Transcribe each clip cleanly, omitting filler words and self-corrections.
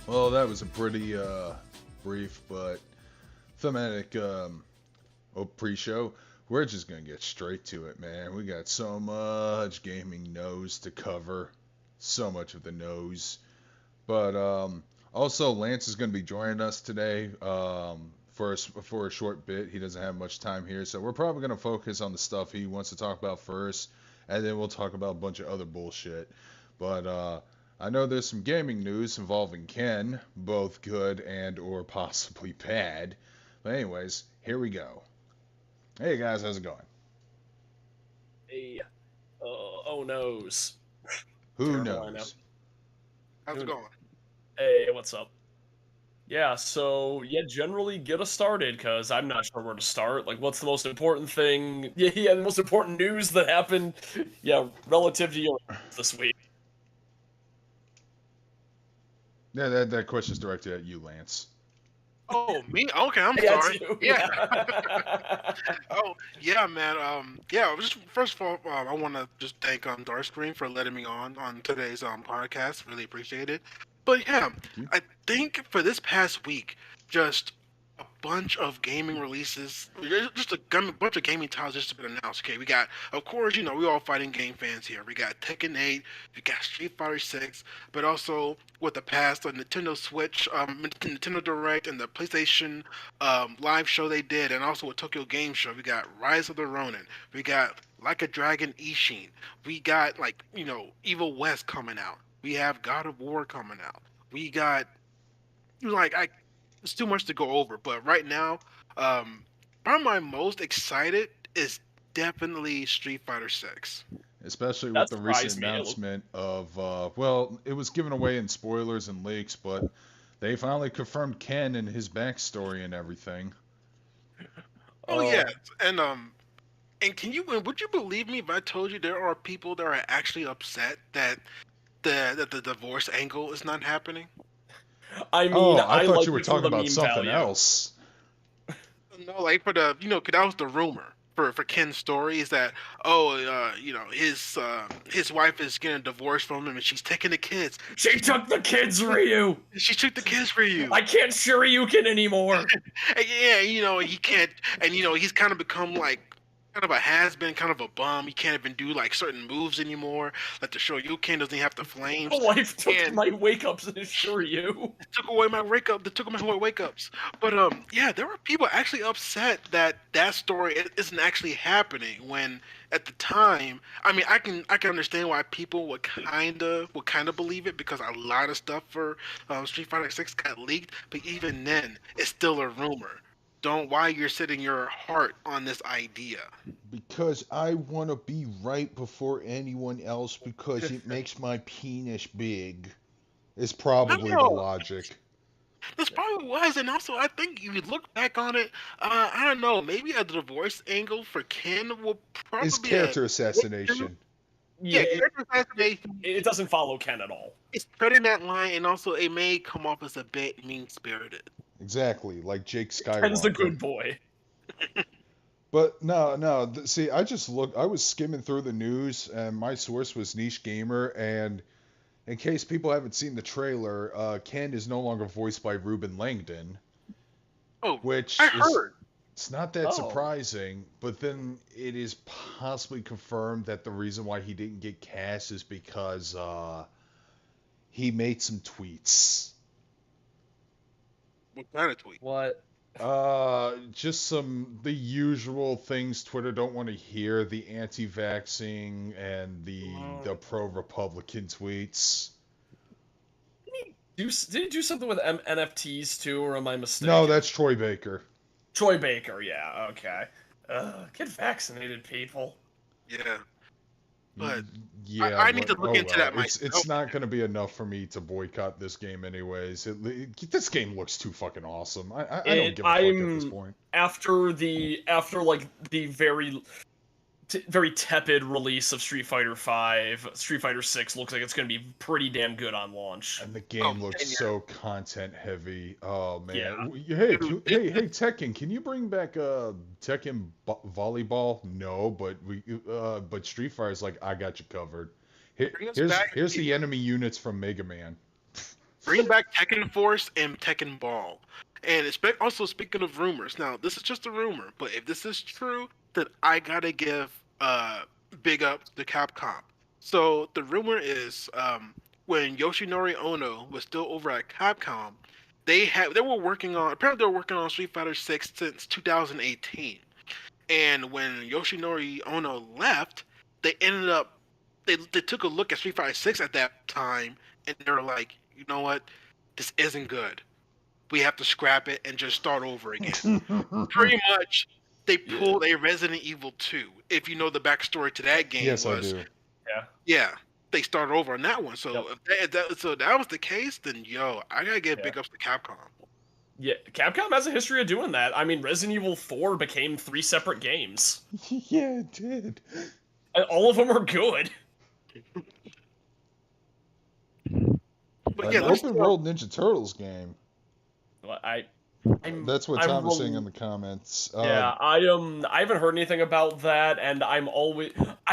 Well, that was a pretty brief but thematic pre-show. We're just gonna get straight to it, man. We got so much gaming news to cover, so much of the news. But also, Lance is gonna be joining us today for a short bit. He doesn't have much time here, so we're probably gonna focus on the stuff he wants to talk about first, and then we'll talk about a bunch of other bullshit. But I know there's some gaming news involving Ken, both good and or possibly bad. But anyways, here we go. Hey guys, how's it going? Hey, oh noes. Who Terrible lineup. knows? How's it going? Hey, what's up? Yeah, so generally get us started because I'm not sure where to start. Like, what's the most important thing? Yeah, the most important news that happened. Yeah, relative to your this week. Yeah, that question's directed at you, Lance. Oh, me? Okay, I'm Yeah, sorry. it's you. Yeah. Oh, yeah, man. Yeah. Just first of all, I want to just thank Darkscream for letting me on today's podcast. Really appreciate it. But yeah, Thank you. I think for this past week, just a bunch of gaming releases, just a bunch of gaming titles just been announced. Okay, we got, of course, we all fighting game fans here. We got Tekken 8, we got Street Fighter 6, but also with the past on Nintendo Switch, Nintendo Direct, and the PlayStation live show they did, and also with Tokyo Game Show, we got Rise of the Ronin, we got Like a Dragon Ishin, we got Evil West coming out, we have God of War coming out, we got I it's too much to go over, but right now, probably my most excited is definitely Street Fighter 6. Especially with That the recent surprised me. announcement of, well, it was given away in spoilers and leaks, but they finally confirmed Ken and his backstory and everything. Oh yeah, and would you believe me if I told you there are people that are actually upset that the divorce angle is not happening? I mean, Oh, I thought like you were it for talking the about meme something value. else. No, like for the 'cause that was the rumor for Ken's story is that his wife is getting divorced from him and she's taking the kids. She took the kids, Ryu. She took the kids for you. I can't Shoryuken anymore. And yeah, he can't, and he's kind of become like kind of a has-been, kind of a bum. He can't even do like certain moves anymore. Like the Shoryuken doesn't have the flames. My wife took And- my wake-ups and assure you. Took away my wake ups. But yeah, there were people actually upset that story isn't actually happening. When at the time, I mean, I can understand why people would kind of believe it because a lot of stuff for Street Fighter 6 got leaked. But even then, it's still a rumor. Don't why you're setting your heart on this idea. Because I want to be right before anyone else because it makes my penis big. Is probably the No. logic. This probably was, and also I think if you look back on it, I don't know, maybe a divorce angle for Ken will probably Is be character assassination. yeah, it, character assassination. it doesn't follow Ken at all. It's treading that line, and also it may come off as a bit mean spirited. Exactly, like Jake Skywalker. Ken's the good boy. But no. See, I was skimming through the news, and my source was Niche Gamer, and in case people haven't seen the trailer, Ken is no longer voiced by Ruben Langdon, Oh, which I is heard. it's not that Oh. surprising, but then it is possibly confirmed that the reason why he didn't get cast is because he made some tweets. What kind of tweet? What? Just the usual things Twitter don't want to hear, the anti-vaxxing and the pro-Republican tweets. Did he do something with NFTs too, or am I mistaken? No, that's Troy Baker. Troy Baker. Yeah. Okay. Get vaccinated, people. Yeah, but Yeah, I need to but- look into that myself. It's not going to be enough for me to boycott this game anyways. This game looks too fucking awesome. I don't give a fuck at this point. After like the very tepid release of Street Fighter V, Street Fighter 6 looks like it's going to be pretty damn good on launch. And the game looks and yeah. so content heavy. Oh man. Yeah. Hey, hey, Tekken, can you bring back Tekken volleyball? No, but Street Fighter's like, I got you covered. Bring us back- Here's the enemy units from Mega Man. Bring back Tekken Force and Tekken Ball. And also speaking of rumors, now this is just a rumor, but if this is true, then I gotta give big ups to Capcom. So the rumor is when Yoshinori Ono was still over at Capcom, they were working on apparently they were working on Street Fighter 6 since 2018. And when Yoshinori Ono left, they ended up they took a look at Street Fighter 6 at that time and they were like, you know what? This isn't good. We have to scrap it and just start over again. Pretty much, they pulled a Resident Evil 2. If you know the backstory to that game, Yes, I do. Yeah, they started over on that one. So if that was the case, then I gotta give big ups to Capcom. Yeah, Capcom has a history of doing that. I mean, Resident Evil 4 became 3 separate games. Yeah, it did. And all of them are good. But An open world Ninja Turtles game. Well, That's what Tom was saying in the comments. Yeah, I haven't heard anything about that, and I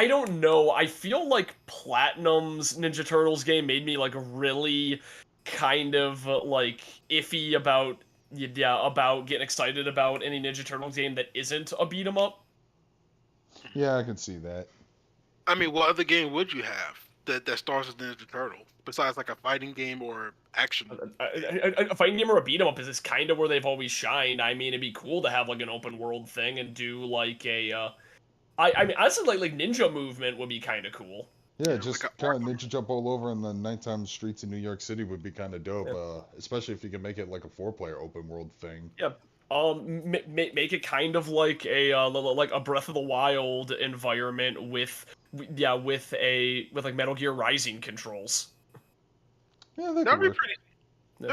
don't know. I feel like Platinum's Ninja Turtles game made me like really kind of like iffy about getting excited about any Ninja Turtles game that isn't a beat 'em up. Yeah, I can see that. I mean, what other game would you have that stars as Ninja Turtle besides like a fighting game or action? A fighting game or a beat 'em up is kind of where they've always shined. I mean, it'd be cool to have like an open world thing and do like a. I mean, honestly, like Ninja Movement would be kind of cool. Yeah, just like kind of ninja jump all over in the nighttime streets of New York City would be kind of dope. Especially if you can make it like a 4-player open world thing. Yeah. Make it kind of like a Breath of the Wild environment with like Metal Gear Rising controls. Yeah, that'd be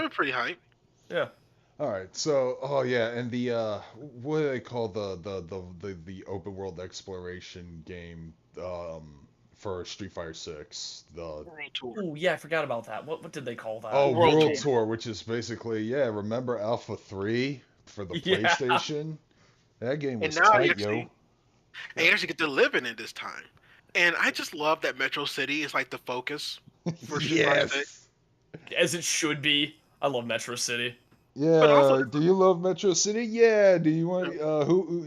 pretty hype. Yeah. All right. So, and the what do they call the open world exploration game for Street Fighter 6? The World Tour. Oh yeah, I forgot about that. What did they call that? Oh, World Tour, which is basically remember Alpha 3 for the PlayStation? That game was tight, yo. And you actually get to live in it this time. And I just love that Metro City is like the focus for Street Fighter 6. As it should be. I love Metro City. Yeah. Also, do you love Metro City? Yeah. Do you want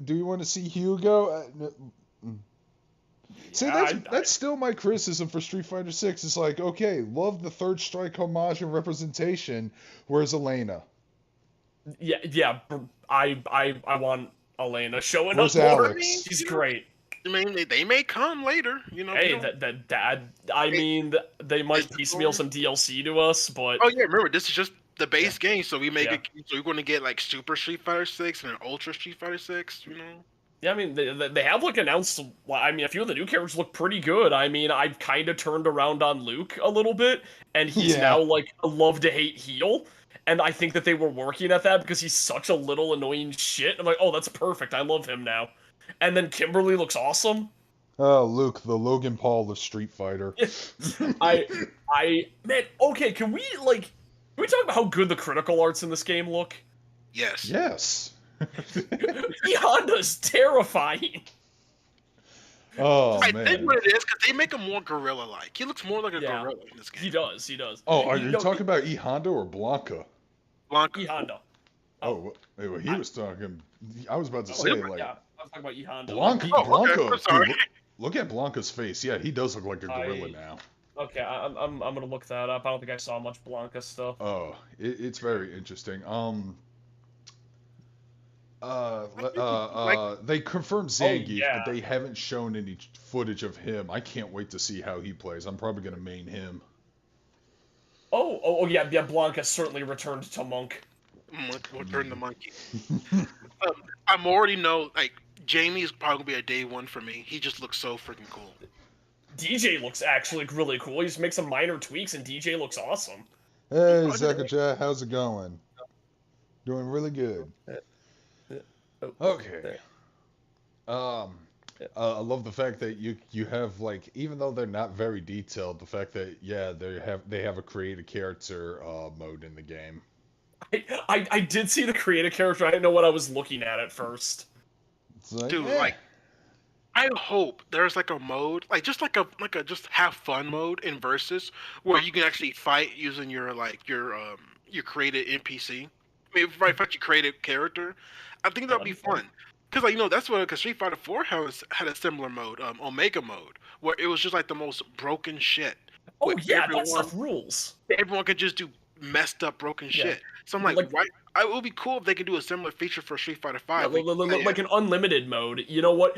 do you want to see Hugo? See, that's still my criticism for Street Fighter 6. It's like, okay, love the Third Strike homage and representation. Where's Elena? Yeah. I want Elena showing Where's up. Alex? She's great. I mean, they may come later, you know. Hey, they might piecemeal some DLC to us, but oh yeah, remember this is just the base game, so we make it. So we're going to get like Super Street Fighter 6 and an Ultra Street Fighter 6, you know. Yeah, I mean they have like announced. I mean, a few of the new characters look pretty good. I mean, I've kind of turned around on Luke a little bit, and he's now like a love to hate heel. And I think that they were working at that because he's such a little annoying shit. I'm like, oh, that's perfect. I love him now. And then Kimberly looks awesome. Oh, Luke, the Logan Paul of Street Fighter. Man, okay, can we talk about how good the critical arts in this game look? Yes. Yes. E Honda's terrifying. Oh, I man. think what it is, because they make him more gorilla-like. He looks more like a gorilla in this game. He does. Oh, are you talking about E Honda or Blanca? Blanca. E Honda. Oh, he was talking. I was about to say, like. Yeah, I was talking about E Honda. Blanca. Okay, I'm sorry. Dude, look at Blanca's face. Yeah, he does look like a gorilla now. Okay, I'm gonna look that up. I don't think I saw much Blanca stuff. Oh, it's very interesting. They confirmed Zangief, but they haven't shown any footage of him. I can't wait to see how he plays. I'm probably gonna main him. Oh yeah, Blanca certainly returned to Monk. Return the monkey. I'm already know, like, Jamie is probably gonna be a day one for me. He just looks so freaking cool. DJ looks actually really cool. He just makes some minor tweaks, and DJ looks awesome. Hey, Zakaja, how's it going? Doing really good. Okay. I love the fact that you have, like, even though they're not very detailed, the fact that they have a create a character mode in the game. I did see the create a character. I didn't know what I was looking at first. It's like, Dude, I hope there's like a mode, like just just have fun mode in versus where you can actually fight using your created NPC. I mean, fight your created character. I think Yeah, that'd that'd be be fun. fun. Cause like that's what cause Street Fighter 4 had a similar mode, Omega mode, where it was just like the most broken shit, where Oh yeah, that stuff rules. everyone could just do messed up broken Yeah, shit. So I'm like, like why? It would be cool if they could do a similar feature for Street Fighter yeah, 5. We, like an unlimited mode. You know what?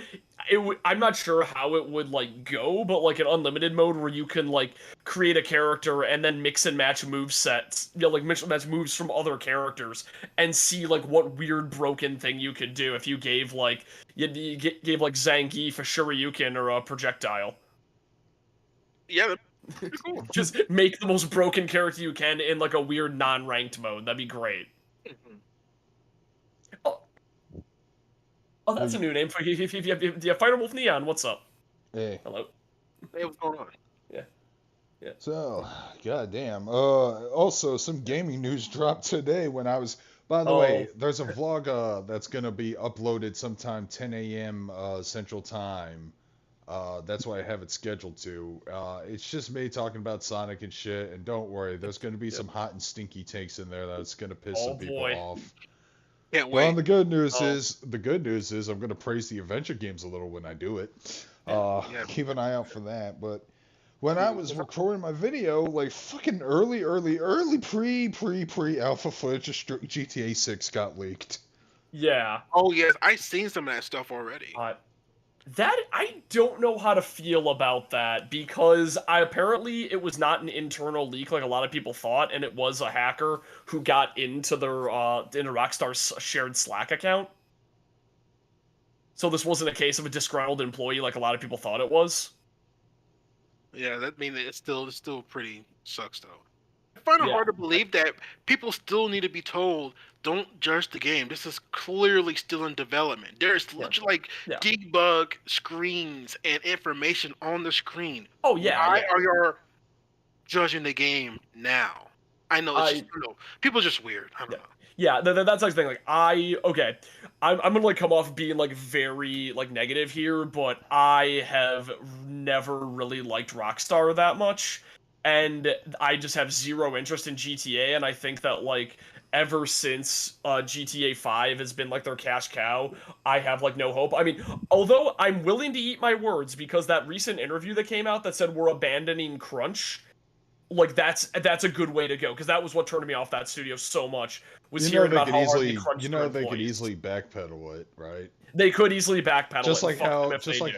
I'm not sure how it would like go, but like an unlimited mode where you can like create a character and then mix and match move sets, like mix and match moves from other characters, and see like what weird broken thing you could do if you gave like gave like Zangief a Shoryuken or a projectile. yeah, that'd be cool. Just make the most broken character you can in like a weird non-ranked mode. That'd be great. Mhm. Oh, oh, that's a new name for you. Yeah, Fighter Wolf Neon. What's up? Hey. Hello. Hey, what's going on? Yeah. Yeah. So, goddamn. Also, some gaming news dropped today when I was. By the way, there's a vlog that's gonna be uploaded sometime 10 a.m. Central Time. That's why I have it scheduled to. It's just me talking about Sonic and shit, and don't worry, there's gonna be some hot and stinky takes in there that's gonna piss some people off. Can't Well, wait. and the good news is I'm gonna praise the adventure games a little when I do it. Yeah. Keep an eye out for that. But when I was recording my video, like fucking early pre-alpha footage of GTA 6 got leaked. Yeah. Oh yes, I've seen some of that stuff already. That I don't know how to feel about that because apparently it was not an internal leak like a lot of people thought, and it was a hacker who got into their into Rockstar's shared Slack account. So this wasn't a case of a disgruntled employee like a lot of people thought it was. Yeah, that means it's still pretty sucks though. I find it Yeah. hard to believe that people still need to be told, don't judge the game. This is clearly still in development. There's literally like Yeah. debug screens and information on the screen. Oh yeah. Why Yeah. are you judging the game now? I know it's just, people are just weird. I don't know. Yeah, that's like the thing. Like I'm gonna like come off being like very like negative here, but I have never really liked Rockstar that much, and I just have zero interest in GTA. And I think that like ever since GTA 5 has been like their cash cow, I have like no hope. I mean, although I'm willing to eat my words because that recent interview that came out that said we're abandoning Crunch. Like that's a good way to go because that was what turned me off that studio so much was hearing about how hard they crunched their they could employees. easily backpedal it, right? They could easily backpedal Just it. like how 343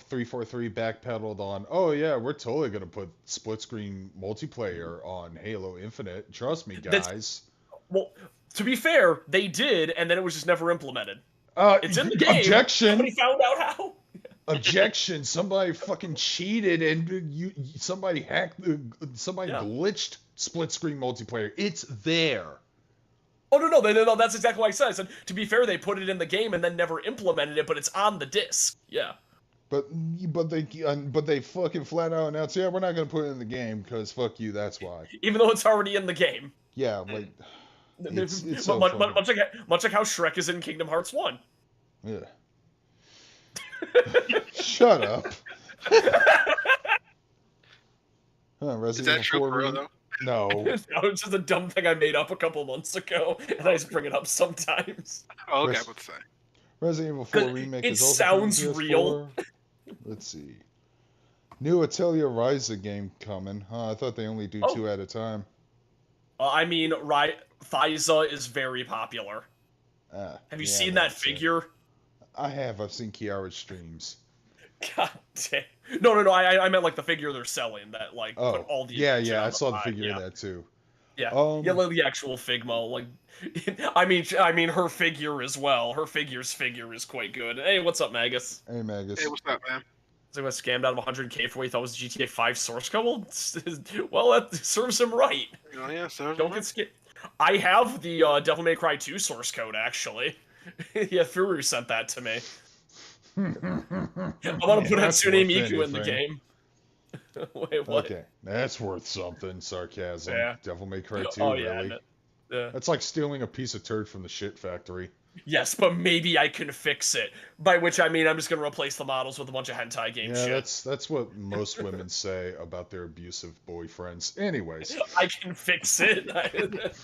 343 backpedaled on. Oh yeah, we're totally gonna put split screen multiplayer on Halo Infinite. Trust me, guys. Well, to be fair, they did, and then it was just never implemented. It's in the game. Objection. Somebody found out how. Objection! Somebody fucking cheated and somebody hacked, glitched split screen multiplayer. It's there. Oh no! That's exactly what I said. I said to be fair, they put it in the game and then never implemented it, but it's on the disc. Yeah. But they fucking flat out announced, yeah, we're not gonna put it in the game because fuck you. That's why. Even though it's already in the game. Yeah, like it's so much like how Shrek is in Kingdom Hearts 1. Yeah. Shut up. Is that true for real though? No. No, it's just a dumb thing I made up a couple months ago, and I just bring it up sometimes. Oh, okay, what's that? Resident Evil 4 remake it is also sounds for PS4. real. Let's see. New Atelier Ryza game coming. I thought they only do 2 at a time. I mean, Thyza is very popular. Have you seen that figure? I have. I've seen Kiara's streams. God damn. No. I meant like the figure they're selling that like put all the yeah. I saw the figure of that too. Yeah. Like the actual Figma. Like, I mean her figure as well. Her figure is quite good. Hey, what's up, Magus? Hey, Magus. Hey, what's up, man? So I got scammed out of 100K for what he thought was GTA 5 source code. Well, that serves him right. Oh yeah, Don't get scammed. I have the Devil May Cry 2 source code actually. Yeah, Furu sent that to me. I want to put Hatsune Miku in the game. Wait, what? Okay, that's worth something. Sarcasm. Yeah. Devil May Cry 2, oh, yeah, really? Yeah. That's like stealing a piece of turd from the shit factory. Yes, but maybe I can fix it. By which I mean I'm just gonna replace the models with a bunch of hentai game Yeah, shit. that's what most women say about their abusive boyfriends. Anyways, I can fix it.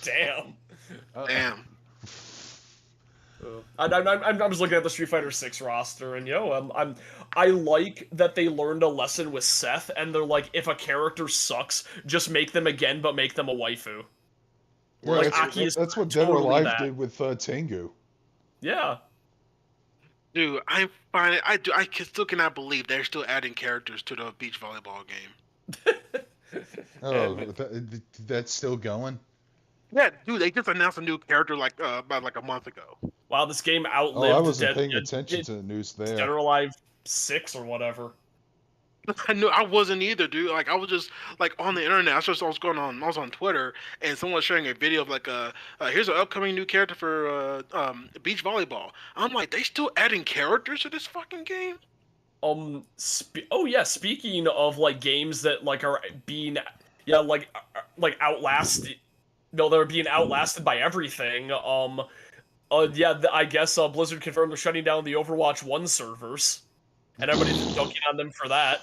Damn. uh, Damn. I'm just looking at the Street Fighter 6 roster, and I like that they learned a lesson with Seth, and they're like, if a character sucks, just make them again, but make them a waifu. yeah, Like Right. Aki is that's what Dead or totally Alive that. did with Tengu. Yeah. Dude, I find it. I still cannot believe they're still adding characters to the beach volleyball game. Oh, And, that's still going. Yeah, dude, they just announced a new character like about like a month ago. wow, this game Oh, I outlived wasn't paying attention to the news Dead there. or Alive 6 or whatever. I knew I wasn't either, dude. Like I was just like on the internet. I was going on. I was on Twitter, and someone was sharing a video of like here's an upcoming new character for beach volleyball. I'm like, they still adding characters to this fucking game? Oh yeah, speaking of like games that like are being yeah like outlasted. No, they're being outlasted by everything. Yeah, I guess Blizzard confirmed they're shutting down the Overwatch 1 servers, and everybody's dunking on them for that.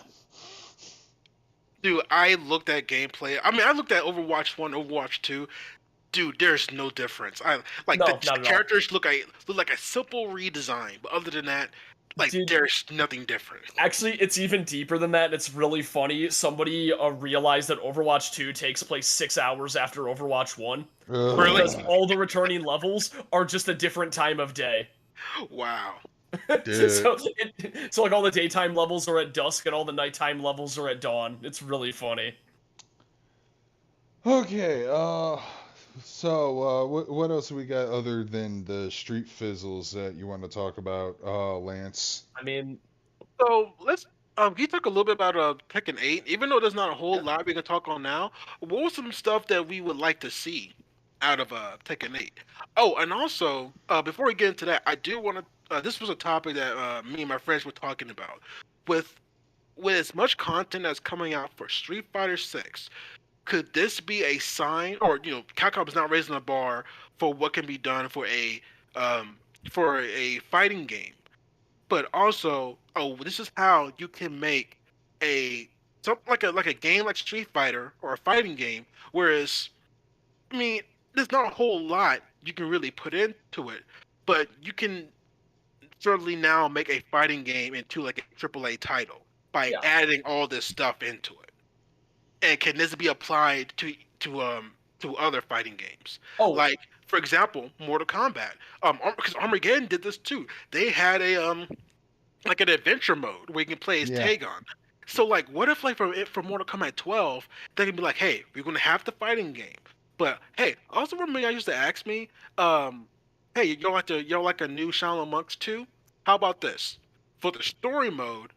Dude, I looked at gameplay. I mean, I looked at Overwatch 1, Overwatch 2. Dude, there's no difference. I like No, the not at all. characters look like a simple redesign, but other than that, like Dude, there's nothing different. actually, it's even deeper than that, and it's really funny. Somebody realized that Overwatch 2 takes place 6 hours after Overwatch 1. Really? Because all the returning levels are just a different time of day. Wow. Dude. So like all the daytime levels are at dusk and all the nighttime levels are at dawn. It's really funny. Okay, so what else we got other than the street fizzles that you want to talk about, Lance? I mean, So let's can you talk a little bit about Tekken 8? Even though there's not a whole lot we can talk on now, what was some stuff that we would like to see out of Tekken 8? Oh, and also before we get into that, I do want to. This was a topic that me and my friends were talking about. With with as much content that's coming out for Street Fighter 6, could this be a sign, or Capcom is not raising the bar for what can be done um, for a fighting game? But also, oh, this is how you can make a something like a game like Street Fighter or a fighting game. Whereas, I mean, there's not a whole lot you can really put into it, but you can certainly now make a fighting game into like a AAA title by yeah. adding all this stuff into it. And can this be applied to other fighting games? Oh, Like, for example, Mortal Kombat. Because Armageddon did this too. They had a like an adventure mode where you can play as Yeah. Tagon. So like, what if like for Mortal Kombat 12, they can be like, hey, we're gonna have the fighting game, but hey, also remember I used to ask me, hey, you don't like a new Shaolin Monks 2? How about this? For the story mode,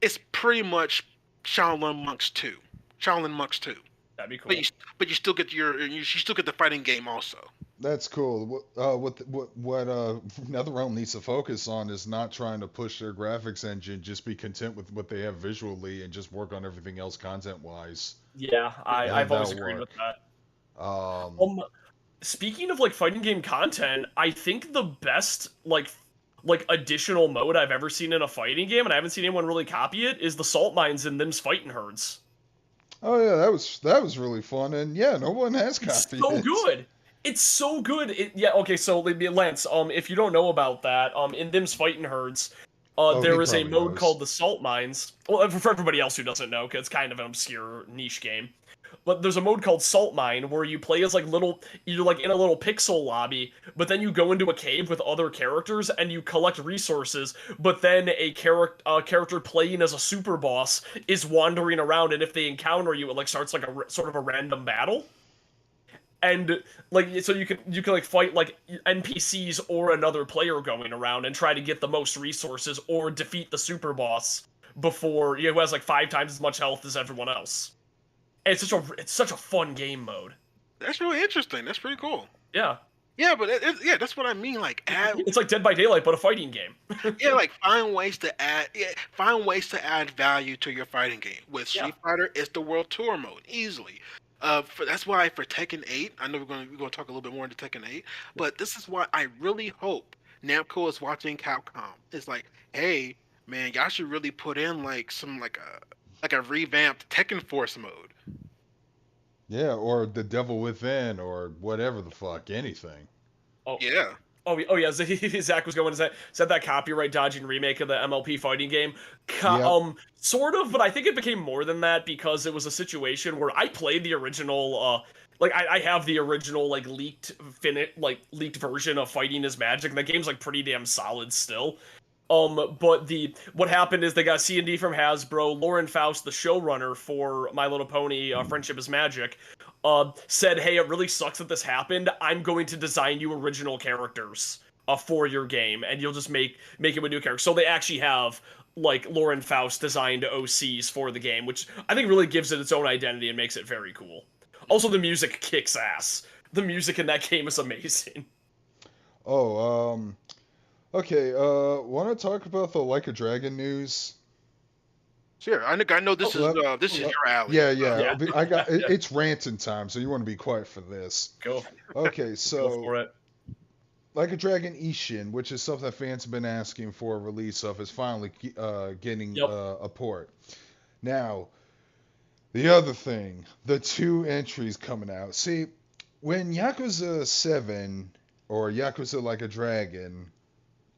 it's pretty much Shaolin Monks 2. Shaolin Monks 2. that'd be cool. But you still get you still get the fighting game also. That's cool. What NetherRealm needs to focus on is not trying to push their graphics engine. Just be content with what they have visually and just work on everything else content-wise. Yeah, I've always that'll agreed work. with that. Um, Speaking of like fighting game content, I think the best like additional mode I've ever seen in a fighting game, and I haven't seen anyone really copy it, is the salt mines in them's fighting herds. oh yeah, that was really fun, and yeah, no one has It's copied so it. good. It's so good. Yeah, okay, so Lance, if you don't know about that, in them's fighting herds, Oh, there he is a probably mode knows. called the salt mines. Well, for everybody else who doesn't know, because it's kind of an obscure niche game. But there's a mode called Salt Mine where you play as like you're like in a little pixel lobby, but then you go into a cave with other characters and you collect resources. But then a character playing as a super boss is wandering around, and if they encounter you, it like starts like a sort of a random battle. And like so you can like fight like NPCs or another player going around and try to get the most resources or defeat the super boss before who has like 5 times as much health as everyone else. And it's such a fun game mode. That's really interesting. That's pretty cool. Yeah. Yeah, but yeah, that's what I mean. Like, It's like Dead by Daylight, but a fighting game. yeah, like find ways to add value to your fighting game. With Street Fighter, it's the World Tour mode easily. That's why for Tekken 8, I know we're going to talk a little bit more into Tekken 8, but this is why I really hope Namco is watching Capcom. It's like, hey, man, y'all should really put in like a revamped Tekken Force mode. Yeah, or The Devil Within, or whatever the fuck, anything. Oh, Yeah. yeah. Zach was going. Is that copyright dodging remake of the MLP fighting game? Yep. Sort of, but I think it became more than that because it was a situation where I played the original. Like I have the original like leaked version of Fighting is Magic, and the game's like pretty damn solid still. But what happened is they got C&D from Hasbro. Lauren Faust, the showrunner for My Little Pony, Friendship is Magic, said, "Hey, it really sucks that this happened. I'm going to design you original characters for your game, and you'll just make him a new character." So they actually have like Lauren Faust designed OCs for the game, which I think really gives it its own identity and makes it very cool. Also, the music kicks ass. The music in that game is amazing. Oh, okay, want to talk about the Like a Dragon news? Sure. I know this is your alley. Yeah, Yeah. I got it's ranting time, so you want to be quiet for this. Go Okay, go so for it. Like a Dragon Ishin, which is something fans have been asking for a release of, is finally getting Yep. a port. Now, the other thing, the 2 entries coming out. See, when Yakuza 7 or Yakuza Like a Dragon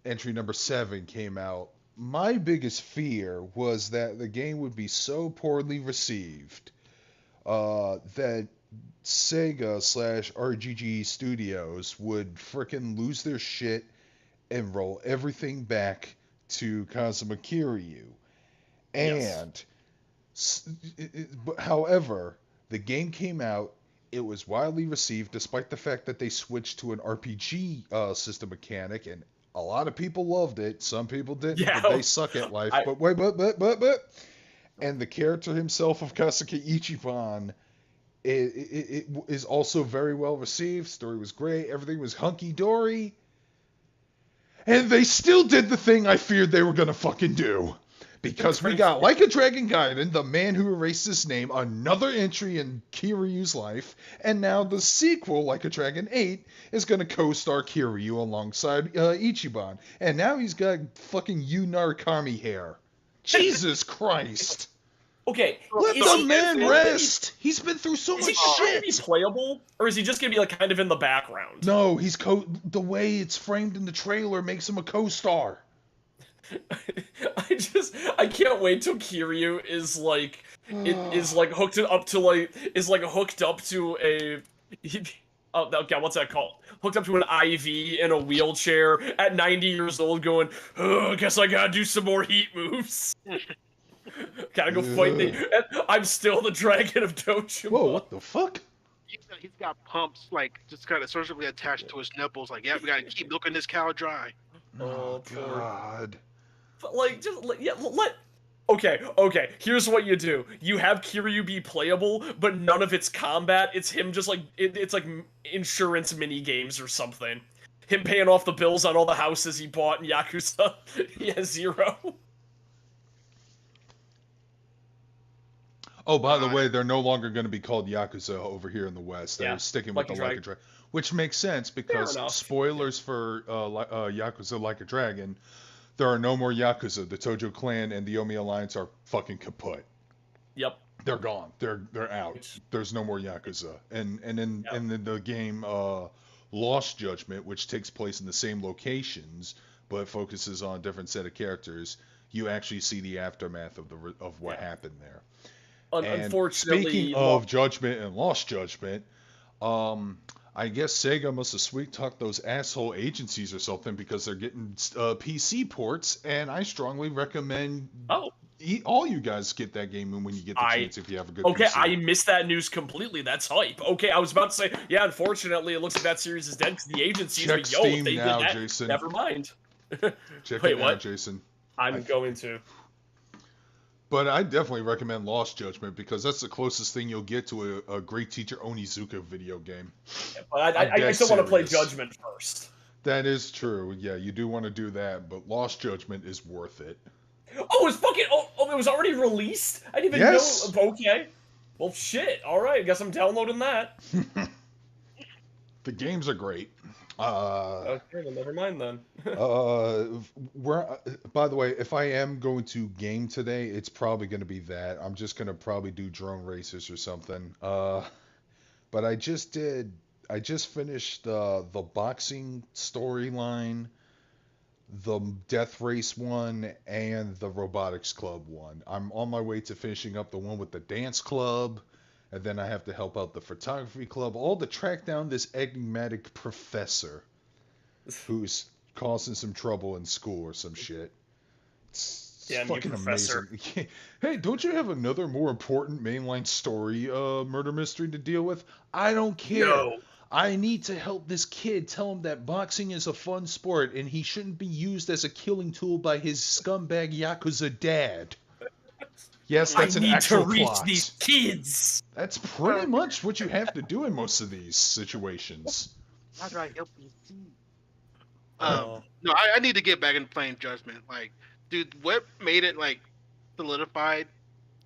entry number 7 came out, my biggest fear was that the game would be so poorly received that Sega/RGG Studios would frickin' lose their shit and roll everything back to Kazuma Kiryu. And, however, the game came out. It was widely received, despite the fact that they switched to an RPG system mechanic, and a lot of people loved it. Some people didn't, Yeah. but they suck at life. But wait, but. And the character himself of Kasuke Ichiban it is also very well received. Story was great. Everything was hunky-dory. And they still did the thing I feared they were going to fucking do. Because we got Like a Dragon Gaiden, The Man Who Erased His Name, another entry in Kiryu's life, and now the sequel, Like a Dragon 8, is going to co-star Kiryu alongside Ichiban. And now he's got fucking Yu Narukami hair. Jesus Christ. Okay, Let the man rest. He's been through so much is he going to shit. be playable, or is he just going to be like kind of in the background? No, he's the way it's framed in the trailer makes him a co-star. I can't wait till Kiryu is like hooked up to a oh god, what's that called? Hooked up to an IV in a wheelchair at 90 years old, going, "Oh, guess I gotta do some more heat moves. Gotta go fight I'm still the Dragon of Dojima." Whoa, what the fuck? He's got pumps like just kind of surgically attached to his nipples. Like, yeah, we gotta keep milking this cow dry. Oh God. But let. Okay. Here's what you do: you have Kiryu be playable, but none of its combat. It's him just like it's like insurance mini games or something. Him paying off the bills on all the houses he bought in Yakuza. He has 0. Oh, by the way, they're no longer going to be called Yakuza over here in the West. They're sticking with the Like a Dragon, which makes sense because spoilers for Yakuza Like a Dragon. There are no more Yakuza. The Tojo clan and the Yomi Alliance are fucking kaput. Yep. They're gone. They're out. There's no more Yakuza. And in the game Lost Judgment, which takes place in the same locations but focuses on a different set of characters, you actually see the aftermath of what happened there. Unfortunately, speaking of Judgment and Lost Judgment, I guess Sega must have sweet-talked those asshole agencies or something because they're getting PC ports, and I strongly recommend all you guys get that game when you get the chance if you have a good PC. I missed that news completely. That's hype. Okay, I was about to say, yeah, unfortunately, it looks like that series is dead because the agencies, Check but Steam if they now, did that, Jason. never mind. Check Wait, it now, what? Jason. I'm going to. But I definitely recommend Lost Judgment because that's the closest thing you'll get to a Great Teacher Onizuka video game. Yeah, but I still want to play Judgment first. That is true. Yeah, you do want to do that, but Lost Judgment is worth it. Oh, it's fucking... Oh, it was already released? I didn't even know... Okay. Well, shit. All right, I guess I'm downloading that. The games are great. Okay, well, never mind then. Where, by the way, if I am going to game today, it's probably going to be that. I'm just going to probably do drone races or something. But I just finished the boxing storyline, the Death Race one, and the Robotics Club one. I'm on my way to finishing up the one with the dance club, and then I have to help out the photography club, all to track down this enigmatic professor who's causing some trouble in school or some shit. It's Damn you, fucking Professor. amazing. Hey, don't you have another more important mainline story, murder mystery to deal with? I don't care. No. I need to help this kid tell him that boxing is a fun sport and he shouldn't be used as a killing tool by his scumbag Yakuza dad. Yes, that's an actual plot. These kids. That's pretty much what you have to do in most of these situations. How do I help you? Oh. No, I need to get back into playing Judgment. Like, dude, what made it like solidified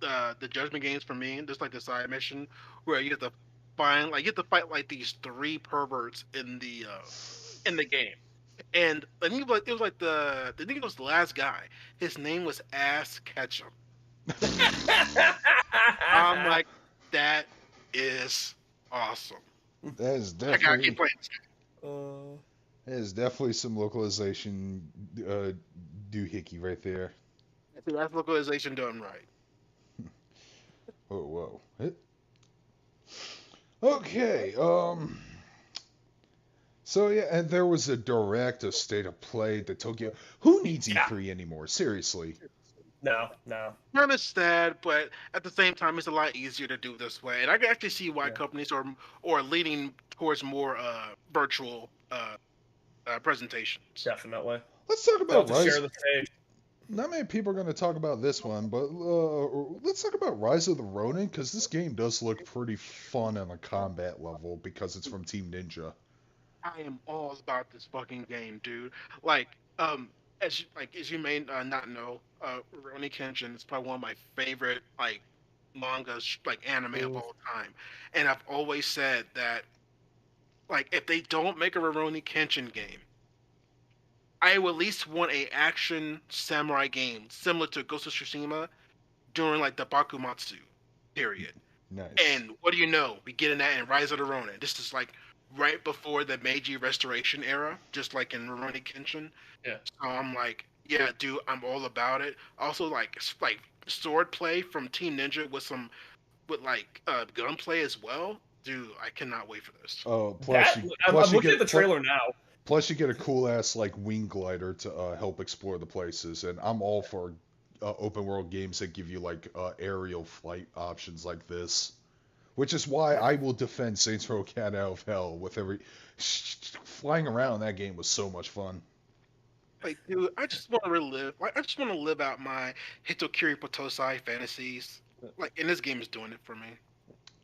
the Judgment games for me? Just like the side mission where you have to fight like these 3 perverts in the game. And I think it was like I think it was the last guy. His name was Ass Ketchum. I'm like, that is awesome. That is I gotta definitely. keep playing this game. There's definitely some localization doohickey right there. I think that's localization done right. Whoa. Okay, so yeah, and there was a direct of State of Play to Tokyo. Who needs E3 anymore? Seriously. No. Kind of sad, but at the same time, it's a lot easier to do this way. And I can actually see why companies are leaning towards more virtual presentations. Definitely. Let's talk about Rise. Share the stage. Not many people are going to talk about this one, but let's talk about Rise of the Ronin, because this game does look pretty fun on a combat level because it's from Team Ninja. I am all about this fucking game, dude. As you may not know, Rurouni Kenshin is probably one of my favorite mangas, anime of all time. And I've always said that if they don't make a Rurouni Kenshin game, I would at least want a action samurai game similar to Ghost of Tsushima during the Bakumatsu period. Nice. And what do you know? We get in that in Rise of the Ronin. This is right before the Meiji Restoration era, just like in Rurouni Kenshin. Yeah. So I'm yeah, dude, I'm all about it. Also, sword play from Team Ninja with gunplay as well. Dude, I cannot wait for this. Oh, I'm looking at the trailer now. Plus, you get a cool ass wing glider to help explore the places, and I'm all for open world games that give you aerial flight options like this. Which is why I will defend Saints Row Cat out of hell with every flying around. That game was so much fun. Dude, I just want to relive. I just want to live out my Hitokiri Potosai fantasies. And this game is doing it for me.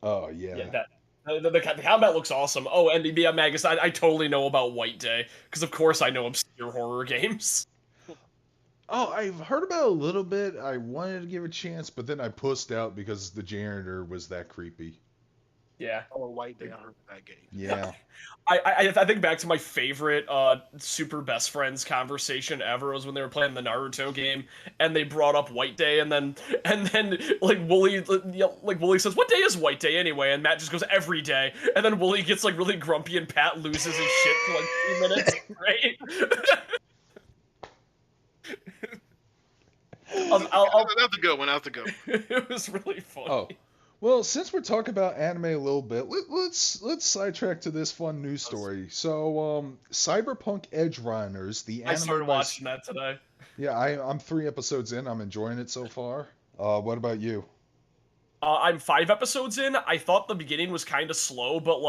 Oh yeah. The combat looks awesome. Oh, and yeah, Magus, I totally know about White Day because of course I know obscure horror games. Oh, I've heard about it a little bit. I wanted to give it a chance, but then I pussed out because the janitor was that creepy. Yeah. Oh, White Day, I heard that game. Yeah. I think back to my favorite super best friends conversation ever was when they were playing the Naruto game and they brought up White Day and then Wooly Wooly says, "What day is White Day anyway?" And Matt just goes, "Every day." And then Wooly gets really grumpy and Pat loses his shit for 2 minutes. Right? That's a good one. That's a good one. It was really funny. Oh. Well, since we're talking about anime a little bit, let's sidetrack to this fun news story. So, Cyberpunk Edge Runners, the anime. I started watching that today. Yeah, I'm 3 episodes in. I'm enjoying it so far. What about you? I'm 5 episodes in. I thought the beginning was kind of slow, but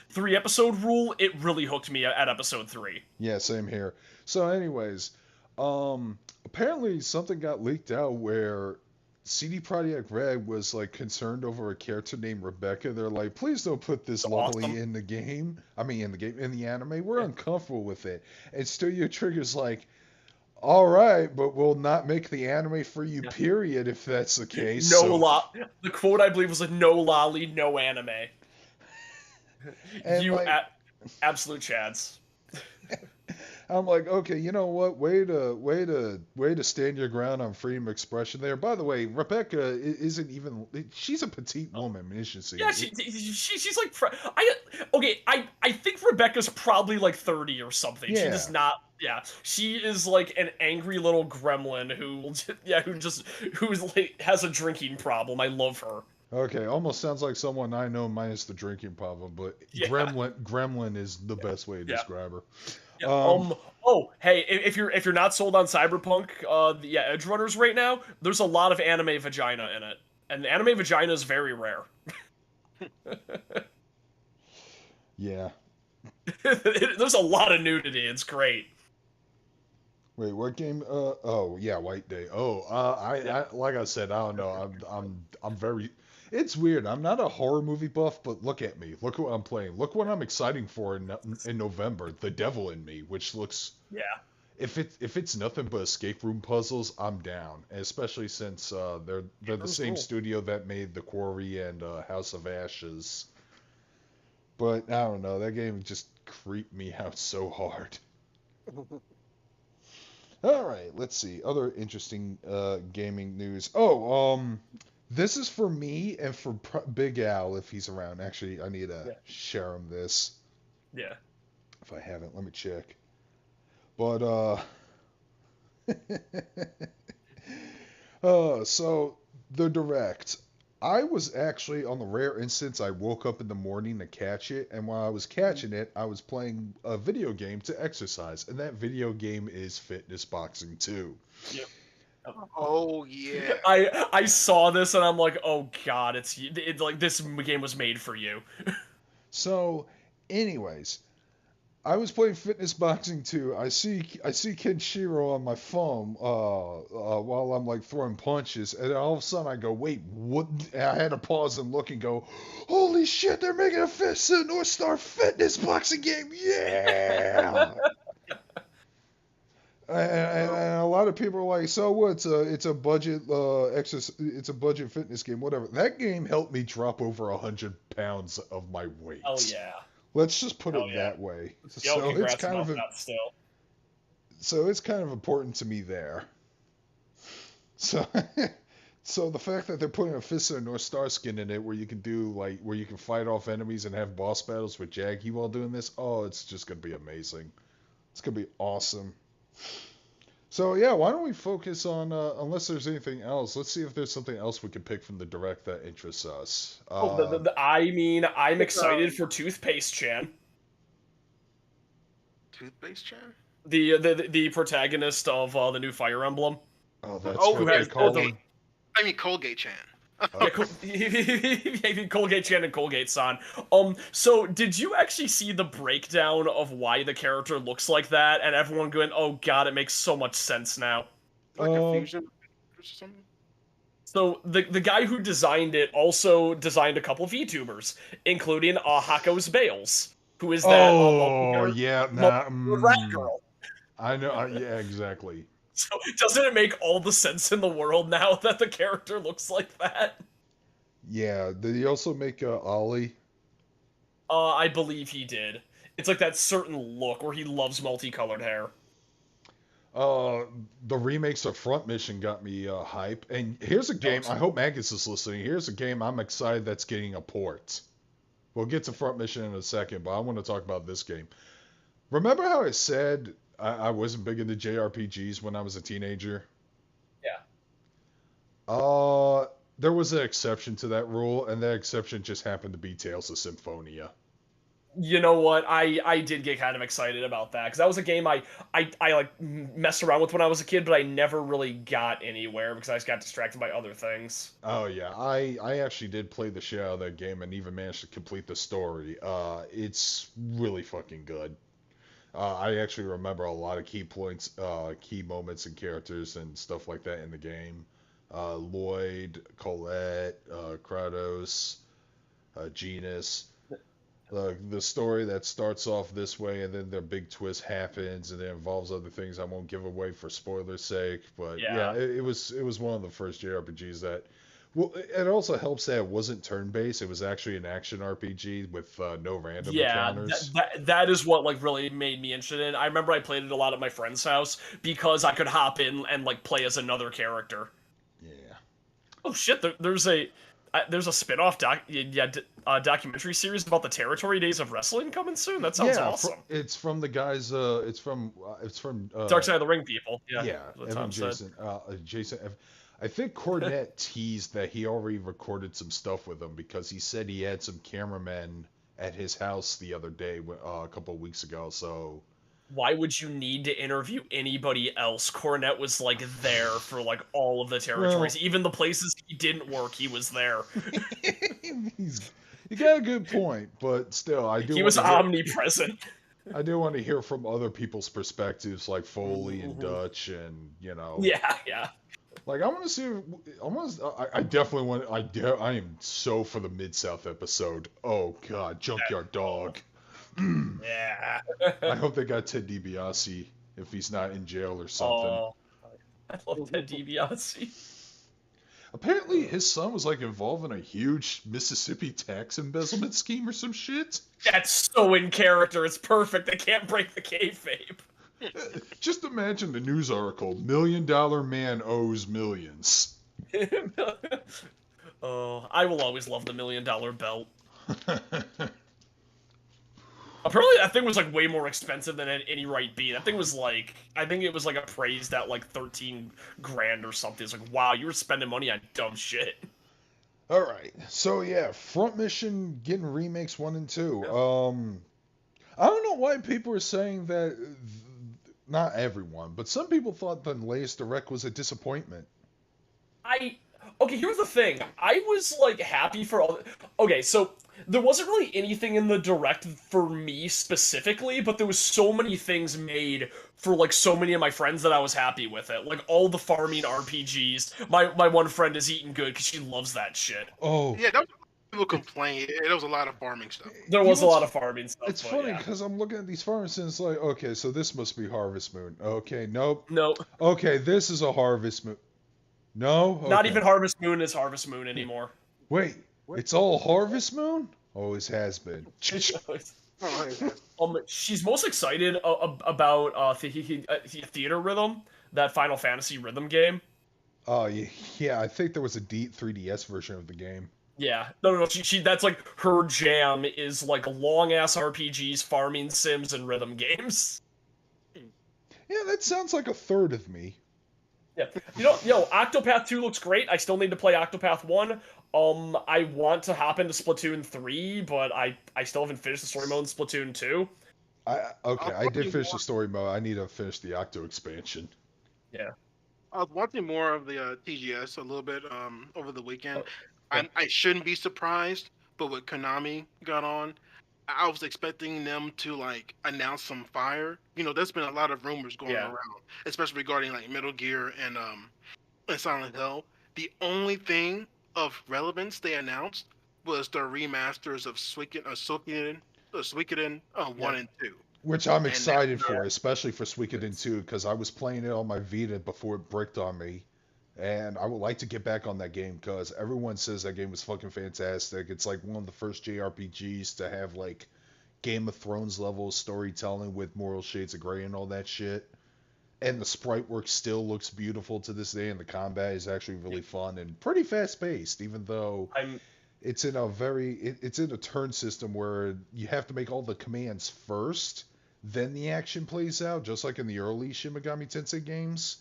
3 episode rule, it really hooked me at episode 3. Yeah, same here. So, anyways, apparently something got leaked out where CD Projekt Red was concerned over a character named Rebecca. They're like, please don't put this lovely awesome. in the game. I mean, in the anime. We're uncomfortable with it. And Studio Trigger's like, all right, but we'll not make the anime for you, period, if that's the case. The quote I believe was no lolly, no anime. And You absolute chads. I'm like, okay, you know what? Way to stand your ground on freedom of expression there. By the way, Rebecca isn't even. She's a petite woman, isn't she? Yeah, she's like I think Rebecca's probably like 30 or something. She does Yeah. not. Yeah, she is like an angry little gremlin who's like has a drinking problem. I love her. Okay, almost sounds like someone I know minus the drinking problem, but Yeah, Gremlin is the best way to yeah, describe her. yeah. Um, Oh, hey, if you're not sold on Cyberpunk, yeah, Edge Runners right now, there's a lot of anime vagina in it, and anime vagina is very rare. yeah. There's a lot of nudity. It's great. Wait, what game? Oh, yeah, White Day. Oh, Yeah, I like I said, I don't know. I'm very. It's weird. I'm not a horror movie buff, but look at me. Look what I'm playing. Look what I'm exciting for in November. The Devil in Me, which looks. yeah. If it's nothing but escape room puzzles, I'm down. Especially since they're the Those same rule. studio that made The Quarry and House of Ashes. But I don't know. That game just creeped me out so hard. All right, let's see. Other interesting gaming news. Oh, this is for me and for Big Al if he's around. Actually, I need to Yeah, share him this. yeah. If I haven't, let me check. But so the direct. I was actually on the rare instance I woke up in the morning to catch it, and while I was catching it, I was playing a video game to exercise, and that video game is Fitness Boxing 2. Yep. Oh yeah. I saw this and I'm like, oh god, it's like this game was made for you. So, anyways, I was playing Fitness Boxing 2. I see Kenshiro on my phone while I'm like throwing punches, and then all of a sudden I go, wait, what? And I had to pause and look and go, holy shit, they're making a Fist of the North Star Fitness Boxing game, yeah! And a lot of people are like, so what? It's a budget it's a budget fitness game, whatever. That game helped me drop over 100 pounds of my Oh weight. yeah. Let's just put Oh it yeah. that way. Yo, So it's congrats kind about of that still. important to me there. So so the fact that they're putting a Fist of the North Star skin in it where you can do like where you can fight off enemies and have boss battles with Jaggy while doing this, oh, it's just gonna be amazing. It's gonna be awesome. So yeah, why don't we focus on unless there's anything else? Let's see if there's something else we can pick from the direct that interests us. Oh, I mean, I'm It's excited for Toothpaste Chan, Toothpaste Chan. the protagonist of the new Fire Emblem, Oh, that's Oh, who what they has call both of him. I mean Colgate Chan. yeah, Okay. Colgate Chan and Colgate San. So did you actually see the breakdown of why the character looks like that, and everyone going, "Oh God, it makes so much sense now." Like a Um, fusion or something. So the guy who designed it also designed a couple of VTubers, including Hako's Bales, who is that oh yeah, nah, rat girl. I know. Yeah, exactly. So doesn't it make all the sense in the world now that the character looks like that? Yeah. Did he also make Ollie? I believe he did. It's like that certain look where he loves multicolored hair. Uh, the remakes of Front Mission got me hype. And here's a game. I hope Magus is listening. Here's a game I'm excited that's getting a port. We'll get to Front Mission in a second, but I want to talk about this game. Remember how I said I wasn't big into JRPGs when I was a teenager? Yeah. There was an exception to that rule, and that exception just happened to be Tales of Symphonia. You know what? I did get kind of excited about that because that was a game I like messed around with when I was a kid, but I never really got anywhere because I just got distracted by other things. Oh yeah, I actually did play the shit out of that game and even managed to complete the story. It's really fucking good. I actually remember a lot of key points, key moments and characters and stuff like that in the game. Lloyd, Colette, Kratos, Genus. The story that starts off this way and then the big twist happens and it involves other things I won't give away for spoiler's sake. But yeah, Yeah. it was one of the first JRPGs that Well, it also helps that it wasn't turn-based. It was actually an action RPG with no random Yeah, encounters. that is what like really made me interested in it. I remember I played it a lot at my friend's house because I could hop in and like play as another character. Yeah. Oh shit! There's a spin-off documentary series about the territory days of wrestling coming soon. That sounds Yeah, awesome. it's from the guys. It's from Dark Side of the Ring people. Yeah, yeah, that's what Evan Tom said. Jason. I think Cornette teased that he already recorded some stuff with him because he said he had some cameramen at his house the other day, a couple of weeks ago. So Why would you need to interview anybody else? Cornette was like there for like all of the territories, well, even the places he didn't work. He was there. you got a good point, but still, He was omnipresent. I do want to hear from other people's perspectives, like Foley and Mhm. Dutch, and Yeah, yeah. like I want to see. I definitely want. I am so for the Mid South episode. Oh God, Junkyard Dog. Yeah. I hope they got Ted DiBiase if he's not in jail or something. Oh, I love Ted DiBiase. Apparently, his son was like involved in a huge Mississippi tax embezzlement scheme or some shit. That's so in character. It's perfect. They can't break the kayfabe. Just imagine the news article: $1 million man owes millions. Oh, I will always love the $1 million belt. Apparently, that thing was like way more expensive than any right be. That thing was like, I think it was like appraised at like 13 grand or something. It's like, wow, you were spending money on dumb shit. All right, so yeah, Front Mission getting remakes 1 and 2. I don't know why people are saying that. Not everyone, but some people thought the latest direct was a disappointment. Okay, here's the thing. I was like happy for all. Okay, so there wasn't really anything in the direct for me specifically, but there was so many things made for like so many of my friends that I was happy with it. Like all the farming RPGs. My one friend is eating good because she loves that shit. Oh, Yeah, that was, people complain. There was a lot of farming stuff. There was a lot of farming stuff. It's but funny yeah. because I'm looking at these farms and it's like, okay, so this must be Harvest Moon. Okay, nope. No, Okay, this is a Harvest Moon. No, not okay. even Harvest Moon is Harvest Moon anymore. Wait, it's all Harvest Moon? Always has been. She's most excited about Theater Rhythm, that Final Fantasy rhythm game. Oh, yeah, I think there was a 3DS version of the game. Yeah, no. She that's like her jam is like long ass RPGs, farming sims, and rhythm games. Yeah, that sounds like a third of me. Yeah, Octopath 2 looks great. I still need to play Octopath 1. I want to hop into Splatoon 3, but I still haven't finished the story mode in Splatoon 2. I did finish the story mode. I need to finish the Octo expansion. Yeah. I was watching more of the TGS a little bit over the weekend. Oh, I shouldn't be surprised, but what Konami got on, I was expecting them to like announce some fire. There's been a lot of rumors going around, especially regarding like Metal Gear and Silent Hill. The only thing of relevance they announced was the remasters of Suikoden 1 and 2. Which I'm excited for, especially for Suikoden 2, because I was playing it on my Vita before it bricked on me. And I would like to get back on that game, because everyone says that game was fucking fantastic. It's like one of the first JRPGs to have like Game of Thrones level storytelling with moral shades of gray and all that shit. And the sprite work still looks beautiful to this day, and the combat is actually really fun and pretty fast paced, even though it's in a turn system where you have to make all the commands first, then the action plays out, just like in the early Shin Megami Tensei games.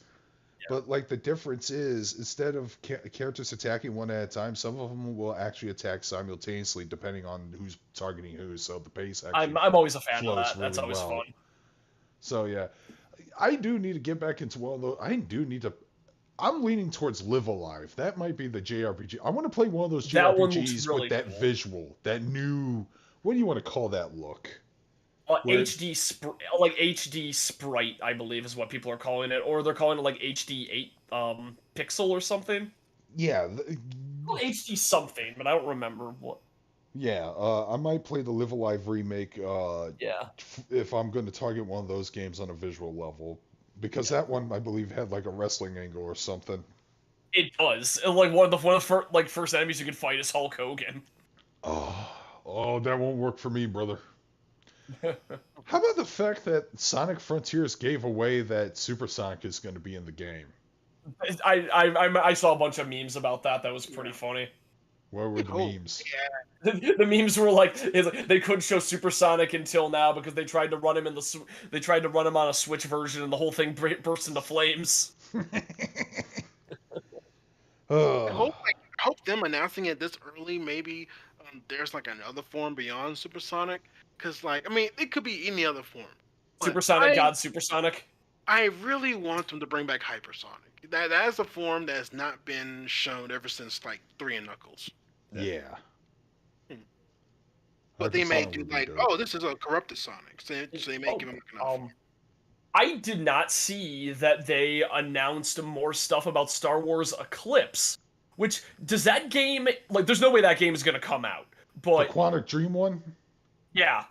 Yeah. But like the difference is, instead of characters attacking one at a time, some of them will actually attack simultaneously depending on who's targeting who. So the pace actually I'm always a fan of that. really That's always fun. So yeah, I do need to get back into one of those. I'm leaning towards Live Alive. That might be the JRPG. I want to play one of those JRPGs really with that visual, that new. What do you want to call that look? HD HD sprite, I believe, is what people are calling it, or they're calling it like HD 8 pixel or something. Yeah, HD something, but I don't remember what. Yeah, I might play the Live Alive remake. Yeah. If I'm going to target one of those games on a visual level, because that one I believe had like a wrestling angle or something. It does. Like one of the first enemies you can fight is Hulk Hogan. Oh, that won't work for me, brother. How about the fact that Sonic Frontiers gave away that Super Sonic is going to be in the game? I saw a bunch of memes about that. That was pretty funny. What were the memes? The memes were like they couldn't show Supersonic until now because they tried to run him on a Switch version and the whole thing burst into flames. I hope them announcing it this early. Maybe there's like another form beyond Supersonic, because like I mean it could be any other form. Supersonic God Supersonic. I really want them to bring back Hypersonic. That's a form that has not been shown ever since like 3 and Knuckles. Yeah. But they may do like, oh, this is a corrupted Sonic, so they may give him another form. I did not see that they announced more stuff about Star Wars Eclipse. Which does that game like? There's no way that game is gonna come out. But the Quantic Dream one. Yeah.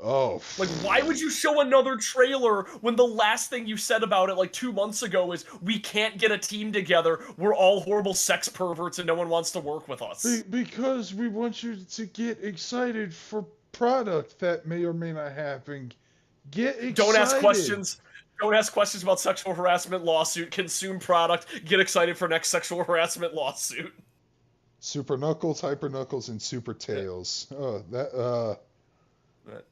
Oh. Like, why would you show another trailer when the last thing you said about it like 2 months ago is we can't get a team together, we're all horrible sex perverts and no one wants to work with us? Because we want you to get excited for product that may or may not happen. Get excited. Don't ask questions. Don't ask questions about sexual harassment lawsuit. Consume product. Get excited for next sexual harassment lawsuit. Super Knuckles, Hyper Knuckles, and Super Tails. Oh,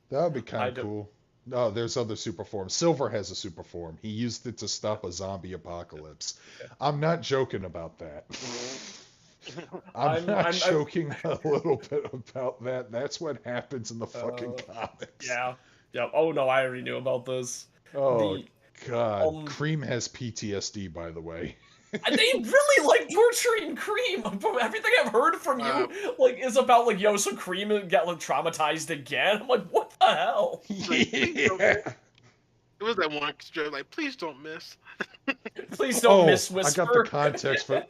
that would be kind of cool. No, there's other super forms. Silver has a super form. He used it to stop a zombie apocalypse. I'm not joking about that. I'm not joking a little bit about that. That's what happens in the fucking comics. Yeah. Oh no, I already knew about this. Oh God, Cream has PTSD, by the way. They really like torturing Cream. Everything I've heard from you like is about like, yo, so Cream got like traumatized again. I'm like, what the hell? Yeah. It was that one like, please don't miss. Please don't miss Whisper. I got the context for.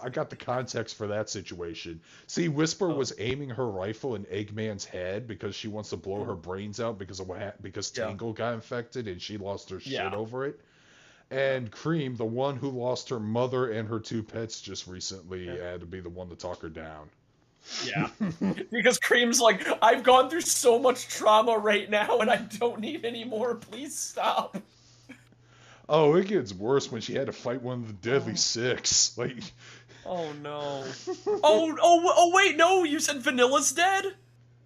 I got the context for that situation. See, Whisper was aiming her rifle in Eggman's head because she wants to blow her brains out because of because Tangle got infected and she lost her shit over it. And Cream, the one who lost her mother and her 2 pets just recently, had to be the one to talk her down. Yeah. Because Cream's like, I've gone through so much trauma right now and I don't need any more. Please stop. Oh, it gets worse when she had to fight one of the Deadly Six. Like, oh no. oh wait, no, you said Vanilla's dead?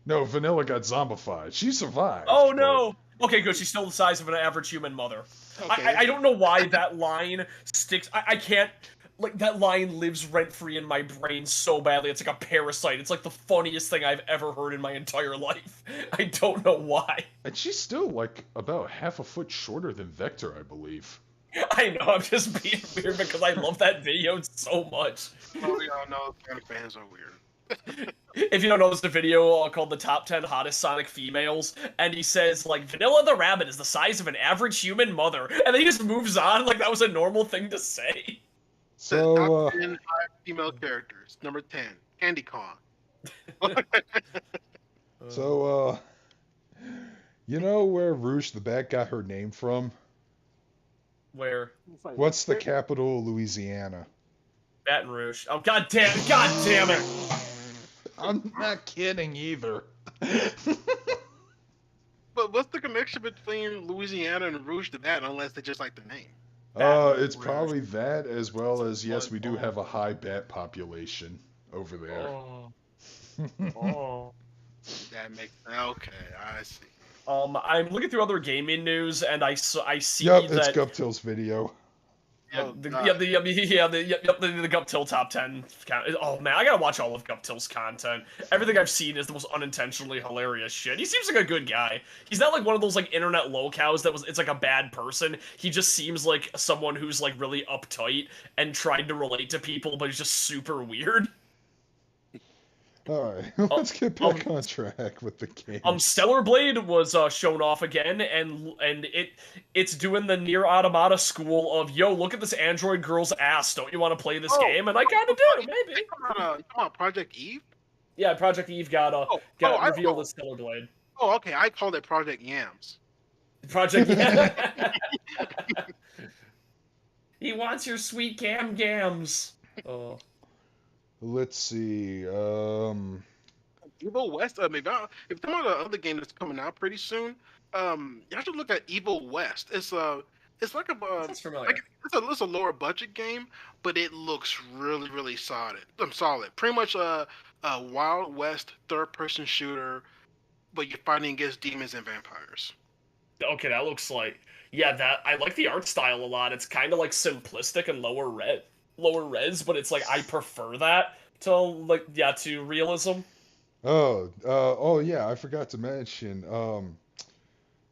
No, Vanilla got zombified. She survived. Oh no. Okay, good. She's still the size of an average human mother. Okay. I don't know why that line sticks. I can't. Like, that line lives rent-free in my brain so badly. It's like a parasite. It's like the funniest thing I've ever heard in my entire life. I don't know why. And she's still, like, about half a foot shorter than Vector, I believe. I know, I'm just being weird because I love that video so much. Oh, we all know Sonic fans are weird. If you don't know, there's a video called the Top 10 Hottest Sonic Females, and he says, like, Vanilla the Rabbit is the size of an average human mother, and then he just moves on like that was a normal thing to say. So, top 10 female characters. Number 10, Candy Kong. So, you know where Rouge the Bat got her name from? Where? What's the capital of Louisiana? Baton Rouge. Oh, god damn it! I'm not kidding either. But what's the connection between Louisiana and Rouge the Bat unless they just like the name? It's probably that, as well as, yes, we do have a high bat population over there. That makes okay. I see. I'm looking through other gaming news, and I see that. It's Guptill's video. The Guptill top 10. Oh man, I gotta watch all of Guptill's content. Everything I've seen is the most unintentionally hilarious shit. He seems like a good guy. He's not like one of those like internet locals it's like a bad person. He just seems like someone who's like really uptight and trying to relate to people, but he's just super weird. All right, let's get back on track with the game. Stellar Blade was shown off again, and it's doing the Nier Automata school of, yo, look at this android girl's ass. Don't you want to play this game? And I kind of do, maybe. Come on, Project Eve? Yeah, Project Eve got revealed as Stellar Blade. Oh, okay. I called it Project Yams. Project Yams. He wants your sweet gams. Oh, Let's see. Evil West. If some of the other game that's coming out pretty soon, you have to look at Evil West. It's like sounds familiar. it's a lower budget game, but it looks really really solid. Solid. Pretty much a Wild West third person shooter, but you're fighting against demons and vampires. Okay, that looks like yeah. That I like the art style a lot. It's kind of like simplistic and lower res, but it's like I prefer that to like yeah to realism. Oh yeah, I forgot to mention.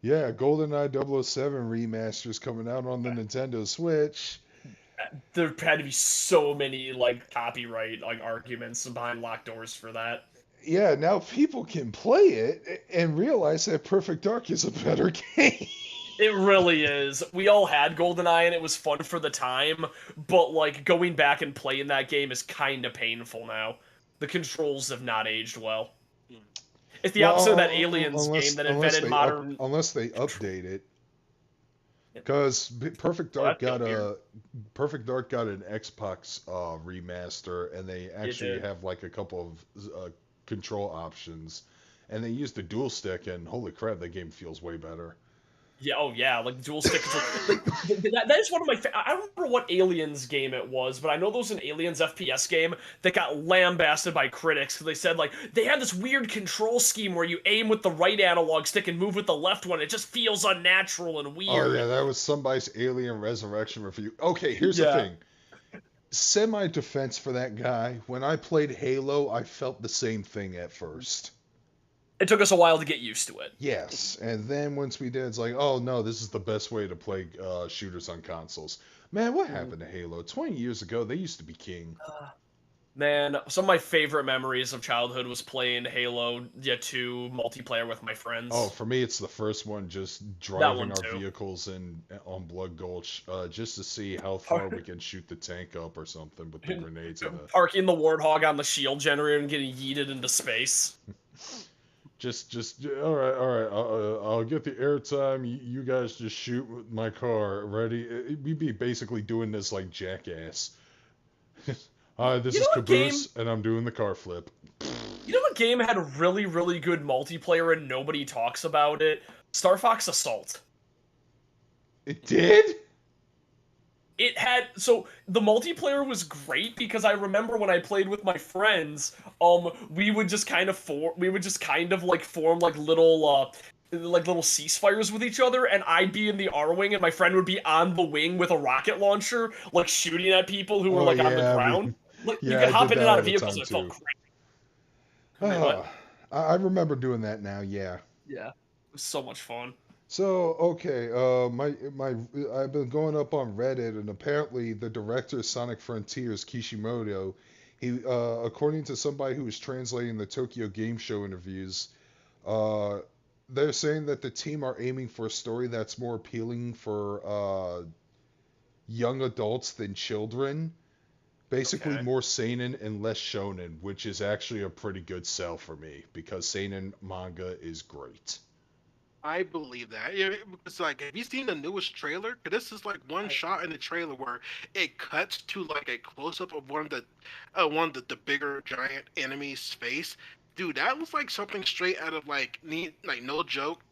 Yeah, GoldenEye 007 remasters coming out on the Nintendo Switch. There had to be so many like copyright like arguments behind locked doors for that. Yeah, now people can play it and realize that Perfect Dark is a better game. It really is. We all had GoldenEye and it was fun for the time, but like going back and playing that game is kind of painful now. The controls have not aged well. It's the opposite of that Aliens game that invented modern. Unless they update it. Because Perfect Well, Dark that'd got feel a Perfect Dark got an Xbox remaster, and they actually did. have like a couple of control options, and they use the dual stick, and holy crap, that game feels way better. Yeah, oh yeah, like dual stick control. Like, that is one of my. I don't remember what Aliens game it was, but I know there was an Aliens FPS game that got lambasted by critics because they said like they had this weird control scheme where you aim with the right analog stick and move with the left one. It just feels unnatural and Oh weird. yeah, that was somebody's Alien Resurrection review. Okay, here's the Yeah. thing. Semi defense for that guy. When I played Halo, I felt the same thing at first. It took us a while to get used to it. Yes, and then once we did, it's like, oh no, this is the best way to play shooters on consoles. Man, what happened to Halo? 20 years ago, they used to be king. Man, some of my favorite memories of childhood was playing Halo 2 multiplayer with my friends. Oh, for me, it's the first one, just That driving one our too. vehicles in on Blood Gulch, just to see how far we can shoot the tank up or something with the grenades in it. Parking the Warthog on the shield generator and getting yeeted into space. Just all right, all right. I'll get the airtime. You guys just shoot with my car. Ready? We'd be basically doing this like Jackass. Hi, this You know is what game? Caboose, and I'm doing the car flip. You know what game had a really, really good multiplayer and nobody talks about it? Star Fox Assault. It did? It had so the multiplayer was great because I remember when I played with my friends, we would just kind of like form like little ceasefires with each other, and I'd be in the R wing and my friend would be on the wing with a rocket launcher, like shooting at people who were Oh like on the yeah, ground. Like you yeah, could I hop did in and that out all of the vehicles time and it felt too. great. Wait, what? I remember doing that now. Yeah. Yeah. It was so much fun. So okay, I've been going up on Reddit, and apparently the director of Sonic Frontiers, Kishimoto, he according to somebody who was translating the Tokyo Game Show interviews, uh, they're saying that the team are aiming for a story that's more appealing for young adults than children. Basically, Okay. more seinen and less shonen, which is actually a pretty good sell for me because seinen manga is great. I believe that. Yeah, because like, have you seen the newest trailer? 'Cause this is like one I, shot in the trailer where it cuts to like a close up of one of the bigger giant enemy's face. Dude, that looks like something straight out of like no joke,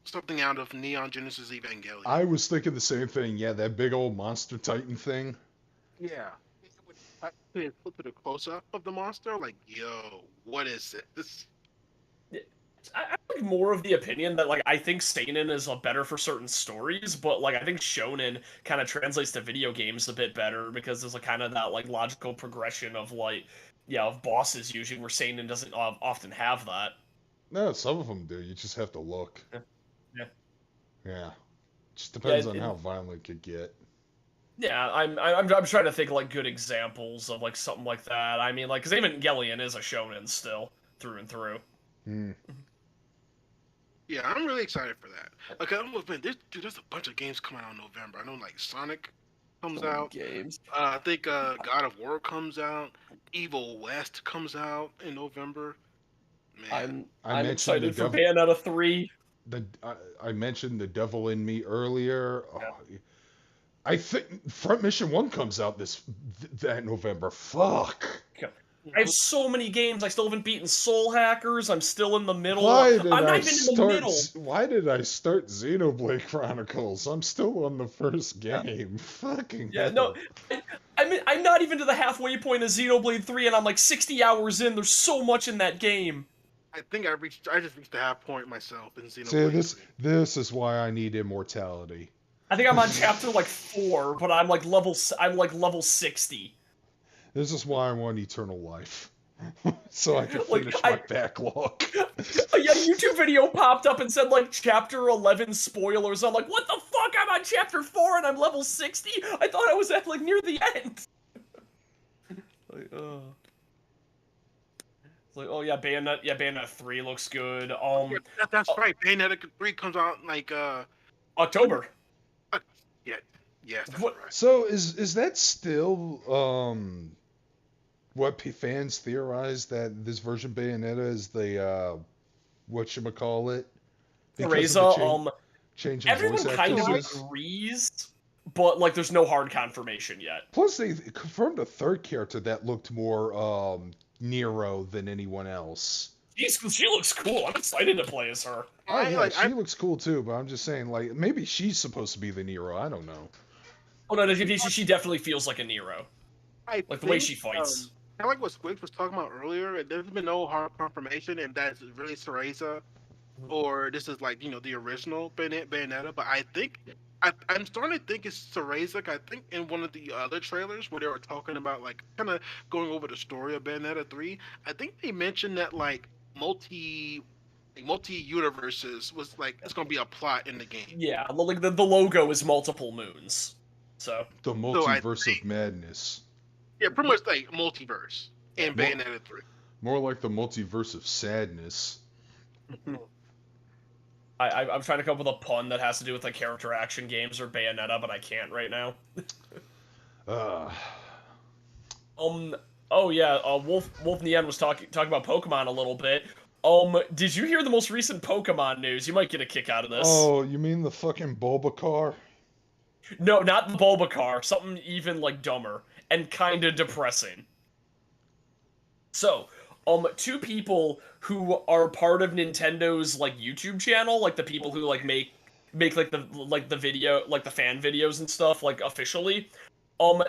something out of Neon Genesis Evangelion. I was thinking the same thing. Yeah, that big old monster titan thing. Yeah. It would cut to the close up of the monster. Like, yo, what is this? I'm like more of the opinion that like I think seinen is a better for certain stories, but like I think shonen kind of translates to video games a bit better because there's like kind of that like logical progression of like yeah of bosses usually where seinen doesn't often have that. No, some of them do. You just have to look. Yeah, yeah, Yeah, just yeah. depends on how violent it could get. Yeah, I'm trying to think of, like good examples of like something like that. I mean, like because even Evangelion is a shonen still through and through. Hmm. Yeah, I'm really excited for that. Okay, there's a bunch of games coming out in November. I know like Sonic comes So many out. games. I think God of War comes out. Evil West comes out in November. Man, I I'm mentioned the excited for devil. Bayonetta 3. I mentioned the devil in me earlier. Yeah. Oh, I think Front Mission 1 comes out that November. Fuck. I have so many games. I still haven't beaten Soul Hackers. I'm still in the middle. Why I'm not even in the middle. Why did I start Xenoblade Chronicles? I'm still on the first game. Fucking Yeah, hell. no. I mean, I'm not even to the halfway point of Xenoblade 3, and I'm like 60 hours in. There's so much in that game. I think I just reached the half point myself in See, Xenoblade. this is why I need immortality. I think I'm on chapter like 4, but I'm like level 60. This is why I want eternal life. So I can finish my backlog. Yeah, a YouTube video popped up and said like chapter 11 spoilers. I'm like, what the fuck? I'm on chapter 4 and I'm level 60? I thought I was at like near the end. Like, it's like, oh yeah, Bayonetta 3 looks good. That's right. Bayonetta 3 comes out like October. Yeah, that's What? right. So is that still what fans theorize, that this version of Bayonetta is the whatchamacallit? Teresa, changing everyone voice kind of actresses? agrees, but like there's no hard confirmation yet. Plus they confirmed a third character that looked more Nero than anyone else. She looks cool. I'm excited to play as her. Oh yeah, she looks cool too, but I'm just saying, like, maybe she's supposed to be the Nero, I don't know. Oh no, she definitely feels like a Nero. Like the way she fights. I like what Squiggs was talking about earlier. There's been no hard confirmation, and that's really Cereza, or this is like the original Bayonetta. But I think I'm starting to think it's Cereza. I think in one of the other trailers where they were talking about like kind of going over the story of Bayonetta 3, I think they mentioned that like multi universes was like it's gonna be a plot in the game. Yeah, like the logo is multiple moons. So the multiverse of madness. Yeah, pretty much like multiverse in Bayonetta 3. More like the multiverse of sadness. I'm trying to come up with a pun that has to do with like character action games or Bayonetta, but I can't right now. Oh yeah, Wolf in the end was talking about Pokemon a little bit. Did you hear the most recent Pokemon news? You might get a kick out of this. Oh, you mean the fucking Bulbacar? No, not the Bulbacar. Something even like dumber and kind of depressing. So, two people who are part of Nintendo's like YouTube channel, like the people who like make like the video, like the fan videos and stuff, like officially.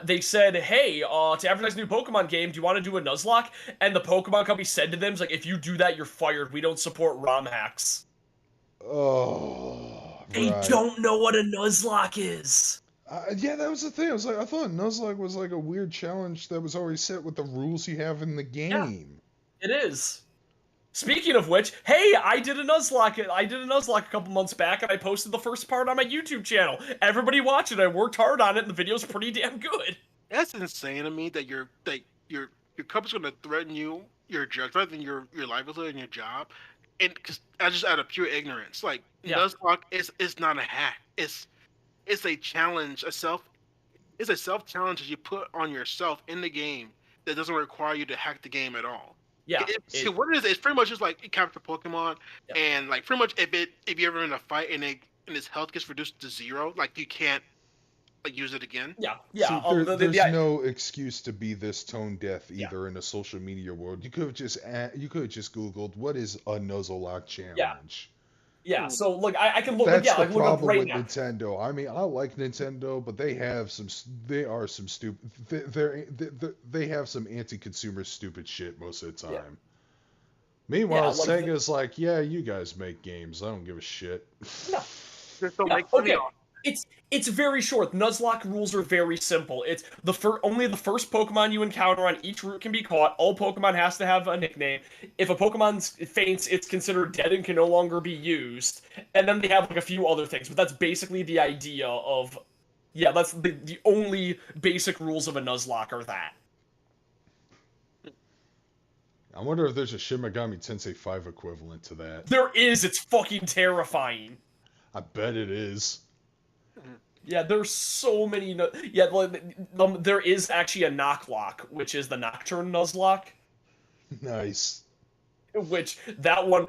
They said, hey, to advertise a new Pokemon game, do you want to do a Nuzlocke? And the Pokemon company said to them, like, if you do that, you're fired. We don't support ROM hacks. Oh, They don't know what a Nuzlocke is. Yeah, that was the thing. I thought Nuzlocke was like a weird challenge that was already set with the rules you have in the game. Yeah, it is. Speaking of which, hey, I did a Nuzlocke a couple months back, and I posted the first part on my YouTube channel. Everybody watch it. I worked hard on it, and the video's pretty damn good. That's insane to me that your company's gonna threaten you, threaten your livelihood and your job, and just out of pure ignorance. Like Nuzlocke is not a hack. It's a challenge, it's a self challenge that you put on yourself in the game that doesn't require you to hack the game at all. Yeah. What it is, it's pretty much just like you capture Pokemon, and like pretty much if you're ever in a fight and its health gets reduced to 0, like you can't like use it again. Yeah. See, there's no excuse to be this tone deaf either in the social media world. You could have just Googled what is a Nuzlocke challenge. Yeah, so look, I can look. That's the look up problem right with now. Nintendo. I mean, I like Nintendo, but they have some stupid. They have some anti-consumer stupid shit most of the time. Yeah. Meanwhile, Sega's like, yeah, you guys make games. I don't give a shit. Okay. It's very short. Nuzlocke rules are very simple. It's only the first Pokemon you encounter on each route can be caught. All Pokemon has to have a nickname. If a Pokemon faints, it's considered dead and can no longer be used. And then they have like a few other things, but that's basically the idea of. Yeah, that's the only basic rules of a Nuzlocke are that. I wonder if there's a Shin Megami Tensei 5 equivalent to that. There is. It's fucking terrifying. I bet it is. Yeah, there's so many. There is actually a Knocklock, which is the Nocturne Nuzlocke. Nice. Which that one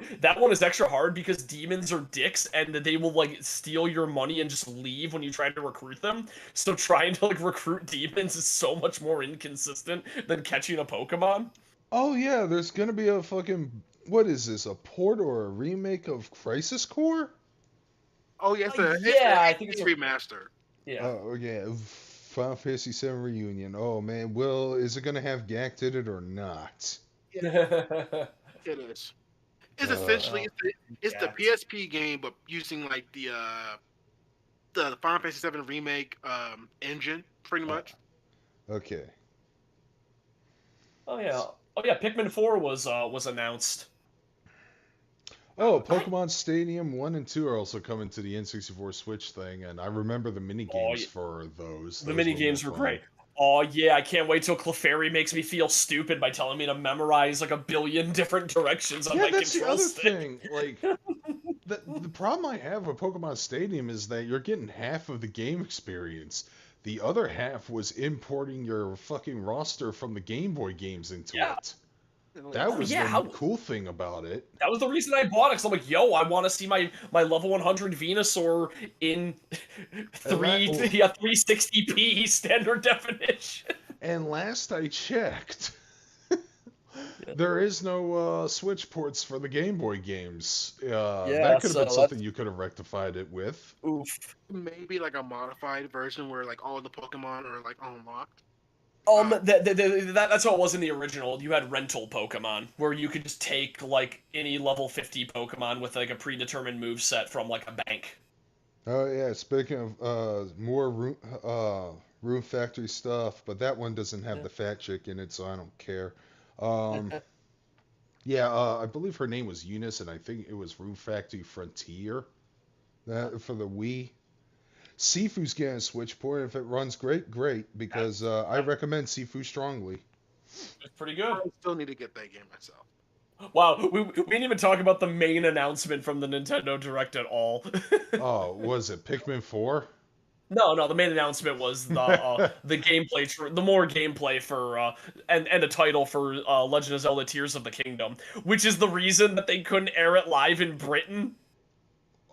is extra hard because demons are dicks and they will like steal your money and just leave when you try to recruit them. So trying to like recruit demons is so much more inconsistent than catching a Pokemon. Oh yeah, there's gonna be a fucking what is this? A port or a remake of Crisis Core? Oh yeah, I think it's a remaster. Yeah. Oh yeah, Final Fantasy VII Reunion. Oh man, is it gonna have Gact in it or not? It is. It's essentially it's the PSP game, but using like the Final Fantasy VII remake engine, pretty much. Okay. Oh yeah, Pikmin 4 was announced. Oh, Pokemon Stadium 1 and 2 are also coming to the N64 Switch thing, and I remember the mini games for those. The mini games were great. Oh yeah, I can't wait till Clefairy makes me feel stupid by telling me to memorize like a billion different directions on my control stick. Yeah, that's the other thing. Like, the problem I have with Pokemon Stadium is that you're getting half of the game experience. The other half was importing your fucking roster from the Game Boy games into it. That was the cool thing about it. That was the reason I bought it, because I'm like, yo, I want to see my level 100 Venusaur in 360p standard definition. And last I checked, there is no Switch ports for the Game Boy games. That could have been something you could have rectified it with. Oof. Maybe like a modified version where like all the Pokemon are like unlocked. That's what it was in the original. You had rental Pokemon, where you could just take like any level 50 Pokemon with like a predetermined move set from like a bank. Oh yeah, speaking of more Room Factory stuff, but that one doesn't have the fat chick in it, so I don't care. I believe her name was Eunice, and I think it was Room Factory Frontier for the Wii. Sifu's getting a Switch port. If it runs great, because I recommend Sifu strongly. It's pretty good. I still need to get that game myself. Wow, we didn't even talk about the main announcement from the Nintendo Direct at all. Oh, was it Pikmin 4? No, the main announcement was the gameplay, the more gameplay for and a title for Legend of Zelda: Tears of the Kingdom, which is the reason that they couldn't air it live in Britain.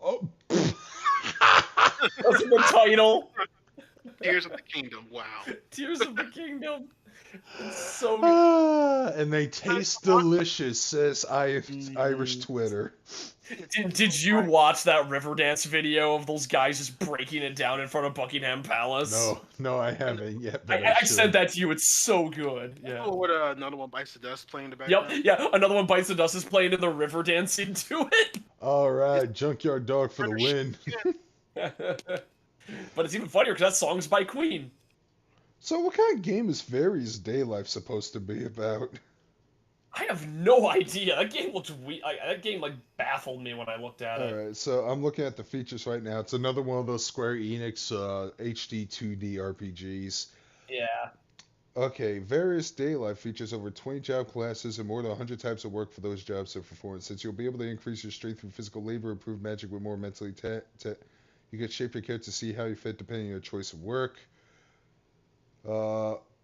Oh. That's the title. Tears of the Kingdom. Wow. Tears of the Kingdom. It's so good. And they taste delicious, says Irish Twitter. Did you watch that Riverdance video of those guys just breaking it down in front of Buckingham Palace? No, I haven't yet. I said that to you. It's so good. Yeah. Oh, what Another One Bites the Dust playing in the background? Yep. Yeah. Another One Bites the Dust is playing in the Riverdance into it. All right, Junkyard Dog for the win. But it's even funnier because that song's by Queen. So what kind of game is Fairy's Day Life supposed to be about? I have no idea. That game looks weird. That game like baffled me when I looked at it. All right, so I'm looking at the features right now. It's another one of those Square Enix HD 2D RPGs. Yeah. Okay, various day life features over 20 job classes and more than 100 types of work for those jobs to perform. Since you'll be able to increase your strength through physical labor, improve magic with more mentally you can shape your character to see how you fit depending on your choice of work.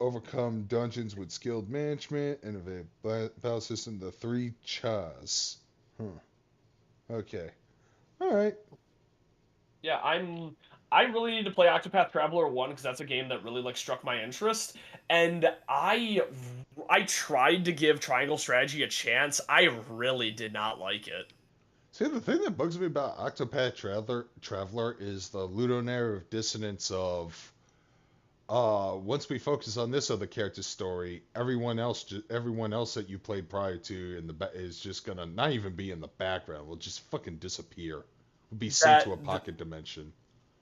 Overcome dungeons with skilled management, innovative battle system, the 3 Chas. Okay. Alright. Yeah, I really need to play Octopath Traveler 1 because that's a game that really like struck my interest, and I tried to give Triangle Strategy a chance. I really did not like it. See, the thing that bugs me about Octopath Traveler is the ludonarrative dissonance of once we focus on this other character's story, everyone else that you played prior to is just gonna not even be in the background. Will just fucking disappear. Will be sent to a pocket dimension.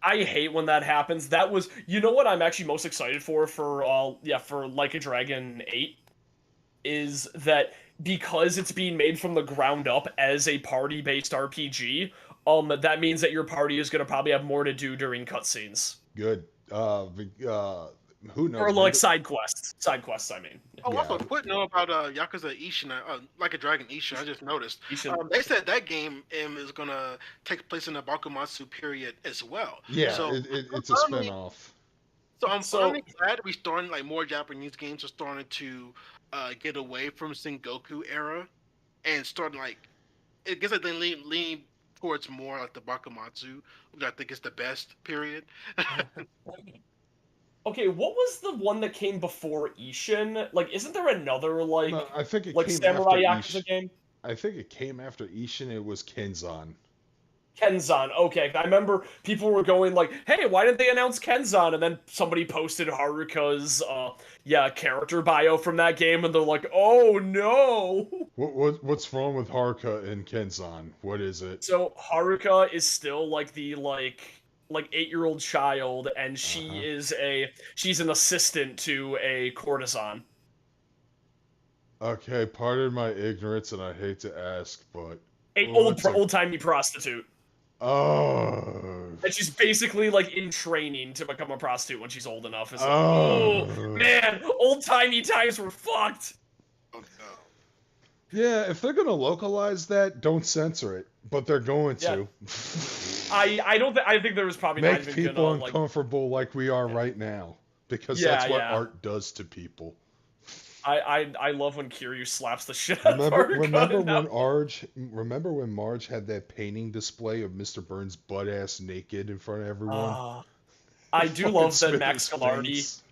I hate when that happens. That was, you know what I'm actually most excited for Like a Dragon 8 is that because it's being made from the ground up as a party-based RPG, that means that your party is going to probably have more to do during cutscenes. Good. Who knows? Or like side quests, I mean. Oh, also, quick note about Yakuza Ishin, Like a Dragon Ishin. I just noticed. They said that game is gonna take place in the Bakumatsu period as well. Yeah, so, it's a spinoff. So I'm finally glad we starting like more Japanese games are starting to get away from Sengoku era and starting like, I guess like they lean towards more like the Bakumatsu, which I think is the best period. Okay, what was the one that came before Ishin? Like, isn't there another No, I think it came after samurai Yakuza Ish. game? I think it came after Ishin. It was Kenzan. Kenzan. Okay, I remember people were going like, "Hey, why didn't they announce Kenzan?" And then somebody posted Haruka's character bio from that game, and they're like, "Oh no!" What's wrong with Haruka and Kenzan? What is it? So Haruka is still like the like 8-year-old child, and Uh-huh. she's an assistant to a courtesan. Okay, pardon my ignorance, and I hate to ask, but A what's a old timey prostitute. oh And she's basically like in training to become a prostitute when she's old enough. It's like, oh oh man, old timey times were fucked. Oh no. yeah? If they're gonna localize that, don't censor it, but they're going Yeah. to. I think there was probably not Make even people gonna like. uncomfortable like we are Yeah. right now, because Yeah, that's what yeah. art does to people. I love when Kiryu slaps the shit out of Remember, Haruka. remember when Marge had that painting display of Mr. Burns butt ass naked in front of everyone? I do Fucking love that Smithers Max Gallardi. face.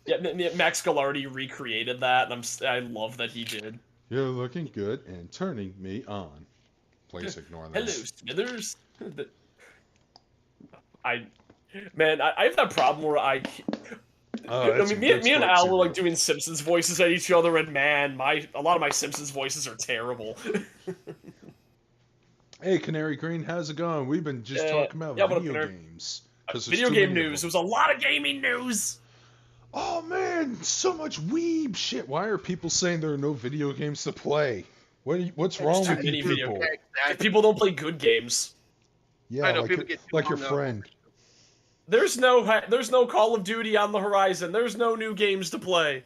Yeah, Max Gallardi recreated that, and I love that he did. You're looking good and turning me on. Please ignore Hello, this. Smithers. I have that problem where I That's a mean, good me and start Al to were like it. doing Simpsons voices at each other, and man, a lot of my Simpsons voices are terrible. Hey, Canary Green, how's it going? We've been just talking about Yeah, what up, video Canary? games because there's Video too game many of news. them. There was a lot of gaming news. Oh man, so much weeb shit. Why are people saying there are no video games to play? What's There's wrong too with you many video people? games. Exactly. People don't play good games. Yeah, I know people get too like your hung up friend. There's no Call of Duty on the horizon. There's no new games to play.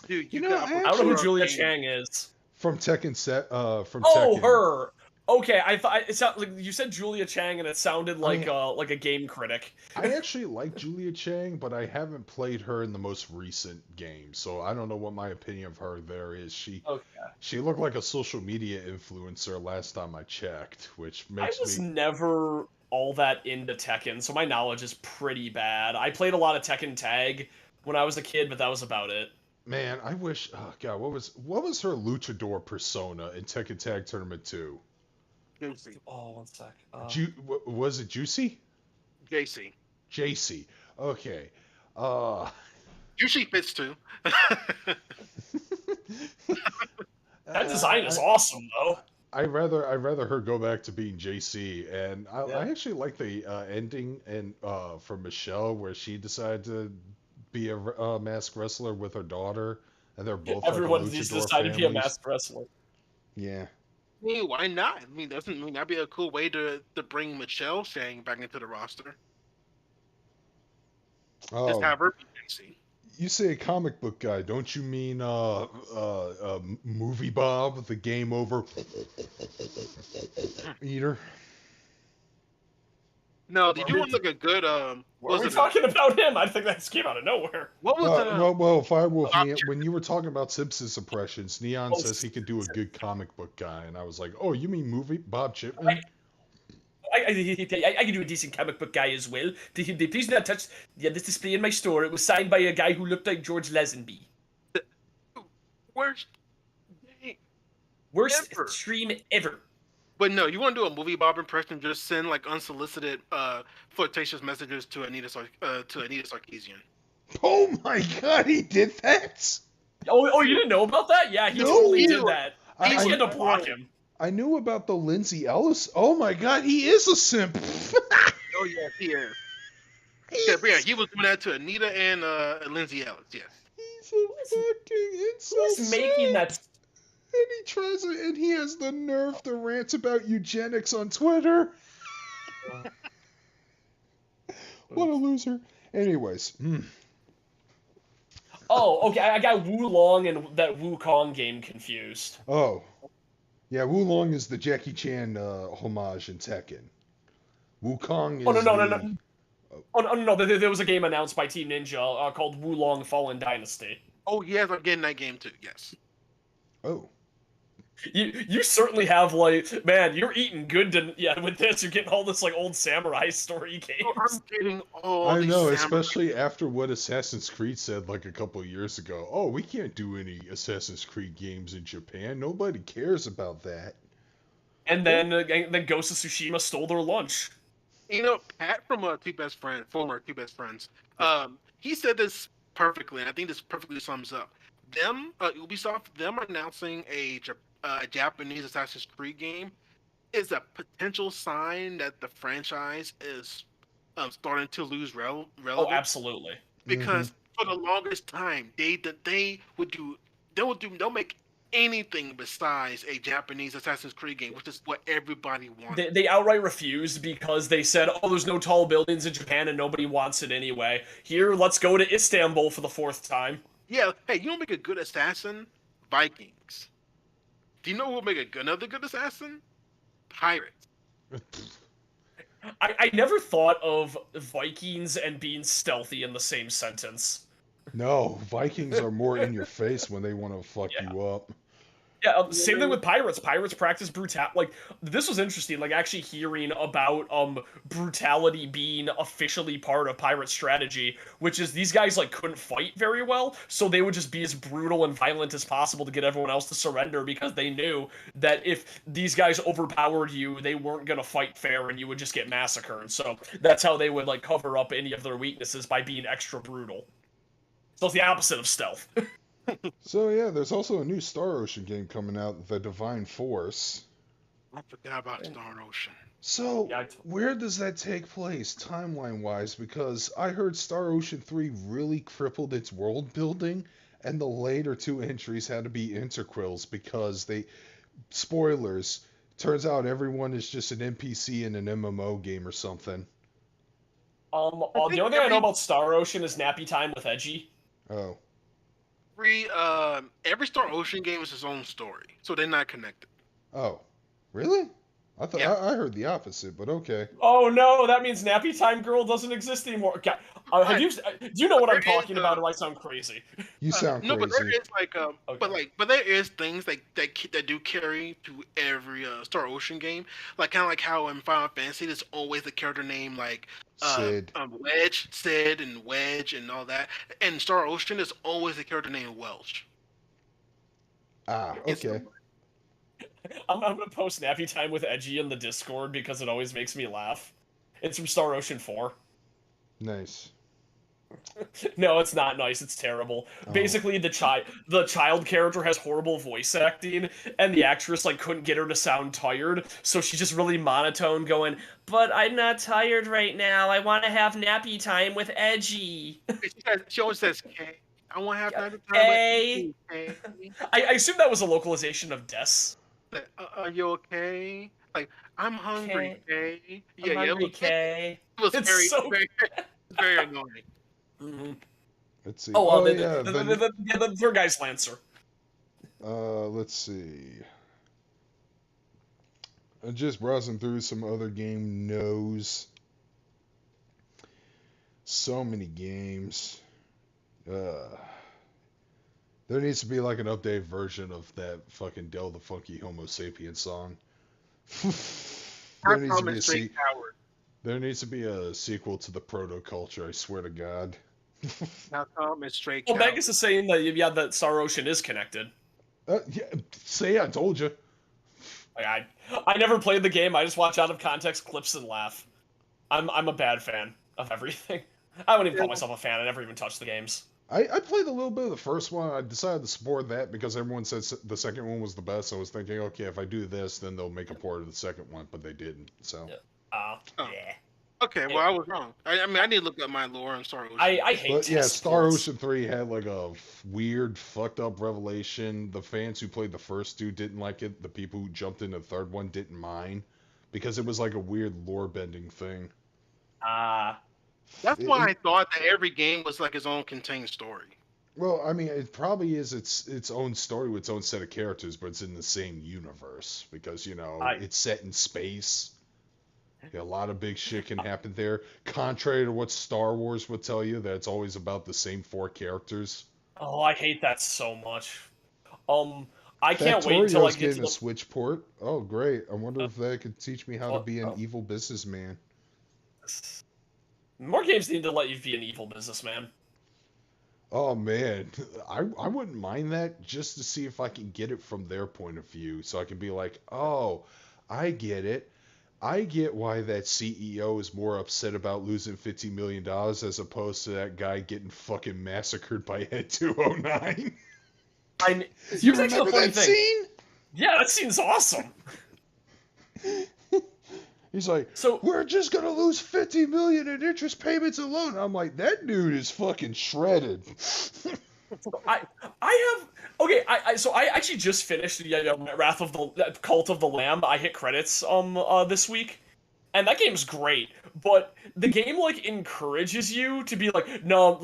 Dude, You you know, got I I don't know who actually Julia game. Chang is. from Tekken set from Oh, Tekken. her. Okay, I thought it sounded like you said Julia Chang, and it sounded like a game critic. I actually like Julia Chang, but I haven't played her in the most recent game, so I don't know what my opinion of her there is. Okay. She looked like a social media influencer last time I checked, which I makes was me never all that into Tekken, so my knowledge is pretty bad. I played a lot of Tekken Tag when I was a kid, but that was about it. man, I wish oh god, what was her luchador persona in Tekken Tag Tournament 2? JC. Oh, one sec. Was it Juicy? JC. JC. Okay. Uh Usually fits too. That design is awesome, though. I'd rather her go back to being JC, and Yeah. I actually like the ending and for Michelle where she decided to be a masked wrestler with her daughter, and they're both Everyone like needs to luchador decide to be a families. masked wrestler. Yeah. Hey, why not? I mean, that'd be a cool way to bring Michelle Shang back into the roster? Just Oh, have her be JC. you say a comic book guy, don't you mean Movie Bob, the game over eater? No, did you want like a good What are we talking about him? I think that just came out of nowhere. What was Well, Firewolf, Oh, when you were talking about Simpsons impressions, Neon Oh, says he could do a good comic book guy, and I was like, oh, you mean movie Bob Chipman? I can do a decent comic book guy as well. Please not touch this display in my store. It was signed by a guy who looked like George Lazenby. worst? Worst Ever. stream ever. But no, you want to do a movie Bob impression? Just send like unsolicited, flirtatious messages to Anita Sarkeesian. Oh my god, he did that! Oh, you didn't know about that? Yeah, he No. totally did that. I- He I- had to block him. I knew about the Lindsay Ellis. Oh my god, he is a simp! Oh yeah, he is. Yeah, he was doing that to Anita and Lindsay Ellis. Yes. He's a fucking insult. Who's making that? And he tries it, and he has the nerve to rant about eugenics on Twitter. What a loser. Anyways, Oh, okay. I got Wulong and that Wukong game confused. oh, yeah, Wulong is the Jackie Chan homage in Tekken. Wukong is Oh no. the... Oh no! There was a game announced by Team Ninja called Wulong Fallen Dynasty. Oh yes, I'm getting that game too. Yes. Oh. You certainly have like, man, you're eating good with this. You're getting all this like old samurai story So I'm games. getting all I these know, samurai. especially after what Assassin's Creed said like a couple of years ago. Oh, we can't do any Assassin's Creed games in Japan. Nobody cares about that. And then Ghost of Tsushima stole their lunch. You know, Pat from former Two Best Friends, Yeah. he said this perfectly, and I think this perfectly sums up Ubisoft, them announcing a Japanese Assassin's Creed game is a potential sign that the franchise is starting to lose Oh, relevance absolutely. Mm-hmm. because for the longest time they'll make anything besides a Japanese Assassin's Creed game, which is what everybody wanted. They outright refused because they said, "Oh, there's no tall buildings in Japan and nobody wants it anyway." Here, let's go to Istanbul for the fourth time. Yeah, hey, you don't make a good assassin? Vikings. Do you know who will make another good assassin? Pirates. I never thought of Vikings and being stealthy in the same sentence. No, Vikings are more in your face when they want to fuck Yeah. you up. Yeah, You same know thing what with pirates. Pirates practice brutality. Like this was interesting. Like actually hearing about brutality being officially part of pirate strategy, which is these guys like couldn't fight very well, so they would just be as brutal and violent as possible to get everyone else to surrender because they knew that if these guys overpowered you, they weren't gonna fight fair and you would just get massacred. So that's how they would like cover up any of their weaknesses by being extra brutal. So it's the opposite of stealth. So yeah, there's also a new Star Ocean game coming out, The Divine Force. I forgot about Star Ocean. So Yeah, where does that take place timeline wise? Because I heard Star Ocean 3 really crippled its world building, and the later two entries had to be interquels because they spoilers. Turns out everyone is just an NPC in an MMO game or something. I The think only thing I know about Star Ocean is Nappy Time with Edgy. Oh, every Star Ocean game is its own story, so they're not connected. oh, really? I thought Yeah. I heard the opposite, but okay. Oh no, that means Nappy Time Girl doesn't exist anymore. God, Right. do you know But what there I'm is talking about, or I sound crazy? You sound no, but crazy. there is Okay. but there is things that do carry to every Star Ocean game, like kind of like how in Final Fantasy there's always a character name like Sid. Wedge, Sid, and Wedge, and all that. And Star Ocean is always a character named Welch. Ah, It's okay. I'm gonna post Nappy Time with Edgy in the Discord because it always makes me laugh. It's from Star Ocean 4. Nice. No, it's not nice. It's terrible. Oh. Basically, the child character has horrible voice acting, and the actress like couldn't get her to sound tired, so she's just really monotone, going, "But I'm not tired right now. I want to have nappy time with Edgy." she always says K. I want to have another time Hey, with K. I assume that was a localization of Des. Like, are you okay? Like, I'm hungry, K, Kay. I'm Yeah, hungry, K. it was It's very, so. very, very annoying. Mhm. Let's see. Oh, Oh the, yeah, the, the, the, the, yeah, the third guy's Lancer. let's see. I'm just browsing through some other game news. So many games. There needs to be like an updated version of that fucking Del the Funky Homo Sapien song. there needs to be a There needs to be a sequel to the Proto Culture. I swear to God. Now come and straight Well, cow. Magus is saying that Star Ocean is connected. Yeah, say I told you. Like I never played the game. I just watch out of context clips and laugh. I'm a bad fan of everything. I wouldn't even call myself a fan. I never even touched the games. I played a little bit of the first one. I decided to support that because everyone said the second one was the best. So I was thinking, okay, if I do this, then they'll make a port of the second one, but they didn't. So Yeah. Oh. Yeah. Okay, well, I was wrong. I mean, I need to look up my lore on Star Ocean. I hate But yeah, test Star ports. Ocean 3 had like a weird, fucked up revelation. The fans who played the first two didn't like it. The people who jumped into the third one didn't mind because it was like a weird lore bending thing. That's why I thought that every game was like its own contained story. Well, I mean, it probably is its own story with its own set of characters, but it's in the same universe because it's set in space. Yeah, a lot of big shit can happen there. Contrary to what Star Wars would tell you, that it's always about the same four characters. Oh, I hate that so much. Um, I can't wait until I Factorio's get getting to a the. Switch port. Oh, great. I wonder if that could teach me how to Oh, be an oh. evil businessman. More games need to let you be an evil businessman. Oh man, I wouldn't mind that just to see if I can get it from their point of view, so I can be like, oh, I get it. I get why that CEO is more upset about losing $50 million as opposed to that guy getting fucking massacred by Ed 209. I mean, You here's actually remember the funny that thing. scene? Yeah, that seems awesome. He's like, So we're just gonna lose 50 million in interest payments alone. I'm like, that dude is fucking shredded. I have okay. I actually just finished the Wrath of the Cult of the Lamb. I hit credits this week, and that game's great. But the game like encourages you to be like no,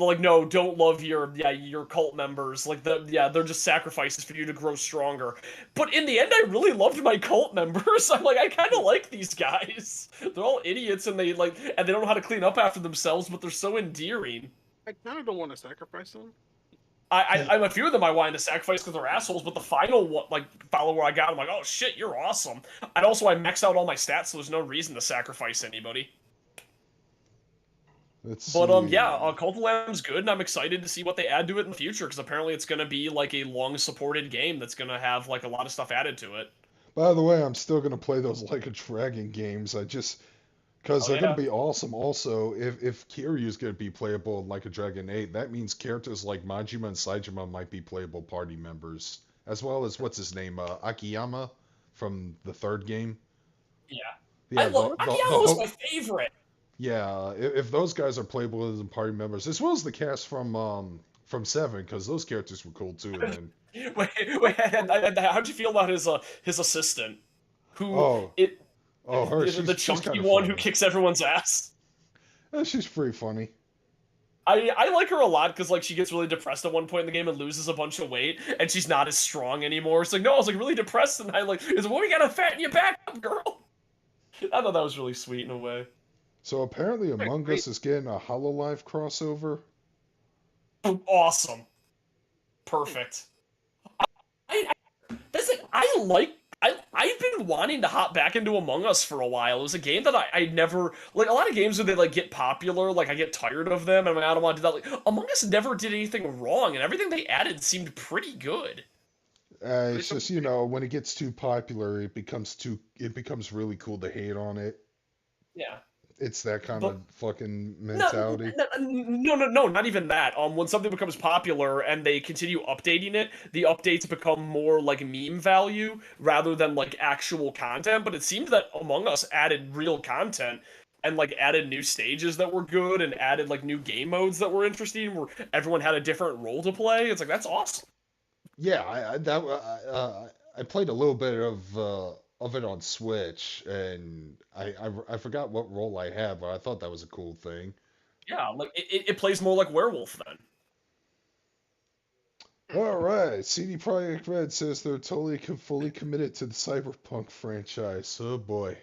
don't love your cult members. They're just sacrifices for you to grow stronger. But in the end, I really loved my cult members. I'm like I kind of like these guys. They're all idiots and they don't know how to clean up after themselves, but they're so endearing. I kind of don't want to sacrifice them. I'm a few of them I wanted to sacrifice because they're assholes, but the final one, follower I got, I'm like, oh shit, you're awesome. And also, I maxed out all my stats, so there's no reason to sacrifice anybody. Let's But see. yeah, Cult of Lamb's good, and I'm excited to see what they add to it in the future because apparently it's gonna be like a long-supported game that's gonna have like a lot of stuff added to it. By the way, I'm still gonna play those Like a Dragon games. Because Oh they're gonna yeah, be awesome. Also, if Kiryu's gonna be playable in Like a Dragon 8, that means characters like Majima and Saejima might be playable party members, as well as what's his name, Akiyama from the third game. yeah. I Yeah, love Akiyama was my favorite. yeah. If those guys are playable as party members, as well as the cast from Seven, because those characters were cool too. And then Wait, and how'd you feel about his assistant, who oh it her, the she's kind chunky of one who funny. kicks everyone's ass? She's pretty funny. I like her a lot because she gets really depressed at one point in the game and loses a bunch of weight and she's not as strong anymore. It's like no, I was really depressed and is well we gotta fatten you back up, girl. I thought that was really sweet in a way. So apparently Among Us is getting a Hololive crossover. Awesome, perfect. I that's like I've been wanting to hop back into Among Us for a while. It was a game that I never like. A lot of games when they get popular, I get tired of them, and I don't want to do that. Among Us never did anything wrong, and everything they added seemed pretty good. It's just when it gets too popular, it becomes really cool to hate on it. Yeah. It's that kind But of fucking no, mentality. no, not even that. When something becomes popular and they continue updating it, the updates become more like meme value rather than actual content. But it seemed that Among Us added real content and added new stages that were good and added new game modes that were interesting where everyone had a different role to play. It's that's awesome. Yeah, I played a little bit of it on Switch, and I forgot what role I had, but I thought that was a cool thing. Yeah, it plays more like Werewolf then. All right, CD Projekt Red says they're totally fully committed to the Cyberpunk franchise. Oh boy.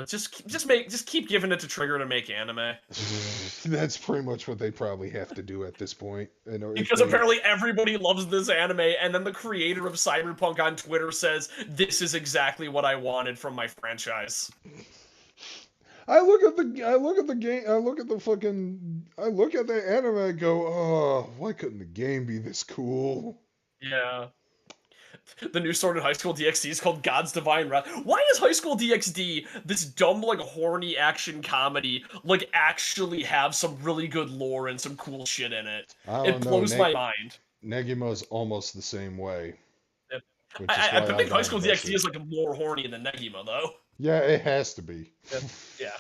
Just keep giving it to Trigger to make anime. That's pretty much what they probably have to do at this point. Because apparently everybody loves this anime, and then the creator of Cyberpunk on Twitter says, "This is exactly what I wanted from my franchise." I look at the game, I look at the anime and go, oh, why couldn't the game be this cool? Yeah. The new Sword in High School DxD is called God's Divine Wrath. Why does High School DxD, this dumb, horny action comedy, actually have some really good lore and some cool shit in it? It blows my mind. Negima's almost the same way. Yep. Which is why I think High School invested. DxD is more horny than Negima, though. Yeah, it has to be. Yeah.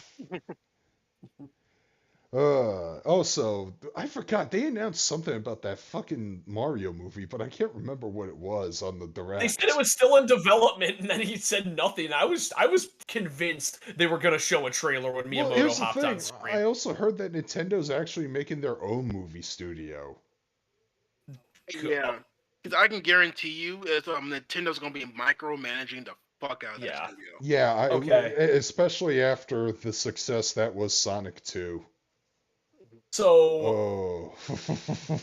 Also, I forgot they announced something about that fucking Mario movie, but I can't remember what it was on the direct. They said it was still in development, and then he said nothing. I was convinced they were gonna show a trailer when Miyamoto hopped on screen. I also heard that Nintendo's actually making their own movie studio. Yeah, because I can guarantee you, Nintendo's gonna be micromanaging the fuck out of that studio. Yeah, Okay. Especially after the success that was Sonic 2. So, Oh,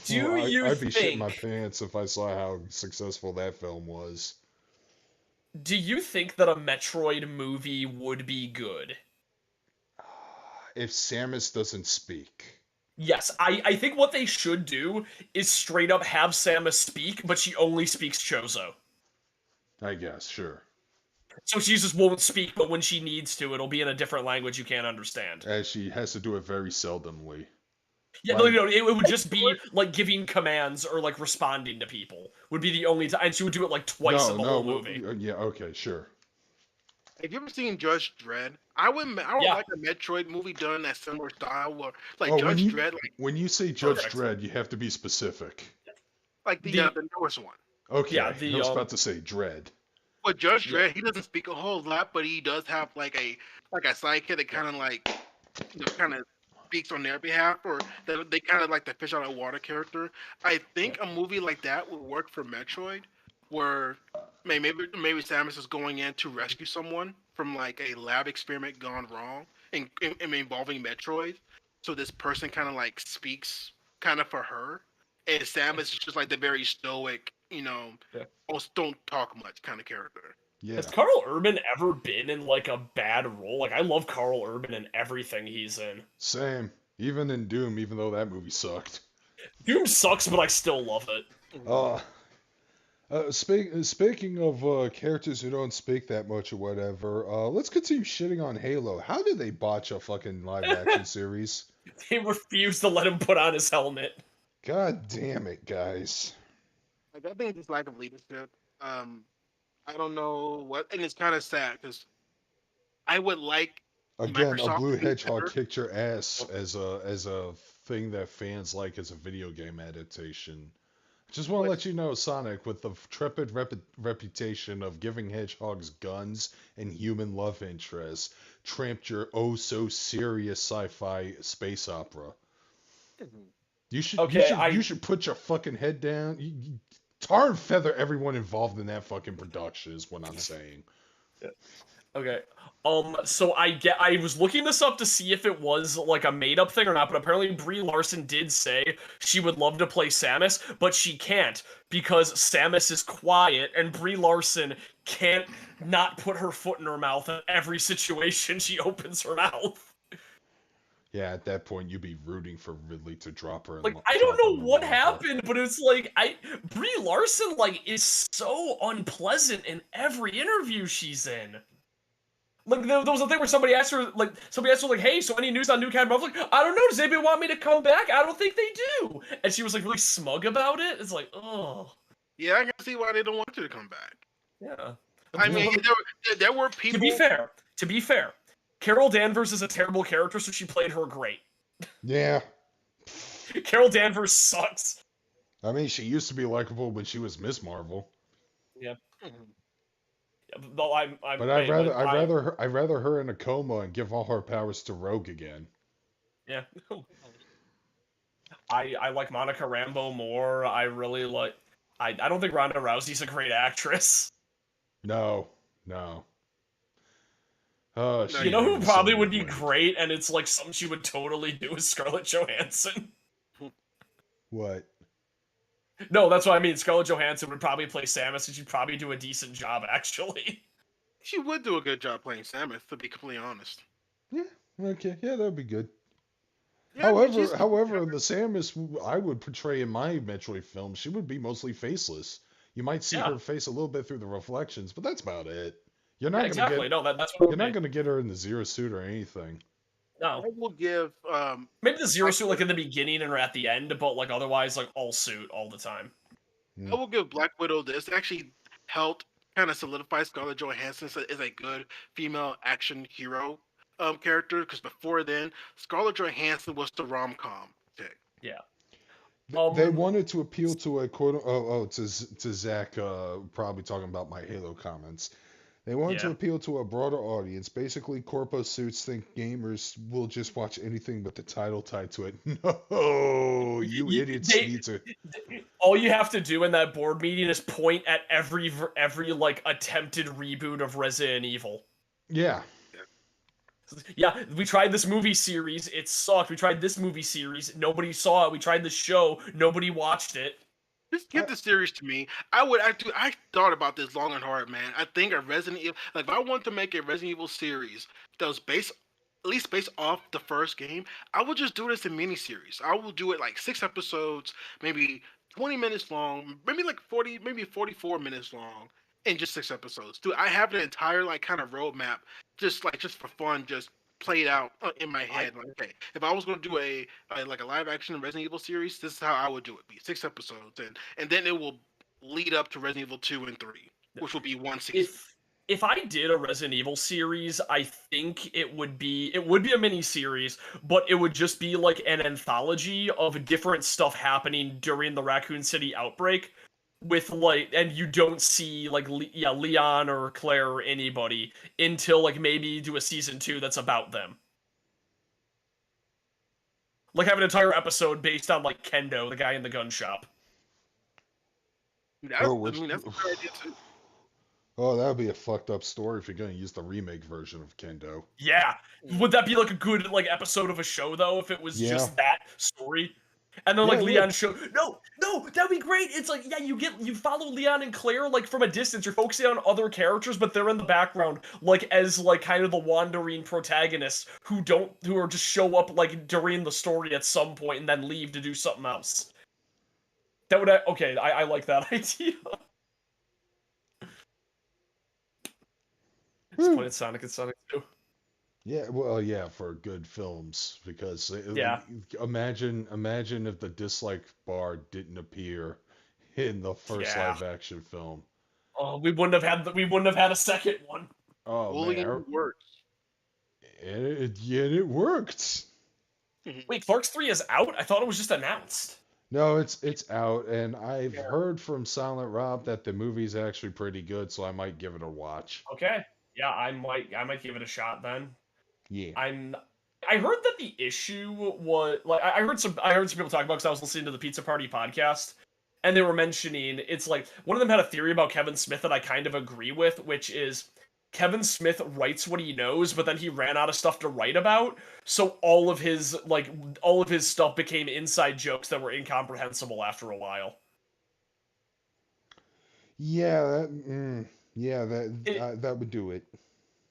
do you I'd be shitting my think pants if I saw how successful that film was. do you think that a Metroid movie would be good? If Samus doesn't speak. Yes, I think what they should do is straight up have Samus speak, but she only speaks Chozo. I guess, sure. So she just won't speak, but when she needs to, it'll be in a different language you can't understand. As she has to do it very seldomly. Yeah, no, Like, no, it would just be like giving commands or like responding to people would be the only time, and she would do it like twice in no, the no, whole movie. yeah, okay, sure. Have you ever seen Judge Dredd? I would Yeah, like a Metroid movie done in that similar style, where like Oh, Judge Dredd, when you say Judge perfect. Dredd, you have to be specific. like The the newest one. yeah, Okay, I the was about to say Dread. But Judge yeah, Dredd, he doesn't speak a whole lot, but he does have like a sidekick that yeah. kind of like kind of speaks on their behalf, or that they kind of like the fish out of water character. I Yeah. think a movie like that would work for Metroid, where maybe Samus is going in to rescue someone from like a lab experiment gone wrong and involving Metroid. So this person kind of like speaks kind of for her, and Samus is just like the very stoic, Yeah. almost don't talk much kind of character. Has Yeah, Carl Urban ever been in like a bad role? Like I love Carl Urban in everything he's in. same. Even in Doom, even though that movie sucked. Doom sucks, but I still love it. Mhm. Uh, speaking of characters who don't speak that much or whatever, let's continue shitting on Halo. How did they botch a fucking live action series? They refuse to let him put on his helmet. God damn it, guys. Like I think it's just lack of leadership. Um, I don't know what, and it's kind of sad because I would like Again, a Microsoft blue to be hedgehog better. kicked your ass as a thing that fans like as a video game adaptation. Just want to But let you know, Sonic, with the trepid reputation of giving hedgehogs guns and human love interests, tramped your oh so serious sci-fi space opera. Okay, You I should put your fucking head down. Tar and feather everyone involved in that fucking production is what I'm saying. okay. So I was looking this up to see if it was like a made up thing or not, but apparently Brie Larson did say she would love to play Samus, but she can't because Samus is quiet and Brie Larson can't not put her foot in her mouth in every situation she opens her mouth. Yeah, at that point you'd be rooting for Ridley to Like I drop her don't in know the what lava. happened, but it's like Brie Larson like is so unpleasant in every interview she's in. Like there was a thing where somebody asked her like, "Hey, so any news on New Cat Ruff?" Like, I don't know. Does anybody want me to come back? I don't think they do. And she was like really smug about it. It's like, oh yeah, I can see why they don't want you to come back. yeah. I mean, there were To be people. fair, to be fair, Carol Danvers is a terrible character, so she played her great. Yeah. Carol Danvers sucks. I mean, she used to be likable when she was Miss Marvel. Yeah. Mhm. Yeah, though But hey, but I'd rather her in a coma and give all her powers to Rogue again. yeah. I like Monica Rambeau more. I really like. I don't think Ronda Rousey's a great actress. No, no. Oh, No, You she know yeah. who aged so probably would be late. great, and it's like something she would totally do is Scarlett Johansson. What? No, that's what I mean. Scarlett Johansson would probably play Samus, and she'd probably do a decent job, actually. She would do a good job playing Samus, to be completely honest. Yeah. Okay. Yeah, that'd be good. Yeah, I mean, she's However, the Samus I would portray in my Metroid film, she would be mostly faceless. You might see Yeah, her face a little bit through the reflections, but that's about it. You're yeah, not gonna get exactly. No, that's what it you're would not be. gonna get her in the zero suit or anything. No, I will give maybe the zero Black suit like in the beginning and or at the end, but like otherwise like all suit all the time. Hmm. I will give Black Widow this. It actually helped kind of solidify Scarlett Johansson as a good female action hero character. Because before then, Scarlett Johansson was the rom com chick. Yeah. They Um. wanted to appeal to a quote to Zach probably talking about my Halo comments. They wanted to Yeah. appeal to a broader audience. Basically, corpo suits think gamers will just watch anything but the title tied to it. No, you idiots They need to. all you have to do in that board meeting is point at every like attempted reboot of Resident Evil. Yeah, Yeah, we tried this movie series. It sucked. We tried this movie series. Nobody saw it. We tried the show. Nobody watched it. Just give the series to me. I thought about this long and hard, man. I think a Resident Evil, like if I want to make a Resident Evil series that was based, at least based off the first game, I would just do this in miniseries. I will do it like 6 episodes, maybe 20 minutes long, maybe like 40, maybe 44 minutes long, in just 6 episodes. Dude, I have an entire like kind of roadmap, just for fun, just played out in my head. Like, okay, if I was going to do like a live action Resident Evil series, this is how I would do it: be 6 episodes, and then it will lead up to Resident Evil 2 and 3, which will be one season. If I did a Resident Evil series, I think it would be a mini series, but it would just be like an anthology of different stuff happening during the Raccoon City outbreak with like, and you don't see like Leon or Claire or anybody until like maybe do a season 2 that's about them. Like have an entire episode based on like Kendo, the guy in the gun shop. I mean, that's a good idea too. Oh, that would be a fucked up story if you're going to use the remake version of Kendo. Yeah. Would that be like a good like episode of a show though if it was just that story? And then like Leon show no, that'd be great. It's like you follow Leon and Claire like from a distance. You're focusing on other characters, but they're in the background, like as like kind of the wandering protagonists who are just show up like during the story at some point and then leave to do something else. That would I like that idea. It's playing Sonic and Sonic 2. Yeah, well, yeah, for good films because Yeah. imagine if the dislike bar didn't appear in the first live action film. Oh, we wouldn't have had a second one. Oh Bullying man, works. It worked. Wait, Clerks 3 is out? I thought it was just announced. No, it's out, and I've heard from Silent Rob that the movie's actually pretty good, so I might give it a watch. Okay. Yeah, I might give it a shot then. Yeah. I heard that the issue was like I heard some people talk about because I was listening to the Pizza Party podcast, and they were mentioning it's like one of them had a theory about Kevin Smith that I kind of agree with, which is Kevin Smith writes what he knows, but then he ran out of stuff to write about, so all of his stuff became inside jokes that were incomprehensible after a while. Yeah, that would do it.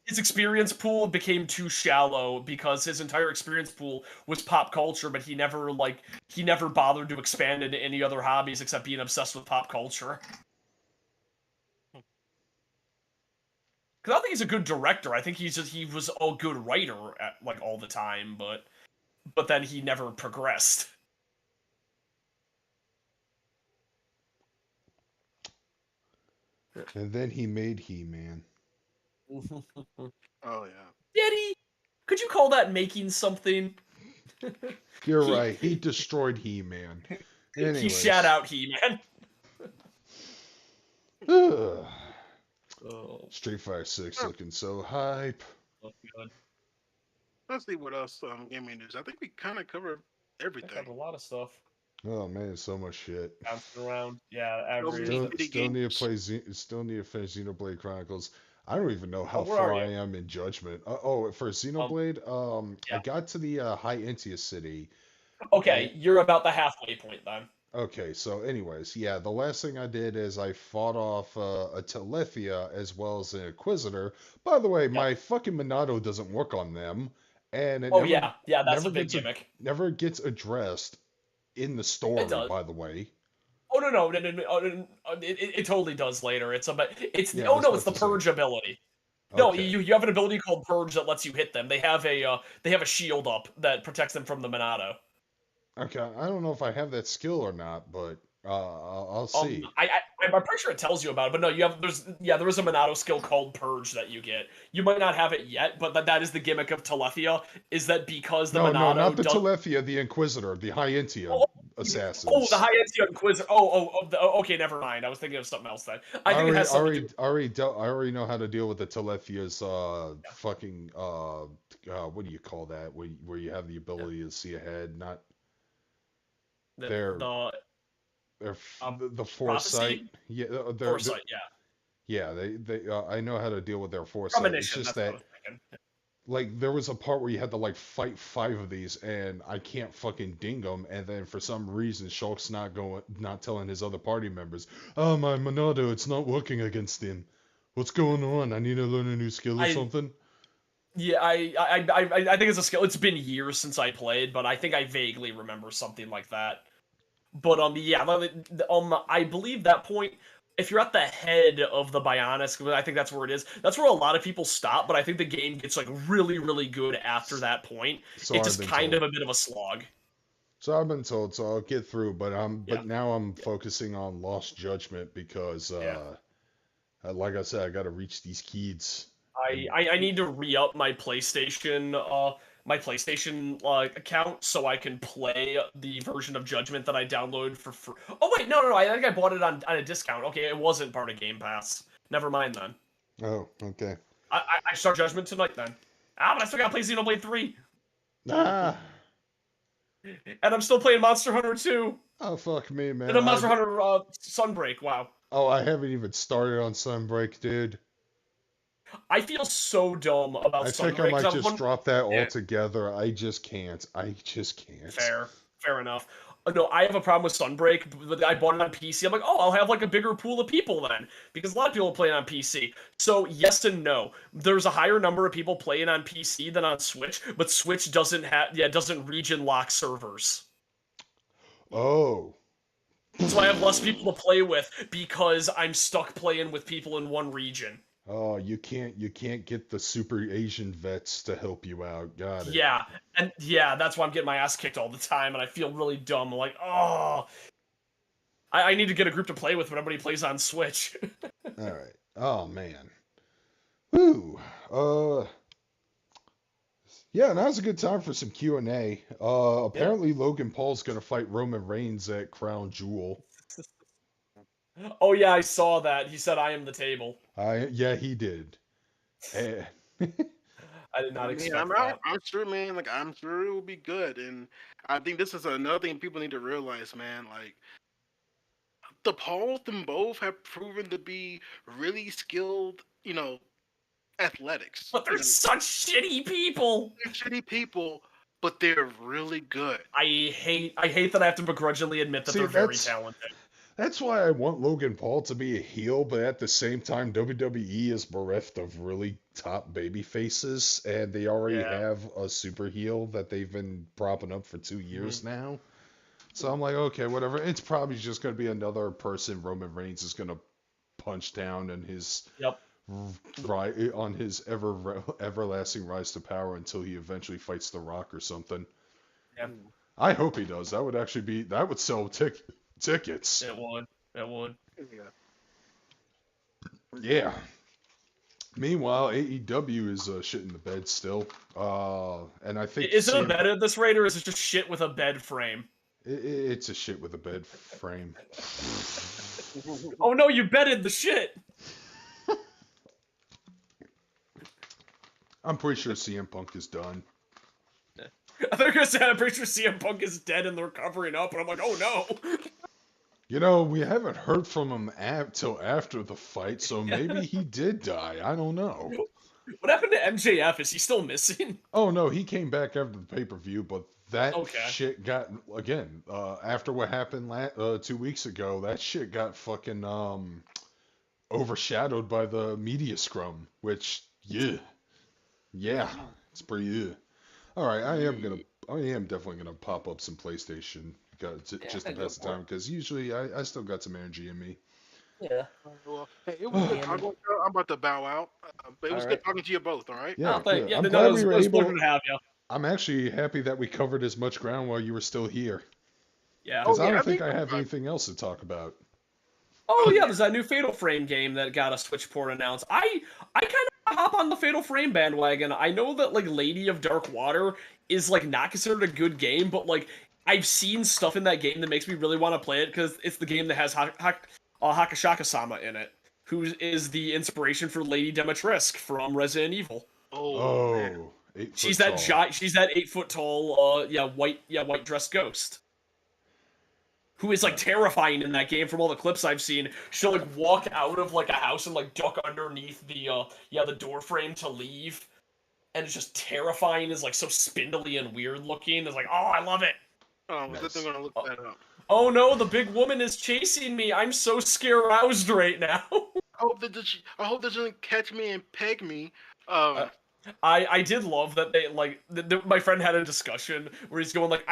His experience pool became too shallow because his entire experience pool was pop culture, but he never bothered to expand into any other hobbies except being obsessed with pop culture. Because I don't think he's a good director. I think he was a good writer at, like all the time, but then he never progressed. And then he made He-Man. Oh yeah. Did he? Could you call that making something? You're right. He destroyed He-Man. Anyways. He shat out He-Man. Street Fighter 6 looking so hype. Oh, God. Let's see what else gaming news. I think we kind of covered everything. I covered a lot of stuff. Oh man, so much shit. Bouncing around. Yeah, Still need to finish Xenoblade Chronicles. I don't even know how far I am in Judgment. For Xenoblade, I got to the High Intia City. Okay, you're about the halfway point then. Okay, so anyways, yeah, the last thing I did is I fought off a Telethia as well as an Inquisitor. By the way, my fucking Monado doesn't work on them, and it that's a big gimmick. Never gets addressed in the story, by the way. Oh no! It totally does later. It's the purge ability. No, you have an ability called purge that lets you hit them. They have a shield up that protects them from the Monado. Okay, I don't know if I have that skill or not, but I'll see. I'm pretty sure it tells you about it, but no, there is a Monado skill called Purge that you get. You might not have it yet, but that is the gimmick of Telethia, is that because the Monado... No, not the Telethia, the Inquisitor, the High Intia assassins. Oh, the High Intia Inquisitor. Okay, never mind. I was thinking of something else then. I already know how to deal with the Telethia's fucking what do you call that? Where you have the ability to see ahead, not the foresight. Foresight, yeah. They I know how to deal with their foresight. It's just that like there was a part where you had to like fight 5 of these, and I can't fucking ding them. And then for some reason, Shulk's not telling his other party members, "Oh, my Monado, it's not working against him. What's going on? I need to learn a new skill or I something." Yeah, I think it's a skill. It's been years since I played, but I think I vaguely remember something like that. But I believe that point. If you're at the head of the Bionis, I think that's where it is. That's where a lot of people stop. But I think the game gets like really, really good after that point. So It's I've just been kind told. of a bit of a slog. So I've been told. So I'll get through. Yeah, But now I'm focusing on Lost Judgment because, yeah. like I said, I got to reach these kids. I need to re-up my PlayStation account so I can play the version of Judgment that I downloaded for free. Oh wait, no, I think I bought it on a discount. Okay, it wasn't part of Game Pass. Never mind then. Oh, okay. I start Judgment tonight then. But I still got to play Xenoblade 3. Ah. And I'm still playing Monster Hunter 2. Oh, fuck me, man. And a Monster Hunter Sunbreak. Wow. Oh, I haven't even started on Sunbreak, dude. I feel so dumb about I think Sunbreak. I might 'Cause just drop that Yeah. altogether. I just can't. I just can't. Fair enough. No, I have a problem with Sunbreak, but I bought it on PC. I'm like, oh, I'll have like a bigger pool of people then, because a lot of people play it on PC. So yes and no. There's a higher number of people playing on PC than on Switch, but Switch doesn't region lock servers. Oh. So I have less people to play with because I'm stuck playing with people in one region. Oh, you can't get the super Asian vets to help you out. Got it. Yeah, that's why I'm getting my ass kicked all the time, and I feel really dumb. I'm like, oh, I need to get a group to play with when everybody plays on Switch. All right. Oh man. Woo. Yeah, now's a good time for some Q&A. Apparently Logan Paul's gonna fight Roman Reigns at Crown Jewel. Oh yeah, I saw that. He said, "I am the table." Yeah, he did. Eh. I did not expect that. I'm sure, man. Like, I'm sure it will be good. And I think this is another thing people need to realize, man. Like, them both have proven to be really skilled, athletics. But they're such shitty people. They're shitty people, but they're really good. I hate that I have to begrudgingly admit that See, they're very talented. That's why I want Logan Paul to be a heel, but at the same time, WWE is bereft of really top baby faces, and they already have a super heel that they've been propping up for 2 years now. So I'm like, okay, whatever. It's probably just going to be another person Roman Reigns is going to punch down in his on his everlasting rise to power until he eventually fights The Rock or something. Yeah. I hope he does. That would sell tickets. It would. Yeah. Meanwhile, AEW is shit in the bed still. And I think is it a bed at this rate, or is it just shit with a bed frame? It's a shit with a bed frame. Oh no, you bedded the shit. I'm pretty sure CM Punk is done. I thought you were gonna say I'm pretty sure CM Punk is dead and they're covering up, and I'm like, oh no. We haven't heard from him till after the fight, so maybe he did die. I don't know. What happened to MJF? Is he still missing? Oh no, he came back after the pay-per-view, but that Okay. shit got, again, after what happened 2 weeks ago, that shit got fucking overshadowed by the media scrum, which, yeah, it's pretty, All right, I am definitely gonna pop up some PlayStation just to pass the time, because usually I still got some energy in me. Yeah. Well, hey, it was good. I'm about to bow out, but it was good talking to you both. All right. Yeah, Thank good. you. I'm No, glad it was we were a able. pleasure to have you. I'm actually happy that we covered as much ground while you were still here, Yeah. because I yeah, don't I think think I have anything else to talk about. Oh yeah, there's that new Fatal Frame game that got a Switch port announced. I kind of hop on the Fatal Frame bandwagon. I know that like Lady of Dark Water is like not considered a good game, but like I've seen stuff in that game that makes me really want to play it because it's the game that has Hakashaka-sama in it, who is the inspiration for Lady Demetrisk from Resident Evil. Oh, 8 foot She's tall. she's that 8 foot tall white dressed ghost. Who is like terrifying in that game from all the clips I've seen. She'll like walk out of like a house and like duck underneath the door frame to leave. and it's just terrifying. Is like so spindly and weird looking. It's like, oh, I love it. Oh, Nice. good thing I'm gonna look that up. Oh no, the big woman is chasing me. I'm so scared-roused right now. I hope that she doesn't catch me and peg me. I did love that they like my friend had a discussion where he's going like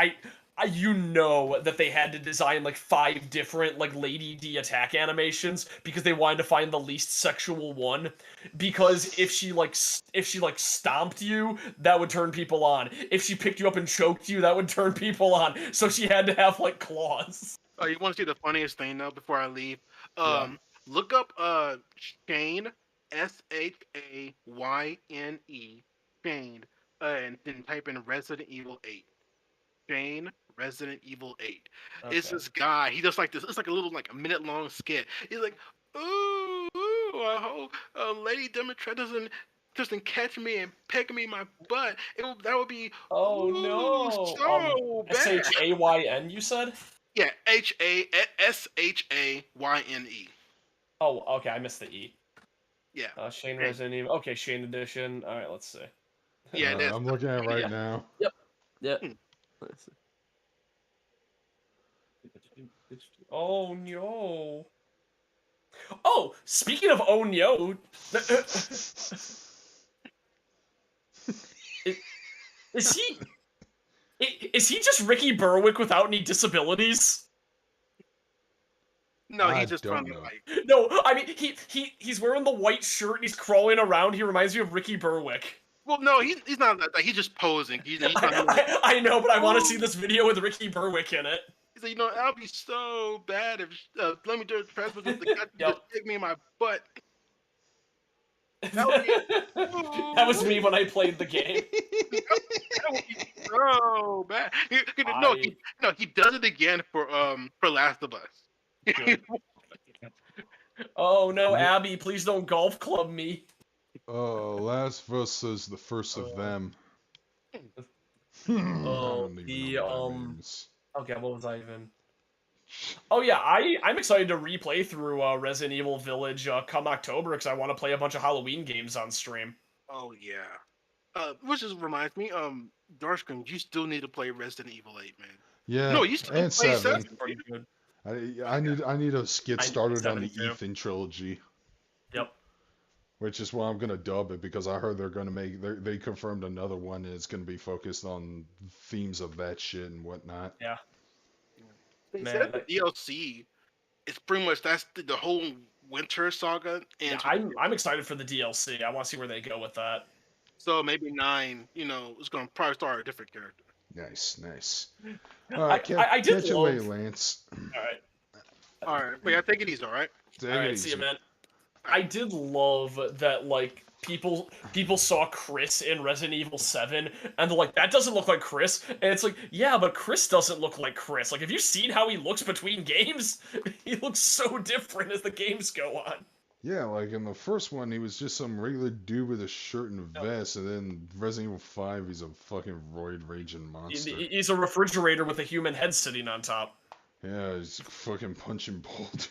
you know that they had to design like 5 different like Lady D attack animations because they wanted to find the least sexual one, because if she stomped you, that would turn people on. If she picked you up and choked you, that would turn people on. So she had to have like claws. Oh, you want to see the funniest thing though? Before I leave, Yeah. look up Shane, Shayne, Shane, and then type in Resident Evil 8. Shane, Resident Evil 8. It's Okay. this guy. He does like this. It's like a little like a minute long skit. He's like, ooh, I hope Lady Demetra doesn't catch me and peck me in my butt. That would be Oh ooh, no. so bad. Shayn, you said? Yeah, Shayne. Oh, okay, I missed the E. Yeah. Shane Hey. Resident Evil. Okay, Shane Edition. All right, let's see. Yeah, that's I'm looking at it right Yeah. now. Yeah. Hmm. Let's see. Oh no. Oh, speaking of oh no, is he is he just Ricky Berwick without any disabilities? no. I He's just trying don't to know. like. No, I mean he's wearing the white shirt and he's crawling around. He reminds me of Ricky Berwick. Well, no, he's not that. He's just posing. He's not doing like. I know, but I want to see "Ooh." this video with Ricky Berwick in it. He said, that'd be so bad if let me do a transfer just to Yep. just stick me in my butt. That would be That was me when I played the game. that would be so bad. He does it again for Last of Us. Good. Oh no, Abby, please don't golf club me. Last of Us is the first of them. I Oh, don't even know what that means. okay, what was I even? Oh yeah, I'm excited to replay through Resident Evil Village come October because I want to play a bunch of Halloween games on stream. Oh yeah. Which just reminds me, Darkscream, you still need to play Resident Evil 8, man. Yeah, No, you still and play 7. It's pretty good. I need to get I need started on 7 the too. Ethan trilogy, Yep. which is what I'm gonna dub it because I heard they're gonna make they confirmed another one and it's gonna be focused on themes of that shit and whatnot. Yeah. They Man, said the DLC is pretty much that's the whole winter saga, and Yeah, I'm excited for the DLC. I want to see where they go with that. so maybe 9, is gonna probably start a different character. Nice. I did catch it love. later, Lance. All right. All right, but yeah, take it easy, all right? Take All it right, see you, easy. man. I did love that, like, people saw Chris in Resident Evil 7, and they're like, that doesn't look like Chris. And it's like, yeah, but Chris doesn't look like Chris. Like, have you seen how he looks between games? He looks so different as the games go on. Yeah, like in the first one, he was just some regular dude with a shirt and a vest, and then Resident Evil 5, he's a fucking roid raging monster. He's a refrigerator with a human head sitting on top. Yeah, he's fucking punching boulders.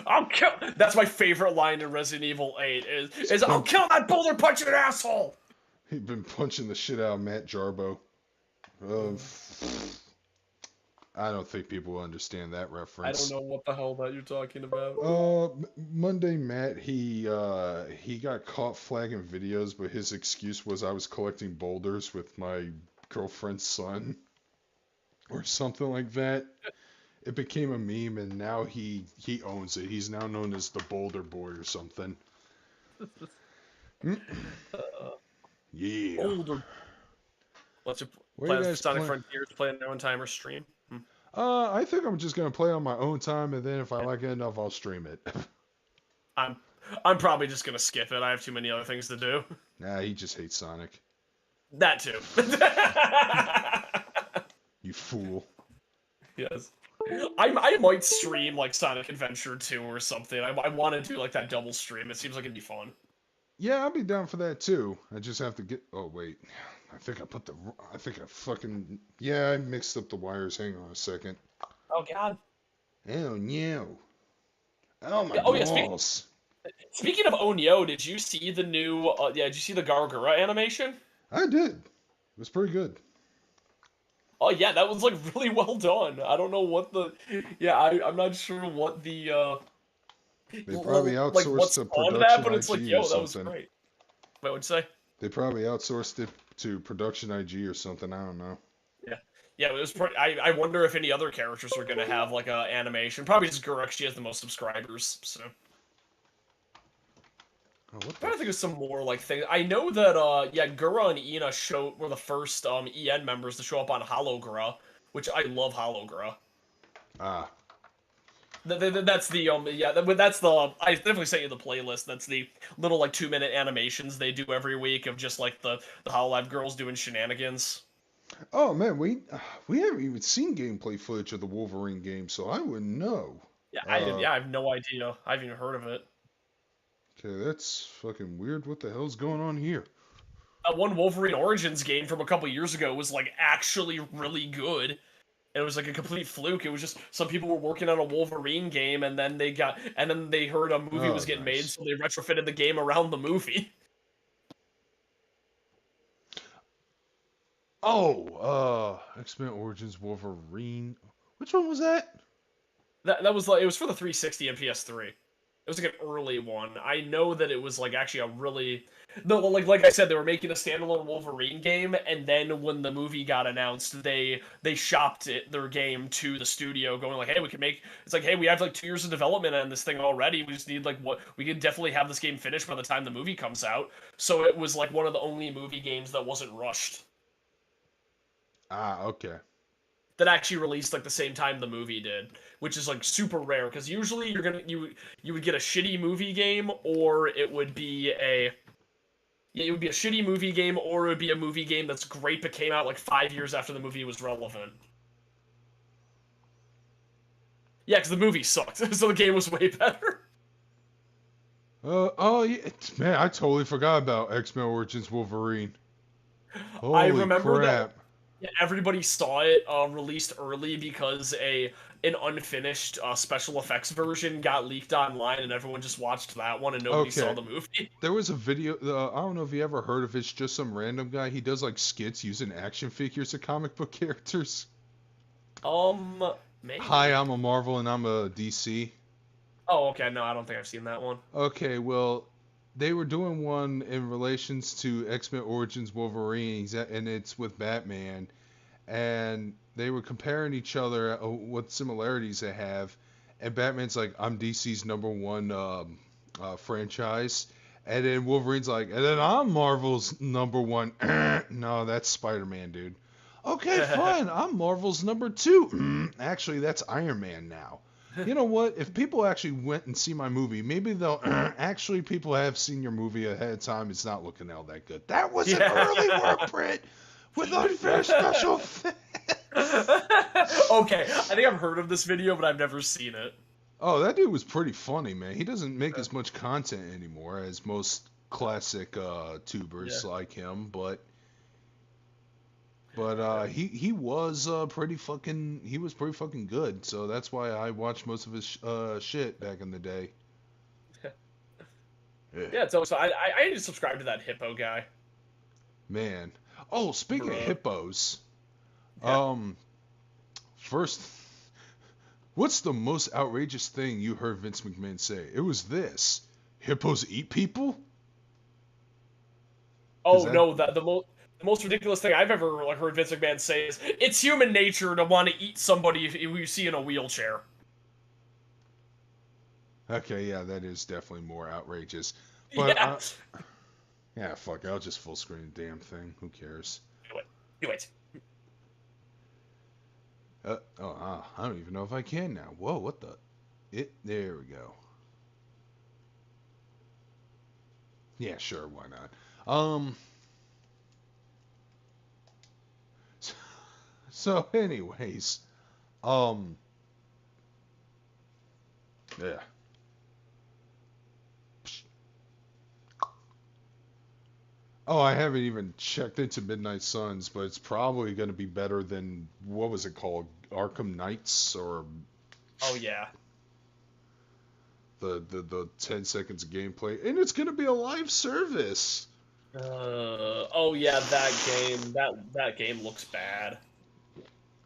I'll kill. That's my favorite line in Resident Evil 8 is I'll kill that boulder punching asshole. He's been punching the shit out of Matt Jarbo. I don't think people will understand that I reference. don't know what the hell that you're talking about. Monday Matt, he got caught flagging videos, but his excuse was I was collecting boulders with my girlfriend's son, or something like that. It became a meme, and now he owns it. He's now known as the Boulder Boy or something. Yeah. Boulder. What's your What are you plan? guys Sonic playing? Frontiers playing their own time or stream? I think I'm just gonna play on my own time, and then if I like it enough, I'll stream it. I'm probably just gonna skip it. I have too many other things to do. Nah, he just hates Sonic. That too. You fool. Yes. I might stream like Sonic Adventure 2 or something. I want to do like that double stream. It seems like it'd be fun. Yeah, I'll be down for that too. I just have to get. Oh wait, I Yeah, I mixed up the wires. Hang on a second. Oh god. Oh no. Oh my Oh yeah. balls. Speaking of Onyo, did you see the new? Did you see the Gargura animation? I did. It was pretty good. Oh yeah, that was like really well done. I don't know what the. Yeah, I'm not sure what the They probably like what outsourced to spawned that, production but it's like, IG or yo, that was something. great. Wait, what'd you say? They probably outsourced it to production IG or something. I don't know. Yeah. Yeah, it was pretty. I wonder if any other characters are gonna have like a animation. Probably just Guruk. She has the most subscribers, so. Oh, what Trying the? to think of some more like things. I know that Gura and Ina were the first EN members to show up on Hologura, which I love Hologura. Ah, That's the that's the I definitely sent you the playlist. That's the little like 2-minute animations they do every week of just like the Hololive girls doing shenanigans. oh man, we haven't even seen gameplay footage of the Wolverine game, so I wouldn't know. I have no idea. I haven't even heard of it. Okay, that's fucking weird. What the hell's going on here? That one Wolverine Origins game from a couple years ago was like actually really good. It was like a complete fluke. It was just some people were working on a Wolverine game, and then they heard a movie Oh, was getting made, nice. so they retrofitted the game around the movie. Oh, X-Men Origins Wolverine. Which one was that? That was like it was for the 360 and PS3. It was like an early one. I know that it was like actually a really no, like I said, they were making a standalone Wolverine game, and then when the movie got announced, they shopped their game to the studio, going like, "Hey, we can make." It's like, "Hey, we have like 2 years of development on this thing already. We just need like what we could definitely have this game finished by the time the movie comes out." So it was like one of the only movie games that wasn't rushed, Ah, okay. that actually released like the same time the movie did, which is like super rare because usually you would get a shitty movie game, or it would be it would be a shitty movie game, or it would be a movie game that's great but came out like 5 years after the movie was relevant. Yeah, because the movie sucked, so the game was way better. Oh yeah, man, I totally forgot about X-Men Origins Wolverine. I Holy remember that crap. everybody saw it released early because an unfinished special effects version got leaked online, and everyone just watched that one, and nobody saw Okay. the movie. There was a video, I don't know if you ever heard of it, it's just some random guy. He does like skits using action figures of comic book characters. Hi, Maybe. I'm a Marvel and I'm a DC. Oh, okay. No, I don't think I've seen that one. Okay, well, they were doing one in relations to X-Men Origins Wolverine, and it's with Batman, and they were comparing each other, what similarities they have, and Batman's like, I'm DC's number one franchise, and then Wolverine's like, and then I'm Marvel's number one. No, that's Spider-Man, dude. Okay, fine, I'm Marvel's number two. Actually, that's Iron Man now. You know what? If people actually went and see my movie, maybe they'll actually people have seen your movie ahead of time. It's not looking all that good. That was an early work print with unfair special effects. Okay, I think I've heard of this video, but I've never seen it. Oh, that dude was pretty funny, man. He doesn't make as much content anymore as most classic tubers like him, but he was pretty fucking good. So that's why I watched most of his shit back in the day. Yeah, so I need to subscribe to that Hippo guy. Man. Oh, speaking of hippos, Yeah. first, what's the most outrageous thing you heard Vince McMahon say? It was this: hippos eat people. Oh no, the most ridiculous thing I've ever like heard Vince McMahon say is it's human nature to want to eat somebody who you see in a wheelchair. Okay, yeah, that is definitely more outrageous. But Yeah. yeah, fuck it, I'll just full screen the damn thing. Who cares? Do it. Do it. I don't even know if I can now. Whoa, what the? There we go. Yeah, sure, why not? So anyways, yeah. Oh, I haven't even checked into Midnight Suns, but it's probably going to be better than, what was it called? Arkham Knights or Oh yeah. the 10 seconds of gameplay, and it's gonna be a live service. Oh yeah, that game looks bad.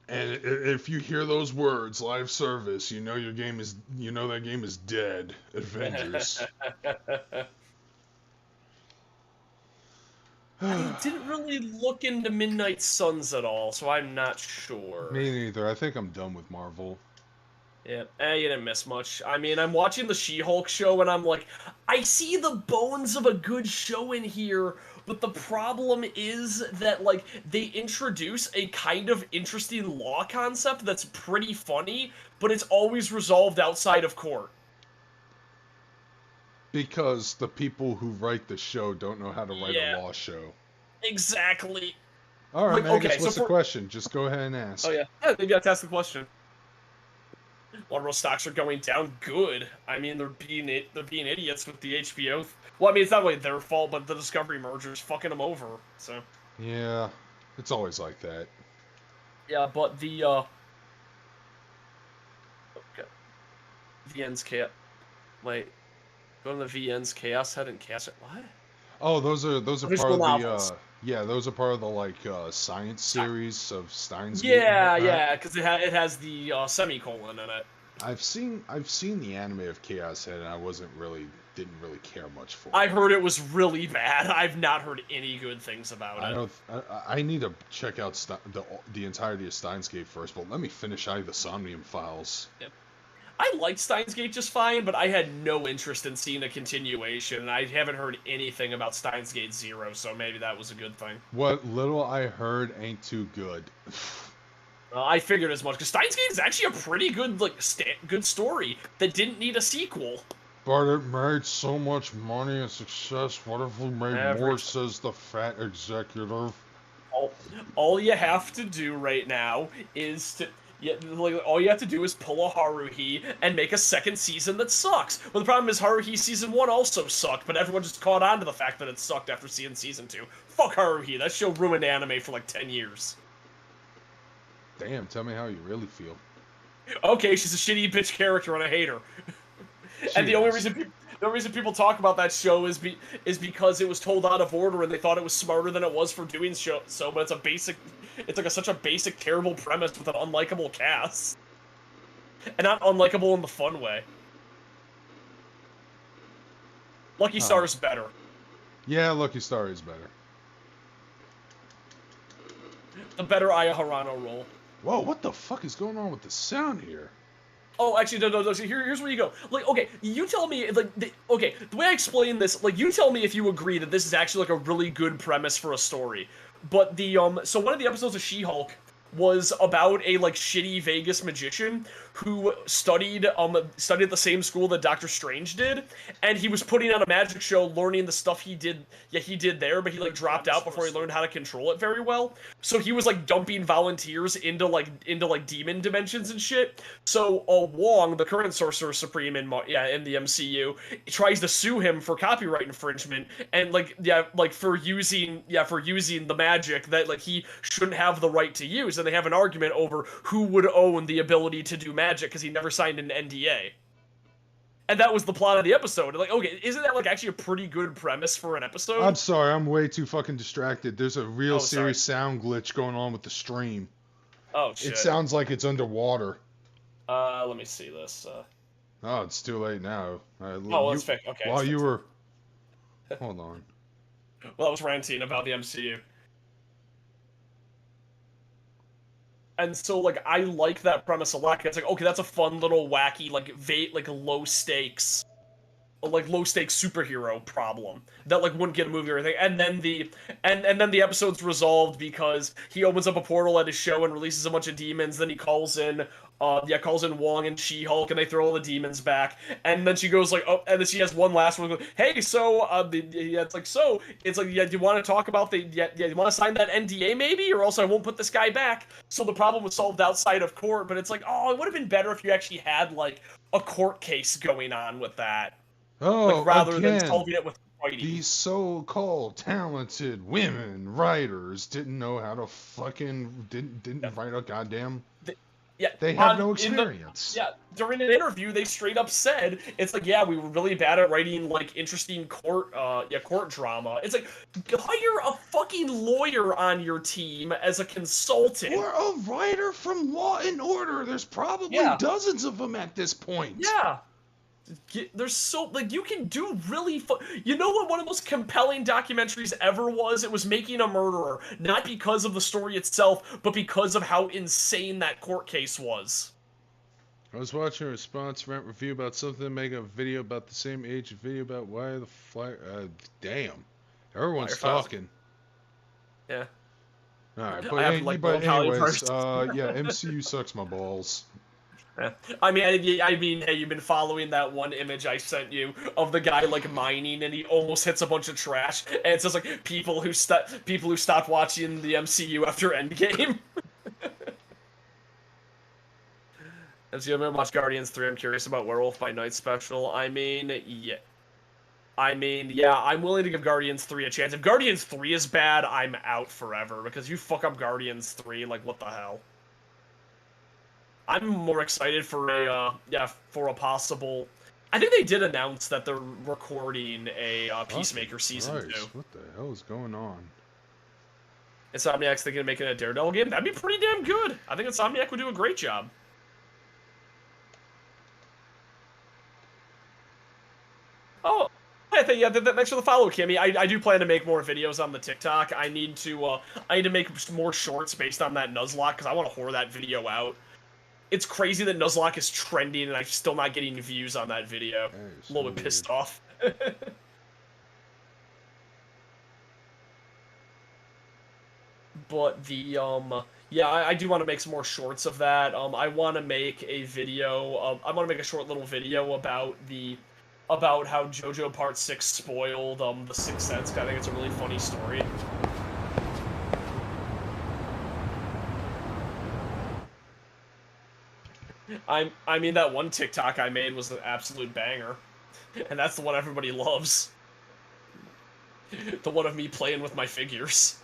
And if you hear those words, live service, you know that game is dead. Avengers. I didn't really look into Midnight Suns at all, so I'm not sure. Me neither. I think I'm done with Marvel. Yeah, you didn't miss much. I mean, I'm watching the She-Hulk show, and I'm like, I see the bones of a good show in here, but the problem is that, like, they introduce a kind of interesting law concept that's pretty funny, but it's always resolved outside of court. Because the people who write the show don't know how to write a law show. Exactly. All right, Like, Magus, what's the question? Just go ahead and ask. Oh, yeah. Yeah, maybe I have to ask the question. Waterworld stocks are going down good. I mean, they're being idiots with the HBO. Well, I mean, it's not really their fault, but the Discovery merger is fucking them over. So. Yeah, it's always like that. Yeah, but the VN's chaos. Wait, go to the VN's chaos head and cast it. What? Oh, those are part of novels. those are part of the science series of Steins Gate. Yeah, because it has the semicolon in it. I've seen the anime of Chaos Head, and I didn't really care much for it. I heard it was really bad. I've not heard any good things about it. I need to check out the entirety of Steins Gate first, but let me finish out the Somnium Files. Yep. I liked Steins Gate just fine, but I had no interest in seeing a continuation, and I haven't heard anything about Steins Gate 0, so maybe that was a good thing. What little I heard ain't too good. I figured as much, because Steins Gate is actually a pretty good, good story that didn't need a sequel. But it made so much money and success. What if we made more, says the fat executive. All you have to do right now is to... Yeah, all you have to do is pull a Haruhi and make a second season that sucks. Well, the problem is Haruhi Season 1 also sucked, but everyone just caught on to the fact that it sucked after seeing Season 2. Fuck Haruhi, that show ruined anime for 10 years. Damn, tell me how you really feel. Okay, she's a shitty bitch character and I hate her. And the only reason people talk about that show is because it was told out of order and they thought it was smarter than it was for doing so, but it's such a basic, terrible premise with an unlikable cast. And not unlikable in the fun way. Lucky Star is better. Yeah, Lucky Star is better. The better Aya Harano role. Whoa, what the fuck is going on with the sound here? Oh, actually, no. Here's where you go. Okay, you tell me, the way I explain this, you tell me if you agree that this is actually, a really good premise for a story. But so one of the episodes of She-Hulk was about a, shitty Vegas magician who studied at the same school that Doctor Strange did, and he was putting on a magic show, learning the stuff he did there, but he, dropped out before he learned how to control it very well. So he was, dumping volunteers into demon dimensions and shit. So, Wong, the current Sorcerer Supreme in the MCU, tries to sue him for copyright infringement, and, for using the magic that, he shouldn't have the right to use, and they have an argument over who would own the ability to do magic because he never signed an NDA. And that was the plot of the episode. Okay, isn't that actually a pretty good premise for an episode? I'm sorry, I'm way too fucking distracted. There's a real serious sound glitch going on with the stream. Oh shit. It sounds like it's underwater. Let me see this. Oh, it's too late now. Let's fix. Okay. While you were, hold on. Well, I was ranting about the MCU. And so, I like that premise a lot. It's okay, that's a fun little wacky, low stakes superhero problem that wouldn't get a movie or anything. And then the episode's resolved because he opens up a portal at his show and releases a bunch of demons. Then he calls in Wong and She-Hulk, and they throw all the demons back. And then she goes and then she has one last one. Hey, so do you want to talk about do you want to sign that NDA maybe, or else I won't put this guy back. So the problem was solved outside of court, but it's it would have been better if you actually had a court case going on with that. Oh, rather than solving it with fighting. These so-called talented women writers didn't know how to fucking didn't write a goddamn. Yeah, They have no experience. Yeah, during an interview, they straight up said it's like, yeah, we were really bad at writing like interesting court drama. It's like, hire a fucking lawyer on your team as a consultant. Or a writer from Law and Order. There's probably dozens of them at this point. Yeah. There's so, like, you can do really you know what one of the most compelling documentaries ever was? It was Making a Murderer. Not because of the story itself, but because of how insane that court case was. I was watching a response rant review about something, make a video about the same age video about why the fire. Damn. Everyone's talking. Yeah. Alright, but, but anyways, yeah, MCU sucks my balls. I mean, hey, you've been following that one image I sent you of the guy like mining, and he almost hits a bunch of trash, and it says like people who stopped watching the MCU after Endgame. As you ever watch Guardians 3, I'm curious about Werewolf by Night special. I mean, yeah, I'm willing to give Guardians 3 a chance. If Guardians 3 is bad, I'm out forever, because you fuck up Guardians 3, like, what the hell? I'm more excited for a possible. I think they did announce that they're recording a Peacemaker season 2. What the hell is going on? Insomniac's thinking of making a Daredevil game. That'd be pretty damn good. I think Insomniac would do a great job. Oh, I think thanks for the follow, Kimmy. I do plan to make more videos on the TikTok. I need to make more shorts based on that Nuzlocke because I want to whore that video out. It's crazy that Nuzlocke is trending and I'm still not getting views on that video. I'm a little bit pissed off. But the yeah, I do want to make some more shorts of that. I want to make a video. I want to make a short little video about how JoJo Part 6 spoiled the Sixth Sense. I think it's a really funny story. I mean, that one TikTok I made was an absolute banger. And that's the one everybody loves. The one of me playing with my figures.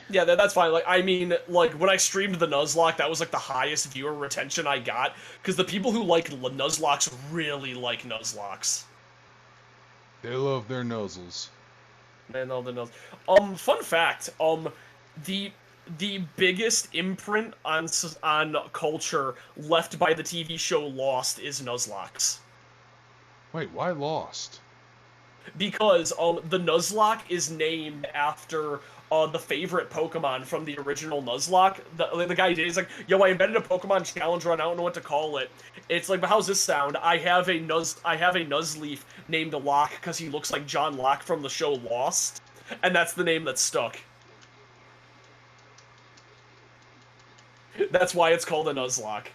Yeah, that's fine. Like, I mean, like, when I streamed the Nuzlocke, that was, like, the highest viewer retention I got. Because the people who like Nuzlocks really like Nuzlocks. They love their nuzzles. They love the Nuzz. Fun fact, the biggest imprint on culture left by the TV show Lost is Nuzlocks. Wait, why Lost? Because the Nuzlocke is named after the favorite Pokemon from the original Nuzlocke. The guy did. He's like, yo, I invented a Pokemon challenge run. I don't know what to call it. It's like, but how's this sound? I have a Nuzleaf named Locke because he looks like John Locke from the show Lost, and that's the name that stuck. That's why it's called a Nuzlocke.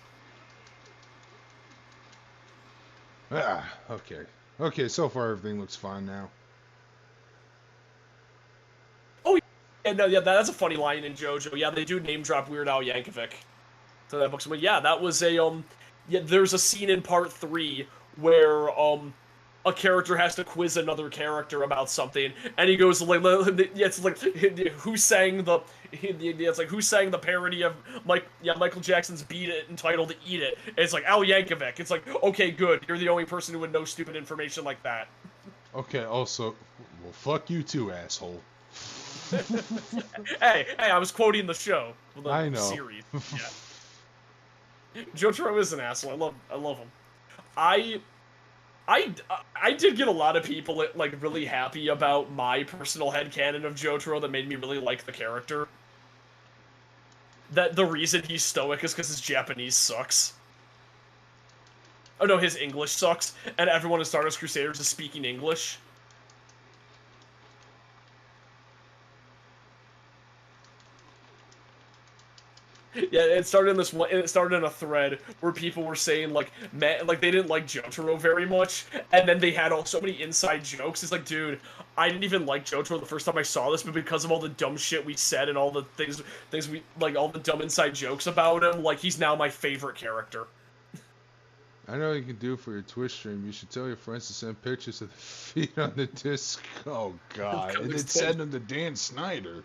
Ah, okay. Okay, so far everything looks fine now. Oh, yeah, no, yeah, that's a funny line in JoJo. Yeah, they do name drop Weird Al Yankovic. So that book's, but yeah, that was a yeah. There's a scene in Part 3 where a character has to quiz another character about something, and he goes like, it's like who sang the. It's like, who sang the parody of Michael Jackson's Beat It entitled Eat It? And it's like, Al Yankovic. It's like, okay, good. You're the only person who would know stupid information like that. Okay, also, well, fuck you too, asshole. hey, I was quoting the show. The I know. Series. Yeah. Jotaro is an asshole. I love him. I did get a lot of people like really happy about my personal headcanon of Jotaro that made me really like the character. That the reason he's stoic is because his Japanese sucks. Oh no, his English sucks, and everyone in Stardust Crusaders is speaking English. Yeah, it started in a thread where people were saying like they didn't like Jotaro very much, and then they had so many inside jokes. It's like, dude, I didn't even like Jotaro the first time I saw this, but because of all the dumb shit we said and all the things we like, all the dumb inside jokes about him, like, he's now my favorite character. I know you can do for your Twitch stream. You should tell your friends to send pictures of the feet on the disc. Oh God, and then send them to Dan Snyder.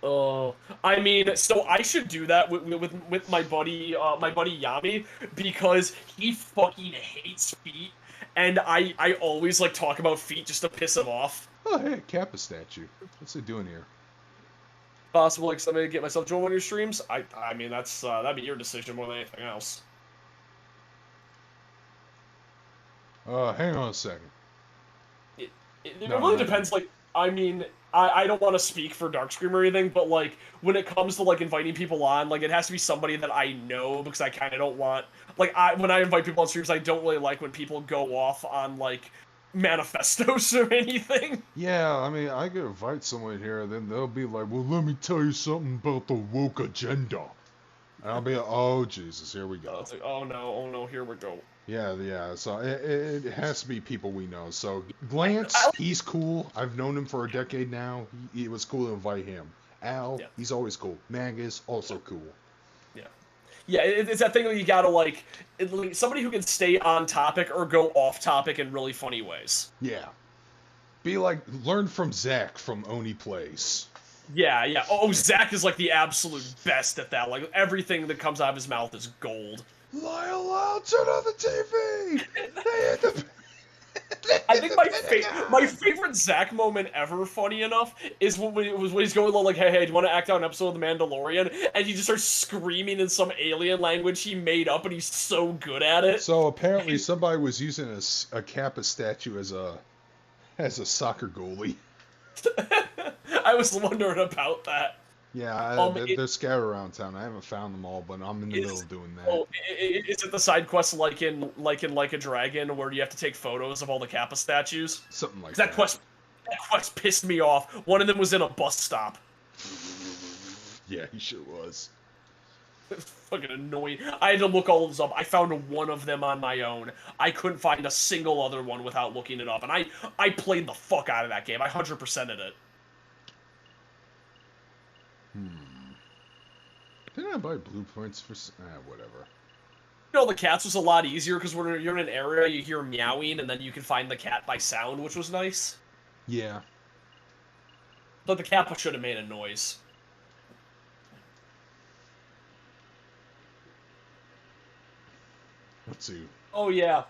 I mean, so I should do that with my buddy Yami, because he fucking hates feet, and I always like talk about feet just to piss him off. Oh, hey, Kappa statue. What's it doing here? Possible like somebody to get myself join one of your streams. I mean that'd be your decision more than anything else. Hang on a second. It No, really no. depends. Like, I mean, I don't want to speak for Darkscream or anything, but like when it comes to like inviting people on, like it has to be somebody that I know, because I kind of don't want like when I invite people on streams, I don't really like when people go off on like manifestos or anything. Yeah, I mean, I could invite someone here, then they'll be like, well, let me tell you something about the woke agenda. And I'll be like, oh, Jesus, here we go. It's like, oh no, here we go. Yeah, so it has to be people we know. So, Glance, he's cool. I've known him for a decade now. It was cool to invite him. Al, Yeah. he's always cool. Magus, also cool. Yeah, it's that thing that you gotta like somebody who can stay on topic or go off topic in really funny ways. Yeah. Be like, learn from Zach from Oni Plays. Yeah. Oh, Zach is like the absolute best at that. Like everything that comes out of his mouth is gold. Lyle, turn on the TV! They hit the... I think my favorite Zach moment ever, funny enough, is when he's going like, hey, do you want to act out an episode of The Mandalorian? And he just starts screaming in some alien language he made up, and he's so good at it. So apparently somebody was using a Kappa statue as a soccer goalie. I was wondering about that. Yeah, they're scattered around town. I haven't found them all, but I'm in the middle of doing that. Oh, is it the side quest like in Like a Dragon, where you have to take photos of all the Kappa statues? Something like That quest pissed me off. One of them was in a bus stop. Yeah, he sure was. Fucking annoying. I had to look all those up. I found one of them on my own. I couldn't find a single other one without looking it up. And I played the fuck out of that game. I 100%ed it. Didn't I buy blueprints for... whatever. You know, the cats was a lot easier, because when you're in an area, you hear meowing, and then you can find the cat by sound, which was nice. Yeah. But the cat should have made a noise. Let's see. Oh, yeah.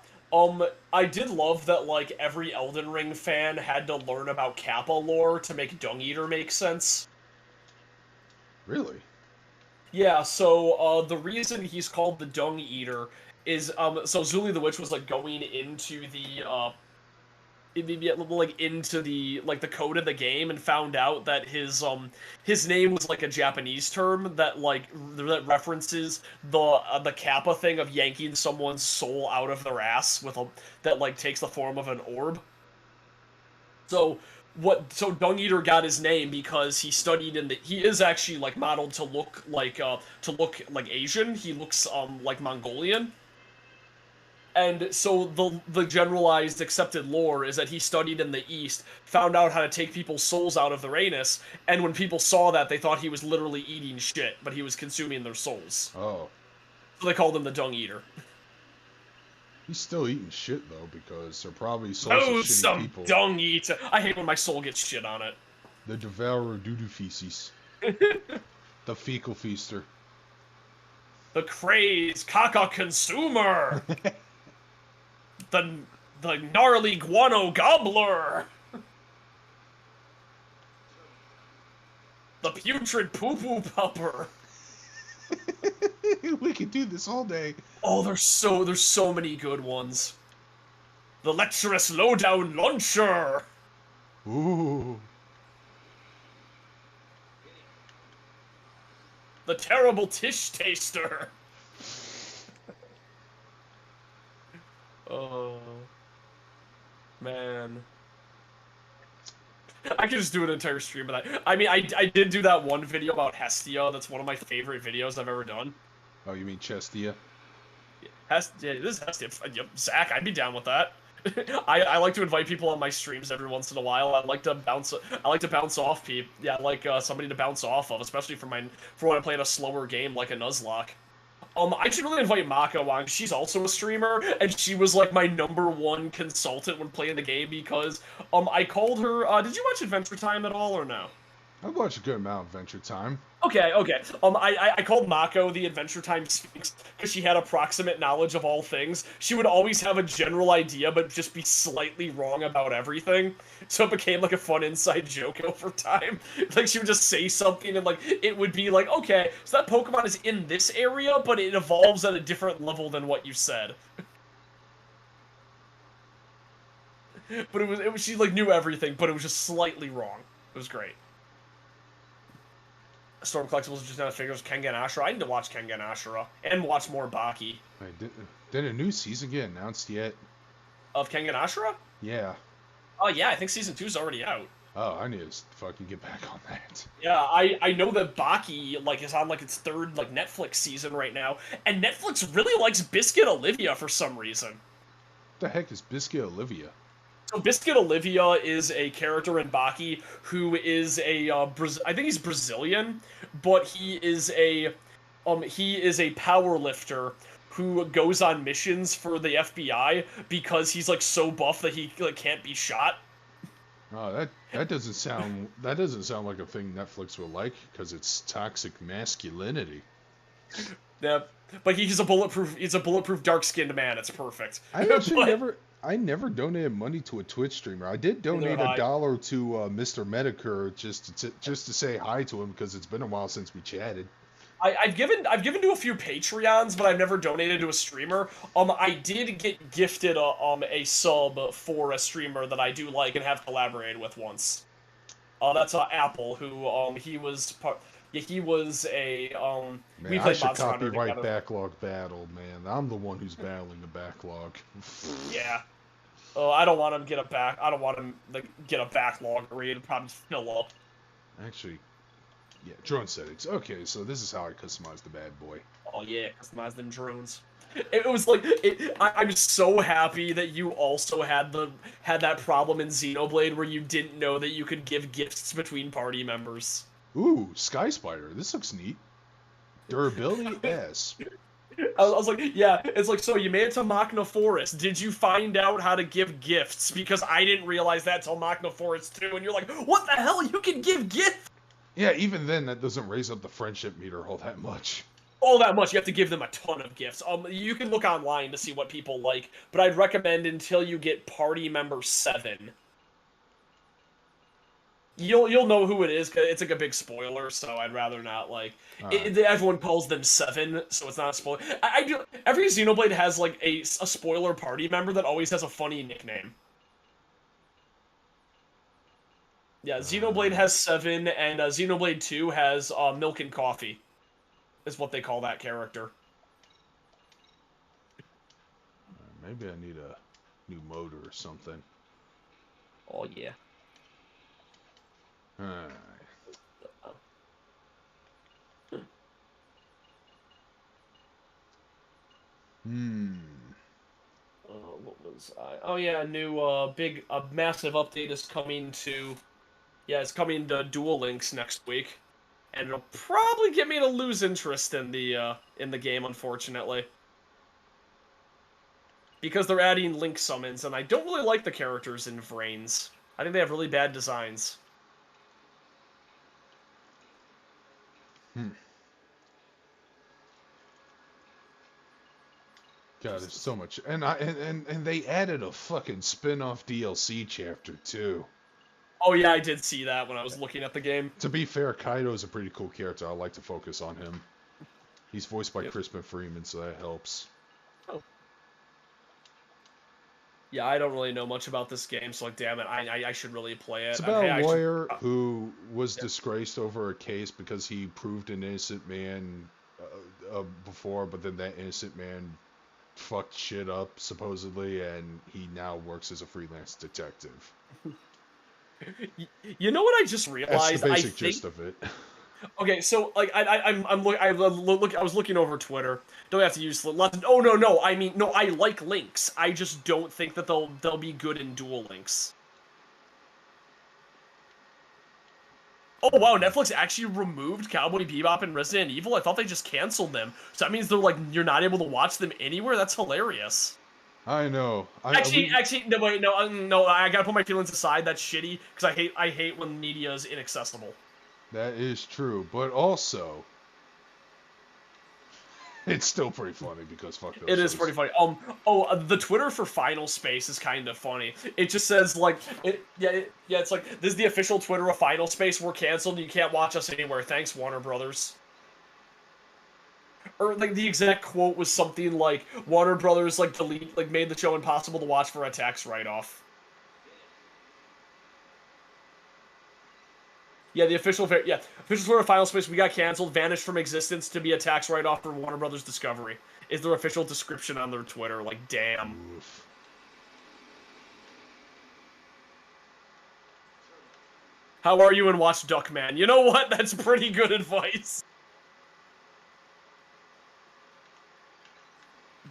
I did love that, like, every Elden Ring fan had to learn about Kappa lore to make Dung Eater make sense. Really? Yeah, so, the reason he's called the Dung Eater is, so Zuli the Witch was, like, going into the, the code of the game and found out that his name was, like, a Japanese term that, like, that references the Kappa thing of yanking someone's soul out of their ass that, like, takes the form of an orb. So Dung Eater got his name because he studied he is actually like modeled to look like Asian. He looks like Mongolian. And so the generalized accepted lore is that he studied in the East, found out how to take people's souls out of their anus, and when people saw that, they thought he was literally eating shit, but he was consuming their souls. Oh. So they called him the Dung Eater. He's still eating shit, though, because they're probably souls of shitty some people. Dung Eater! I hate when my soul gets shit on it. The devourer doo-doo feces. The fecal feaster. The crazed caca consumer! the gnarly guano gobbler! The putrid poo-poo pupper! We could do this all day. Oh, there's so many good ones. The lecherous lowdown launcher! Ooh. The terrible tish taster! Oh, man. I could just do an entire stream of that. I mean, I did do that one video about Hestia. That's one of my favorite videos I've ever done. Oh, you mean Chestia? Yeah, this is Hestia. Yep, Zach, I'd be down with that. I like to invite people on my streams every once in a while. I like to bounce off people. Yeah, I like somebody to bounce off of, especially for when I'm playing a slower game like a Nuzlocke. I should really invite Maka on. She's also a streamer, and she was like my #1 consultant when playing the game because I called her. Did you watch Adventure Time at all or no? I watched a good amount of Adventure Time. Okay. I called Mako the Adventure Time Sphinx because she had approximate knowledge of all things. She would always have a general idea, but just be slightly wrong about everything. So it became like a fun inside joke over time. Like she would just say something and like it would be like, okay, so that Pokemon is in this area, but it evolves at a different level than what you said. But it was she like knew everything, but it was just slightly wrong. It was great. Storm Collectibles just now figures Kengan Ashura. I need to watch Kengan Ashura and watch more Baki. Wait, did a new season get announced yet? Of Kengan Ashura? Yeah. Oh yeah, I think season 2's already out. Oh, I need to fucking get back on that. Yeah, I know that Baki like is on like its third like Netflix season right now, and Netflix really likes Biscuit Olivia for some reason. What the heck is Biscuit Olivia? So Biscuit Olivia is a character in Baki who is a I think he's Brazilian, but he is a power lifter who goes on missions for the FBI because he's like so buff that he like can't be shot. Oh, that doesn't sound like a thing Netflix will like because it's toxic masculinity. Yeah, but he's a bulletproof dark-skinned man. It's perfect. I never donated money to a Twitch streamer. I did donate $1 to Mr. Medicure just to say hi to him because it's been a while since we chatted. I've given to a few Patreons, but I've never donated to a streamer. I did get gifted a sub for a streamer that I do like and have collaborated with once. That's Apple, who he was a Man, we I played should Monster Hunter copyright together. backlog battle, man. I'm the one who's battling the backlog. Yeah. I don't want him to get a back. I don't want him to get a backlog or it'll probably fill up. Actually, yeah, drone settings. Okay, so this is how I customize the bad boy. Oh yeah, customize them drones. It was like I'm so happy that you also had that problem in Xenoblade where you didn't know that you could give gifts between party members. Ooh, Sky Spider. This looks neat. Durability S. I was like, yeah, it's like, so you made it to Machna Forest. Did you find out how to give gifts? Because I didn't realize that till Machna Forest 2, and you're like, what the hell? You can give gifts? Yeah, even then, that doesn't raise up the friendship meter all that much. All that much. You have to give them a ton of gifts. You can look online to see what people like, but I'd recommend until you get party member 7. You'll know who it is, because it's like a big spoiler, so I'd rather not, like... everyone calls them 7, so it's not a spoiler. I do... Every Xenoblade has, like, a spoiler party member that always has a funny nickname. Yeah, Xenoblade has 7, and Xenoblade 2 has Milk and Coffee. Is what they call that character. Maybe I need a new motor or something. Oh, yeah. Alright. What was I? Oh yeah, a new massive update is coming to. Yeah, it's coming to Duel Links next week, and it'll probably get me to lose interest in the game, unfortunately, because they're adding Link summons, and I don't really like the characters in Vrains. I think they have really bad designs. God, there's so much, and they added a fucking spin-off DLC chapter too. Oh yeah, I did see that when I was looking at the game. To be fair, Kaido's a pretty cool character. I like to focus on him. He's voiced by Crispin Freeman, so that helps. Oh. Yeah, I don't really know much about this game, so like, damn it, I should really play it. It's about a lawyer who was disgraced over a case because he proved an innocent man before, but then that innocent man fucked shit up, supposedly, and he now works as a freelance detective. You know what I just realized? That's the basic gist of it. Okay, so like I was looking over Twitter. Don't have to use lots. Oh no! I mean, no, I like Links. I just don't think that they'll be good in Duel Links. Oh wow, Netflix actually removed Cowboy Bebop and Resident Evil. I thought they just canceled them. So that means they're like you're not able to watch them anywhere. That's hilarious. I know. Actually, no, wait, no. I gotta put my feelings aside. That's shitty because I hate when media is inaccessible. That is true, but also it's still pretty funny because fuck those It is shows. pretty funny. The Twitter for Final Space is kind of funny. It just says like it's like this is the official Twitter of Final Space. We're canceled. You can't watch us anywhere. Thanks, Warner Brothers. Or like the exact quote was something like Warner Brothers like made the show impossible to watch for a tax write-off. Yeah, the official Twitter of Final Space. We got canceled, vanished from existence to be a tax write-off for Warner Brothers Discovery. Is their official description on their Twitter? Like, damn. Oof. How are you and watch Duckman? You know what? That's pretty good advice.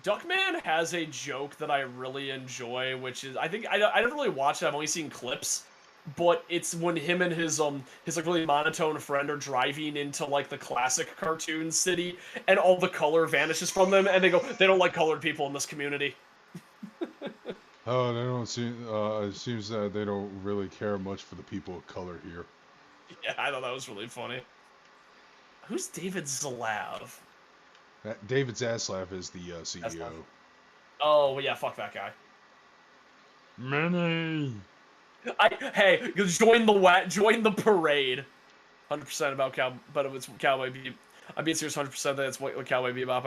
Duckman has a joke that I really enjoy, which is I never really watched it. I've only seen clips, but it's when him and his like really monotone friend are driving into like the classic cartoon city, and all the color vanishes from them, and they don't like colored people in this community. Oh, they don't seem. It seems that they don't really care much for the people of color here. Yeah, I thought that was really funny. Who's David Zalav? David Zaslav is the CEO. Oh yeah, fuck that guy. Many. Hey, join the parade. 100% about but it's Cowboy Bebop. I'm being serious 100% that it's what Cowboy Bebop.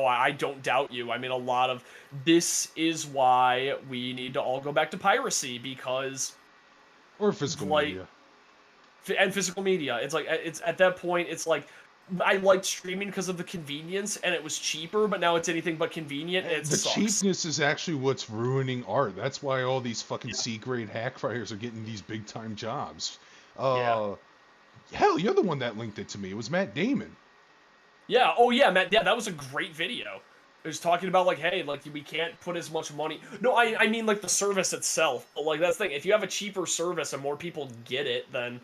I don't doubt you. I mean, a lot of this is why we need to all go back to piracy because Or physical media. And physical media. It's like it's at that point. It's like I liked streaming because of the convenience and it was cheaper, but now it's anything but convenient. And the cheapness is actually what's ruining art. That's why all these fucking C-grade hack writers are getting these big-time jobs. Hell, you're the one that linked it to me. It was Matt Damon. Yeah. Oh yeah, Matt. Yeah, that was a great video. It was talking about like, hey, like we can't put as much money. No, I mean like the service itself. But like that's the thing. If you have a cheaper service and more people get it, then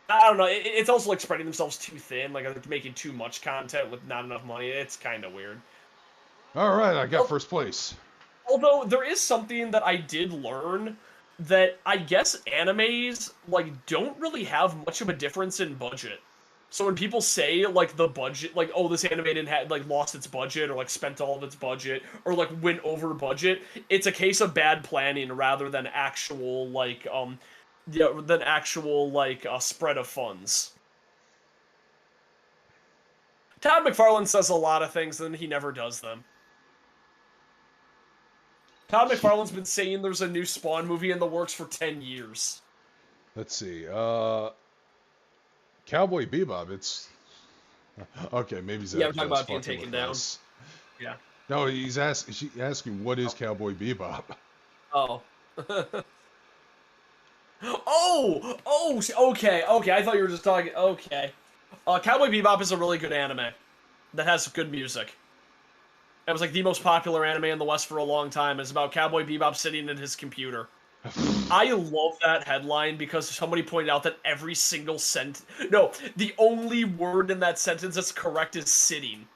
I don't know. It's also like spreading themselves too thin, like making too much content with not enough money. It's kind of weird. All right, I got first place. Although there is something that I did learn that I guess animes like don't really have much of a difference in budget. So when people say like the budget, like oh this anime didn't have like lost its budget or like spent all of its budget or like went over budget, it's a case of bad planning rather than actual like spread of funds. Todd McFarlane says a lot of things and he never does them. Todd McFarlane's been saying there's a new Spawn movie in the works for 10 years. Let's see. Cowboy Bebop, it's... Okay, maybe Zach we're talking about being taken down. Us. Yeah. No, she's asking what is Cowboy Bebop? Oh. Okay. I thought you were just talking. Okay. Cowboy Bebop is a really good anime that has good music. It was like the most popular anime in the West for a long time. It's about Cowboy Bebop sitting in his computer. I love that headline because somebody pointed out that every single the only word in that sentence that's correct is sitting.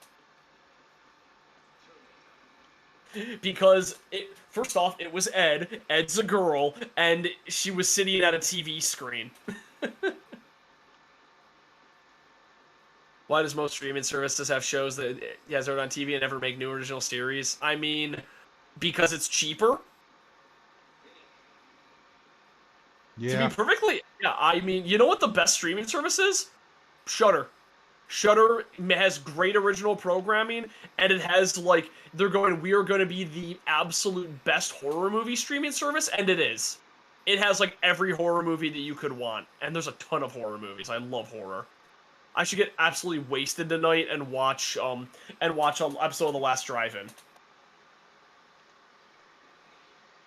Because, first off, it was Ed. Ed's a girl, and she was sitting at a TV screen. Why does most streaming services have shows that has aired on TV and never make new original series? I mean, because it's cheaper. Yeah. To be perfectly... Yeah, I mean, you know what the best streaming service is? Shudder. Shudder has great original programming, and it has, like, we are going to be the absolute best horror movie streaming service, and it is. It has, like, every horror movie that you could want, and there's a ton of horror movies. I love horror. I should get absolutely wasted tonight and watch an episode of The Last Drive-In.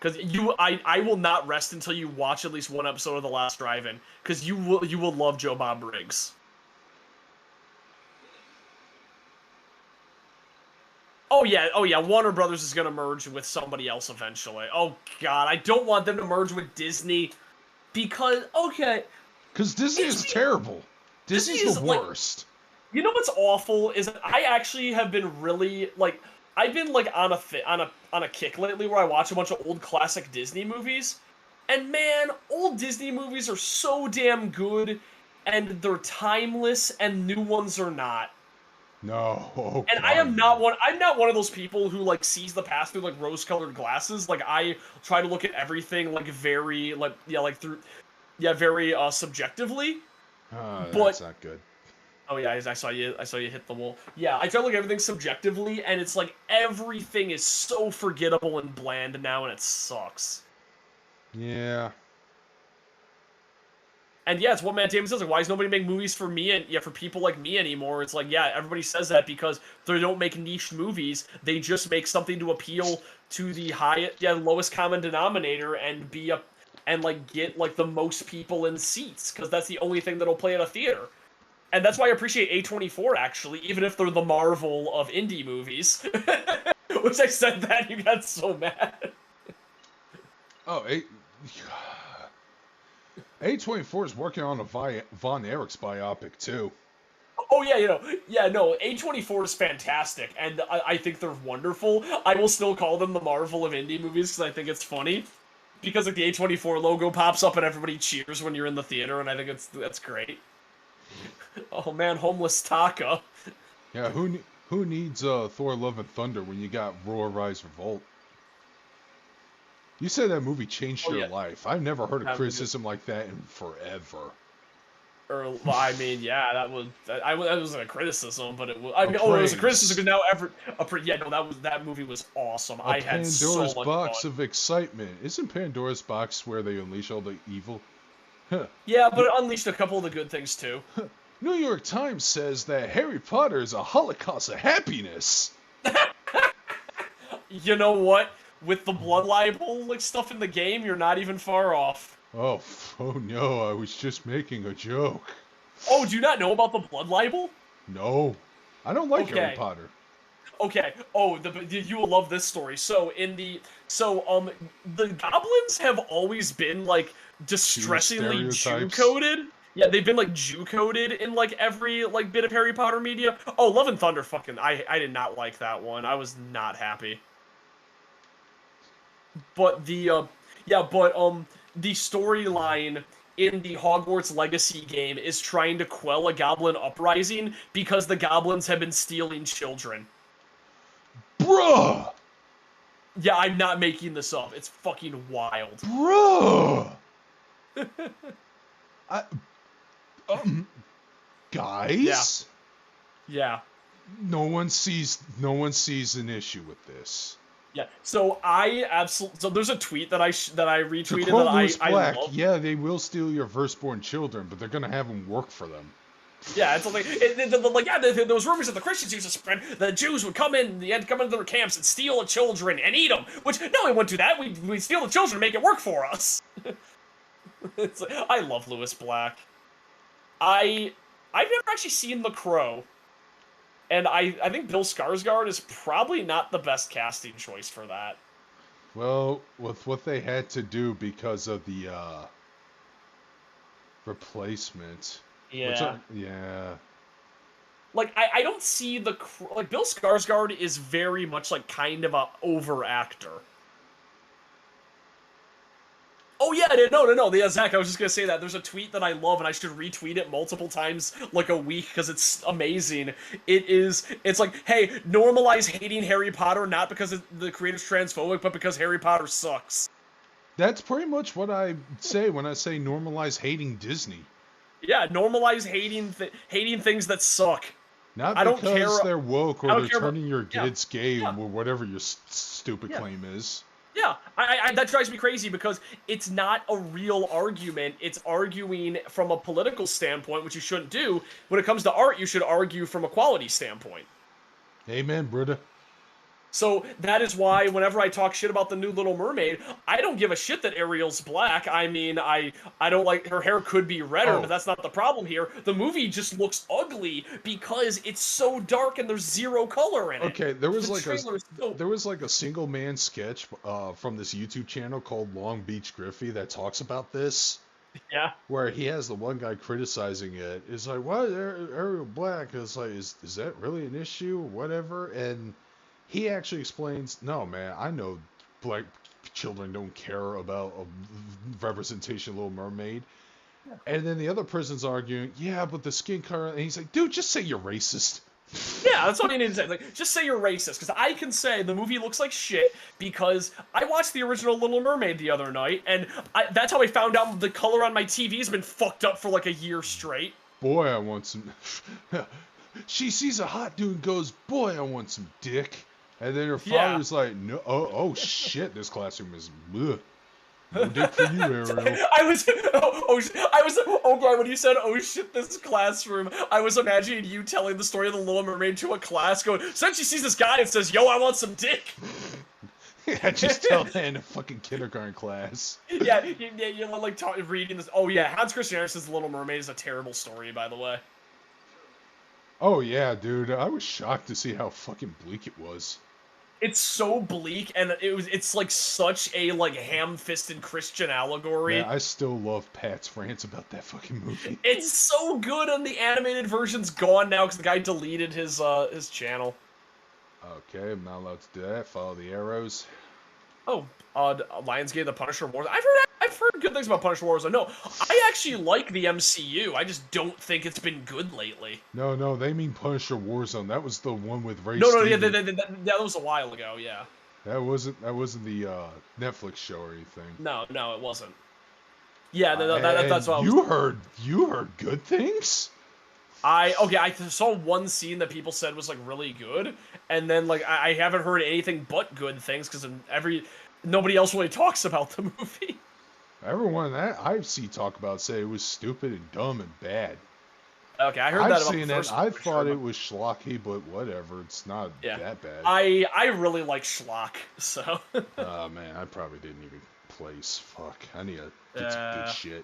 Because I will not rest until you watch at least one episode of The Last Drive-In, because you will love Joe Bob Briggs. Oh yeah, Warner Brothers is gonna merge with somebody else eventually. Oh god, I don't want them to merge with Disney, because Disney is terrible. Disney's the worst. Like, you know what's awful is that I actually have been really like I've been like on a kick lately where I watch a bunch of old classic Disney movies, and man, old Disney movies are so damn good. and they're timeless, and new ones are not. No. Oh, And God, I'm not one of those people who like sees the past through like rose-colored glasses. Like I try to look at everything like very like like through very subjectively. That's But not good. oh yeah, I saw you hit the wall. Yeah, I try to look at everything subjectively, and it's like everything is so forgettable and bland now, and it sucks. Yeah. And yeah, it's what Matt Damon says. Like, why does nobody make movies for me and for people like me anymore? It's like, yeah, everybody says that because they don't make niche movies. They just make something to appeal to the lowest common denominator and like get like the most people in seats because that's the only thing that'll play at a theater. And that's why I appreciate A24 actually, even if they're the Marvel of indie movies. Which I said that you got so mad. Oh, A24 is working on a Von Erichs biopic too. Oh yeah, no, A24 is fantastic, and I think they're wonderful. I will still call them the Marvel of indie movies because I think it's funny. Because like the A24 logo pops up and everybody cheers when you're in the theater, and I think that's great. Oh man, homeless Taka. Yeah, who needs Thor: Love and Thunder when you got Roar, Rise, Revolt? You said that movie changed Oh your yeah, life. I've never heard a that movie. criticism like that in forever. Or well, I mean, yeah, that wasn't a criticism, but it was. I mean, A it was a praise. criticism because yeah, no, that movie was awesome. I had so Pandora's much box fun. of excitement. Isn't Pandora's box where they unleash all the evil? Huh. Yeah, but it unleashed a couple of the good things too. New York Times says that Harry Potter is a holocaust of happiness. You know what? With the blood libel like stuff in the game, you're not even far off. Oh, oh no, I was just making a joke. Oh, do you not know about the blood libel? No, I don't like Harry Okay. Potter. Okay. Oh, you will love this story. So the goblins have always been like distressingly stereotypes. Jew-coded. Yeah, they've been like Jew-coded in like every like bit of Harry Potter media. Oh, Love and Thunder, fucking, I did not like that one. I was not happy. But the storyline in the Hogwarts Legacy game is trying to quell a goblin uprising because the goblins have been stealing children. Bruh! Yeah, I'm not making this up. It's fucking wild. Bruh! I, guys? Yeah. No one sees an issue with this. Yeah. So there's a tweet that I retweeted To quote that Lewis I Black, love. yeah, they will steal your firstborn children, but they're gonna have them work for them. Yeah, it's like there was rumors that the Christians used to spread that Jews would come into their camps and steal the children and eat them. Which no, we wouldn't do that. We'd steal the children and make it work for us. It's like, I love Lewis Black. I've never actually seen The Crow, and I think Bill Skarsgård is probably not the best casting choice for that. Well, with what they had to do because of the replacement. Yeah. Yeah. Like, I don't see like, Bill Skarsgård is very much, like, kind of a over-actor. Oh, yeah, no, yeah, Zach, I was just gonna say that. There's a tweet that I love, and I should retweet it multiple times, like, a week, because it's amazing. It's like, hey, normalize hating Harry Potter, not because the creator's transphobic, but because Harry Potter sucks. That's pretty much what I say when I say normalize hating Disney. Yeah, normalize hating things that suck. Not I don't because care, they're woke or they're turning your yeah, kids gay yeah. or whatever your stupid claim is. Yeah, that drives me crazy because it's not a real argument. It's arguing from a political standpoint, which you shouldn't do. When it comes to art, you should argue from a quality standpoint. Amen, brother. So that is why whenever I talk shit about the new Little Mermaid, I don't give a shit that Ariel's black. I mean, I don't like, her hair could be redder, but that's not the problem here. The movie just looks ugly because it's so dark and there's zero color in it. Okay, there was like a single man sketch from this YouTube channel called Long Beach Griffey that talks about this. Yeah. Where he has the one guy criticizing it. It's like, what, Ariel black? It's like, is that really an issue? Whatever. And he actually explains, no, man, I know black children don't care about a representation of Little Mermaid. And then the other person's arguing, yeah, but the skin color. And he's like, dude, just say you're racist. Yeah, that's all you need to say. Like, just say you're racist, because I can say the movie looks like shit because I watched the original Little Mermaid the other night, and that's how I found out the color on my TV's been fucked up for like a year straight. Boy, I want some. She sees a hot dude and goes, boy, I want some dick. And then her father's like, no, oh shit, this classroom is. Ugh. No dick for you, Ariel. Okay, when you said, oh shit, this classroom, I was imagining you telling the story of the Little Mermaid to a class going, so she sees this guy and says, yo, I want some dick. Yeah, just tell that in a fucking kindergarten class. Yeah, you're like reading this. Oh yeah, Hans Christian Andersen's Little Mermaid is a terrible story, by the way. Oh yeah, dude, I was shocked to see how fucking bleak it was. It's so bleak, and it's like such a like ham-fisted Christian allegory. Yeah, I still love Pat's rants about that fucking movie. It's so good, and the animated version's gone now because the guy deleted his channel. Okay, I'm not allowed to do that. Follow the arrows. Oh, Lionsgate, The Punisher Wars. I've heard good things about Punisher Wars. No, I actually like the MCU. I just don't think it's been good lately. No, they mean Punisher Warzone. That was the one with Ray. No, yeah, that was a while ago. Yeah. That wasn't the Netflix show or anything. No, it wasn't. Yeah, that's what you heard good things. I saw one scene that people said was like really good, and then like I haven't heard anything but good things because nobody else really talks about the movie. Everyone that I see talk about say it was stupid and dumb and bad. Okay, I heard that about the first one. I thought it was schlocky, but whatever. It's not that bad. I really like schlock, so. Oh man, I probably didn't even place. Fuck, I need to get some good shit.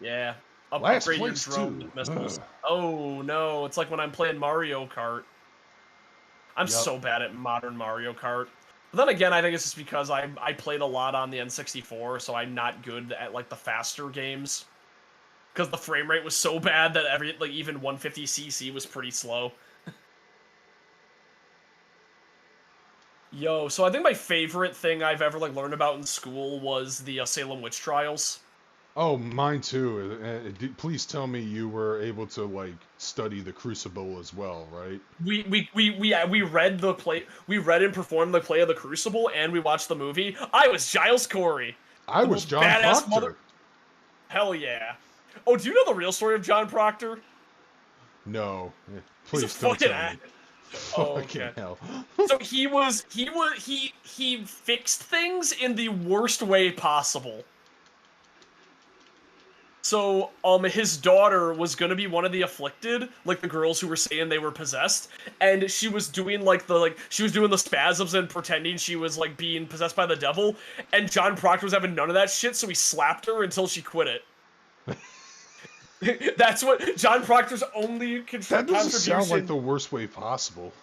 Yeah. Last Upgrade place your drone too. missiles. Oh no, it's like when I'm playing Mario Kart. I'm so bad at modern Mario Kart. But then again, I think it's just because I played a lot on the N64, so I'm not good at like the faster games. Because the frame rate was so bad that even 150cc was pretty slow. Yo, so I think my favorite thing I've ever like learned about in school was the Salem witch trials. Oh, mine too. Please tell me you were able to like study the Crucible as well, right? We read the play. We read and performed the play of the Crucible, and we watched the movie. I was Giles Corey. I was John Proctor. Hell yeah! Oh, do you know the real story of John Proctor? No, please don't tell me. Oh, okay. Hell. So he fixed things in the worst way possible. So, his daughter was gonna be one of the afflicted, like the girls who were saying they were possessed, and she was doing she was doing the spasms and pretending she was like being possessed by the devil, and John Proctor was having none of that shit, so he slapped her until she quit it. That's what John Proctor's only contribution. That doesn't sound like the worst way possible.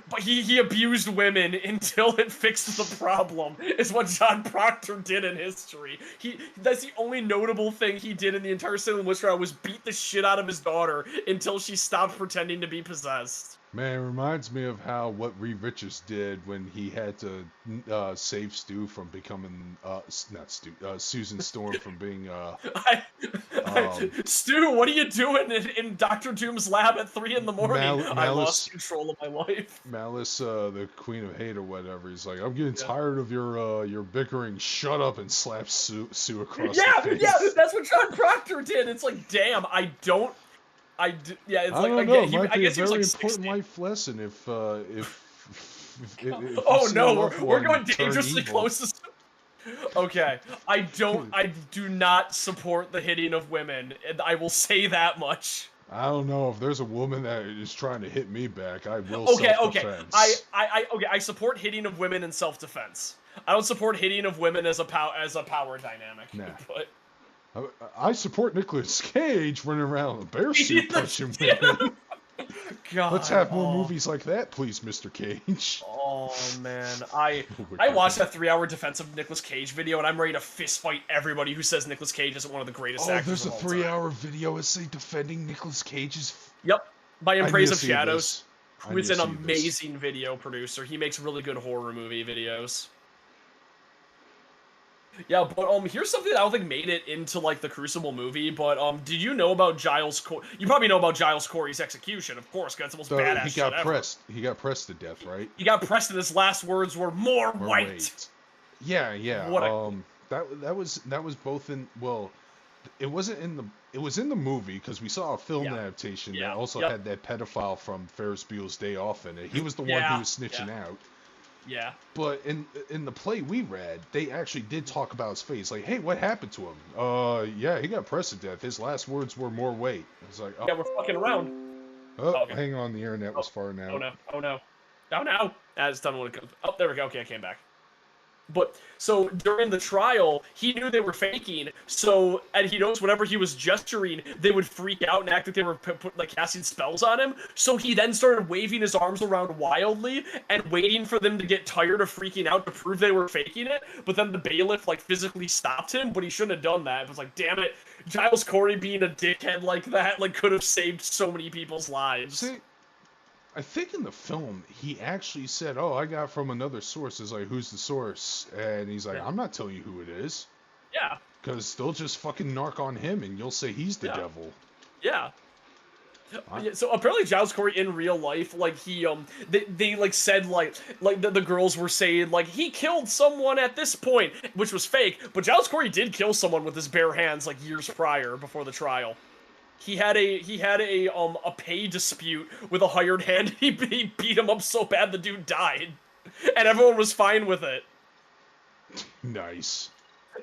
But he abused women until it fixed the problem, is what John Proctor did in history. That's the only notable thing he did in the entire Salem witch trial was beat the shit out of his daughter until she stopped pretending to be possessed. Man, it reminds me of what Reed Richards did when he had to save Stu from becoming Susan Storm from being Stu, what are you doing in Dr. Doom's lab at 3 in the morning? I lost control of my life. Malice, the Queen of Hate or whatever. He's like, I'm getting tired of your bickering. Shut up, and slaps Sue across the face. Yeah, that's what John Proctor did. It's like, damn, I don't know. It might be a very important life lesson if oh no, we're going dangerously close. Okay, I do not support the hitting of women, and I will say that much. I don't know if there's a woman that is trying to hit me back. I will. Okay. I support hitting of women in self-defense. I don't support hitting of women as a power dynamic. Nah. But I support Nicolas Cage running around in a bear suit punching women. God, let's have more movies like that, please, Mr. Cage. Oh man, I watched that 3-hour defense of Nicolas Cage video, and I'm ready to fist fight everybody who says Nicolas Cage isn't one of the greatest actors. Oh, there's a 3-hour video essay defending Nicolas Cage's. Yep, by In Praise of Shadows, who is an amazing video producer. He makes really good horror movie videos. Yeah, but here's something that I don't think made it into like the Crucible movie. But did you know about Giles? You probably know about Giles Corey's execution, of course. 'Cause that's the most So badass shit ever. He got pressed to death, right? He got pressed, and his last words were "more Or white." wait. Yeah, yeah. What a That was both in, well, it wasn't in the, it was in the movie because we saw a film Yeah. adaptation Yeah. that also Yep. had that pedophile from Ferris Bueller's Day Off in it. He was the one who Yeah. was snitching out. yeah. But in the play we read, they actually did talk about his face. Like, hey, what happened to him? Yeah, he got pressed to death. His last words were more weight. It's like, Yeah, we're fucking around. oh, Okay. hang on, the internet was farting out. Oh no! Oh no! Oh no! As done when it comes. Oh, there we go. Okay, I came back. But so during the trial, he knew they were faking. So, and he knows whenever he was gesturing, they would freak out and act like they were like casting spells on him. So he then started waving his arms around wildly and waiting for them to get tired of freaking out to prove they were faking it. But then the bailiff like physically stopped him, but he shouldn't have done that. It was like, damn it, Giles Corey being a dickhead like that like could have saved so many people's lives. See, I think in the film he actually said, "Oh, I got from another source." It's like, "Who's the source?" And he's like, Yeah. "I'm not telling you who it is, Yeah. because they'll just fucking narc on him, and you'll say he's the Yeah. devil." Yeah. Yeah, so apparently Giles Corey in real life, like he they like said like the girls were saying like he killed someone at this point, which was fake, but Giles Corey did kill someone with his bare hands like years prior before the trial. He had a pay dispute with a hired hand. He beat him up so bad the dude died, and everyone was fine with it. Nice.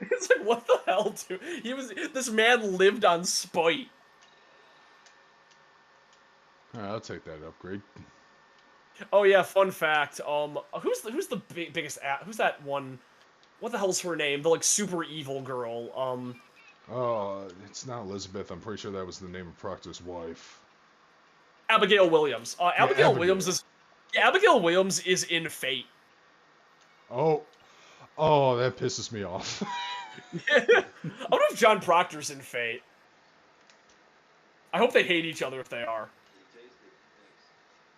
It's like, what the hell, dude? This man lived on spite. All right, I'll take that upgrade. Oh yeah, fun fact. Who's the biggest who's that one? What the hell's her name? The like super evil girl. Oh, it's not Elizabeth. I'm pretty sure that was the name of Proctor's wife. Abigail Williams. Abigail Abigail. Williams is. Yeah, Abigail Williams is in Fate. Oh, that pisses me off. I wonder if John Proctor's in Fate. I hope they hate each other if they are.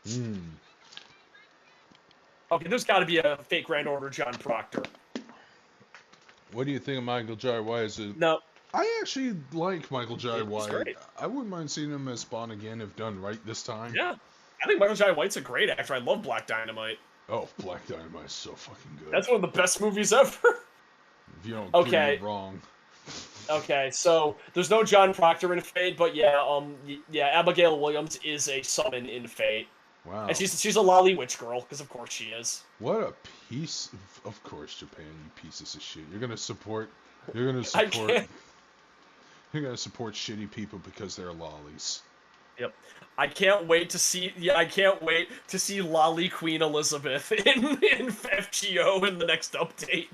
Hmm. Okay, there's got to be a Fate Grand Order John Proctor. What do you think of Michael Jai White? No. I actually like Michael Jai He's White. great. I wouldn't mind seeing him as Spawn again if done right this time. Yeah. I think Michael Jai White's a great actor. I love Black Dynamite. Oh, Black Dynamite is so fucking good. That's one of the best movies ever. If you don't Okay. get me wrong. Okay, so there's no John Proctor in Fate, but yeah, Abigail Williams is a summon in Fate, Wow. and she's a lolly witch girl, because of course she is. What a piece of course, Japan, you pieces of shit. You're gonna support I shitty people because they're lollies. Yep. I can't wait to see Lolly Queen Elizabeth in FGO in the next update.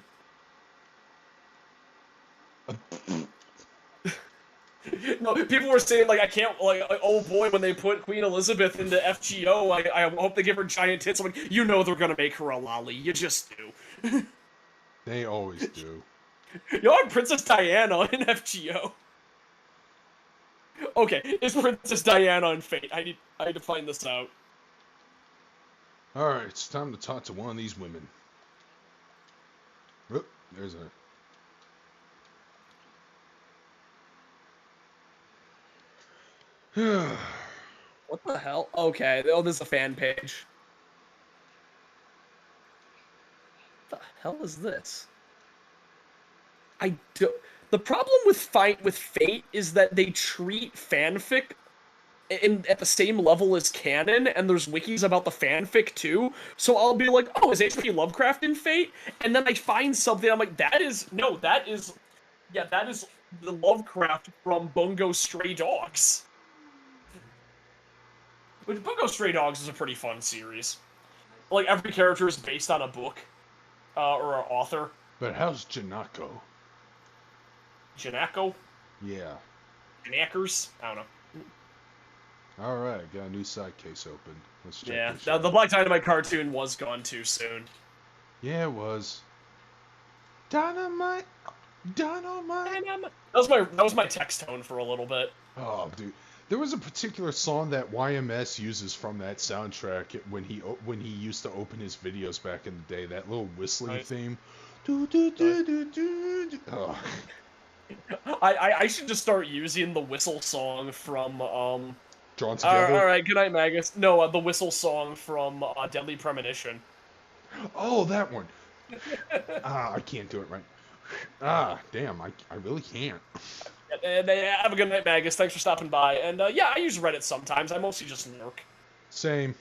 No, people were saying like I can't like oh boy when they put Queen Elizabeth into FGO I hope they give her giant tits. I'm like, you know they're gonna make her a lolly. You just do. They always do. You're like Princess Diana in FGO. Okay, it's Princess Diana in Fate. I need to find this out. Alright, it's time to talk to one of these women. Oh, there's a... What the hell? Okay, oh, there's a fan page. What the hell is this? The problem with Fate is that they treat fanfic at the same level as canon, and there's wikis about the fanfic too. So I'll be like, oh, is H.P. Lovecraft in Fate? And then I find something, I'm like, that is the Lovecraft from Bungo Stray Dogs. But Bungo Stray Dogs is a pretty fun series. Like, every character is based on a book, or an author. But how's Janako? Janako? Yeah. Janackers? I don't know. Alright, got a new side case open. Let's check Yeah, this the out. Black Dynamite cartoon was gone too soon. Yeah, it was. Dynamite! Dynamite! That was my text tone for a little bit. Oh, dude. There was a particular song that YMS uses from that soundtrack when he used to open his videos back in the day. That little whistling Right. theme. Oh. I should just start using the whistle song from Drawn Together? all right, good night, Magus. No, the whistle song from Deadly Premonition. Oh, that one. I can't do it right. Damn, I really can't. And have a good night, Magus. Thanks for stopping by. And yeah, I use Reddit sometimes. I mostly just lurk. Same.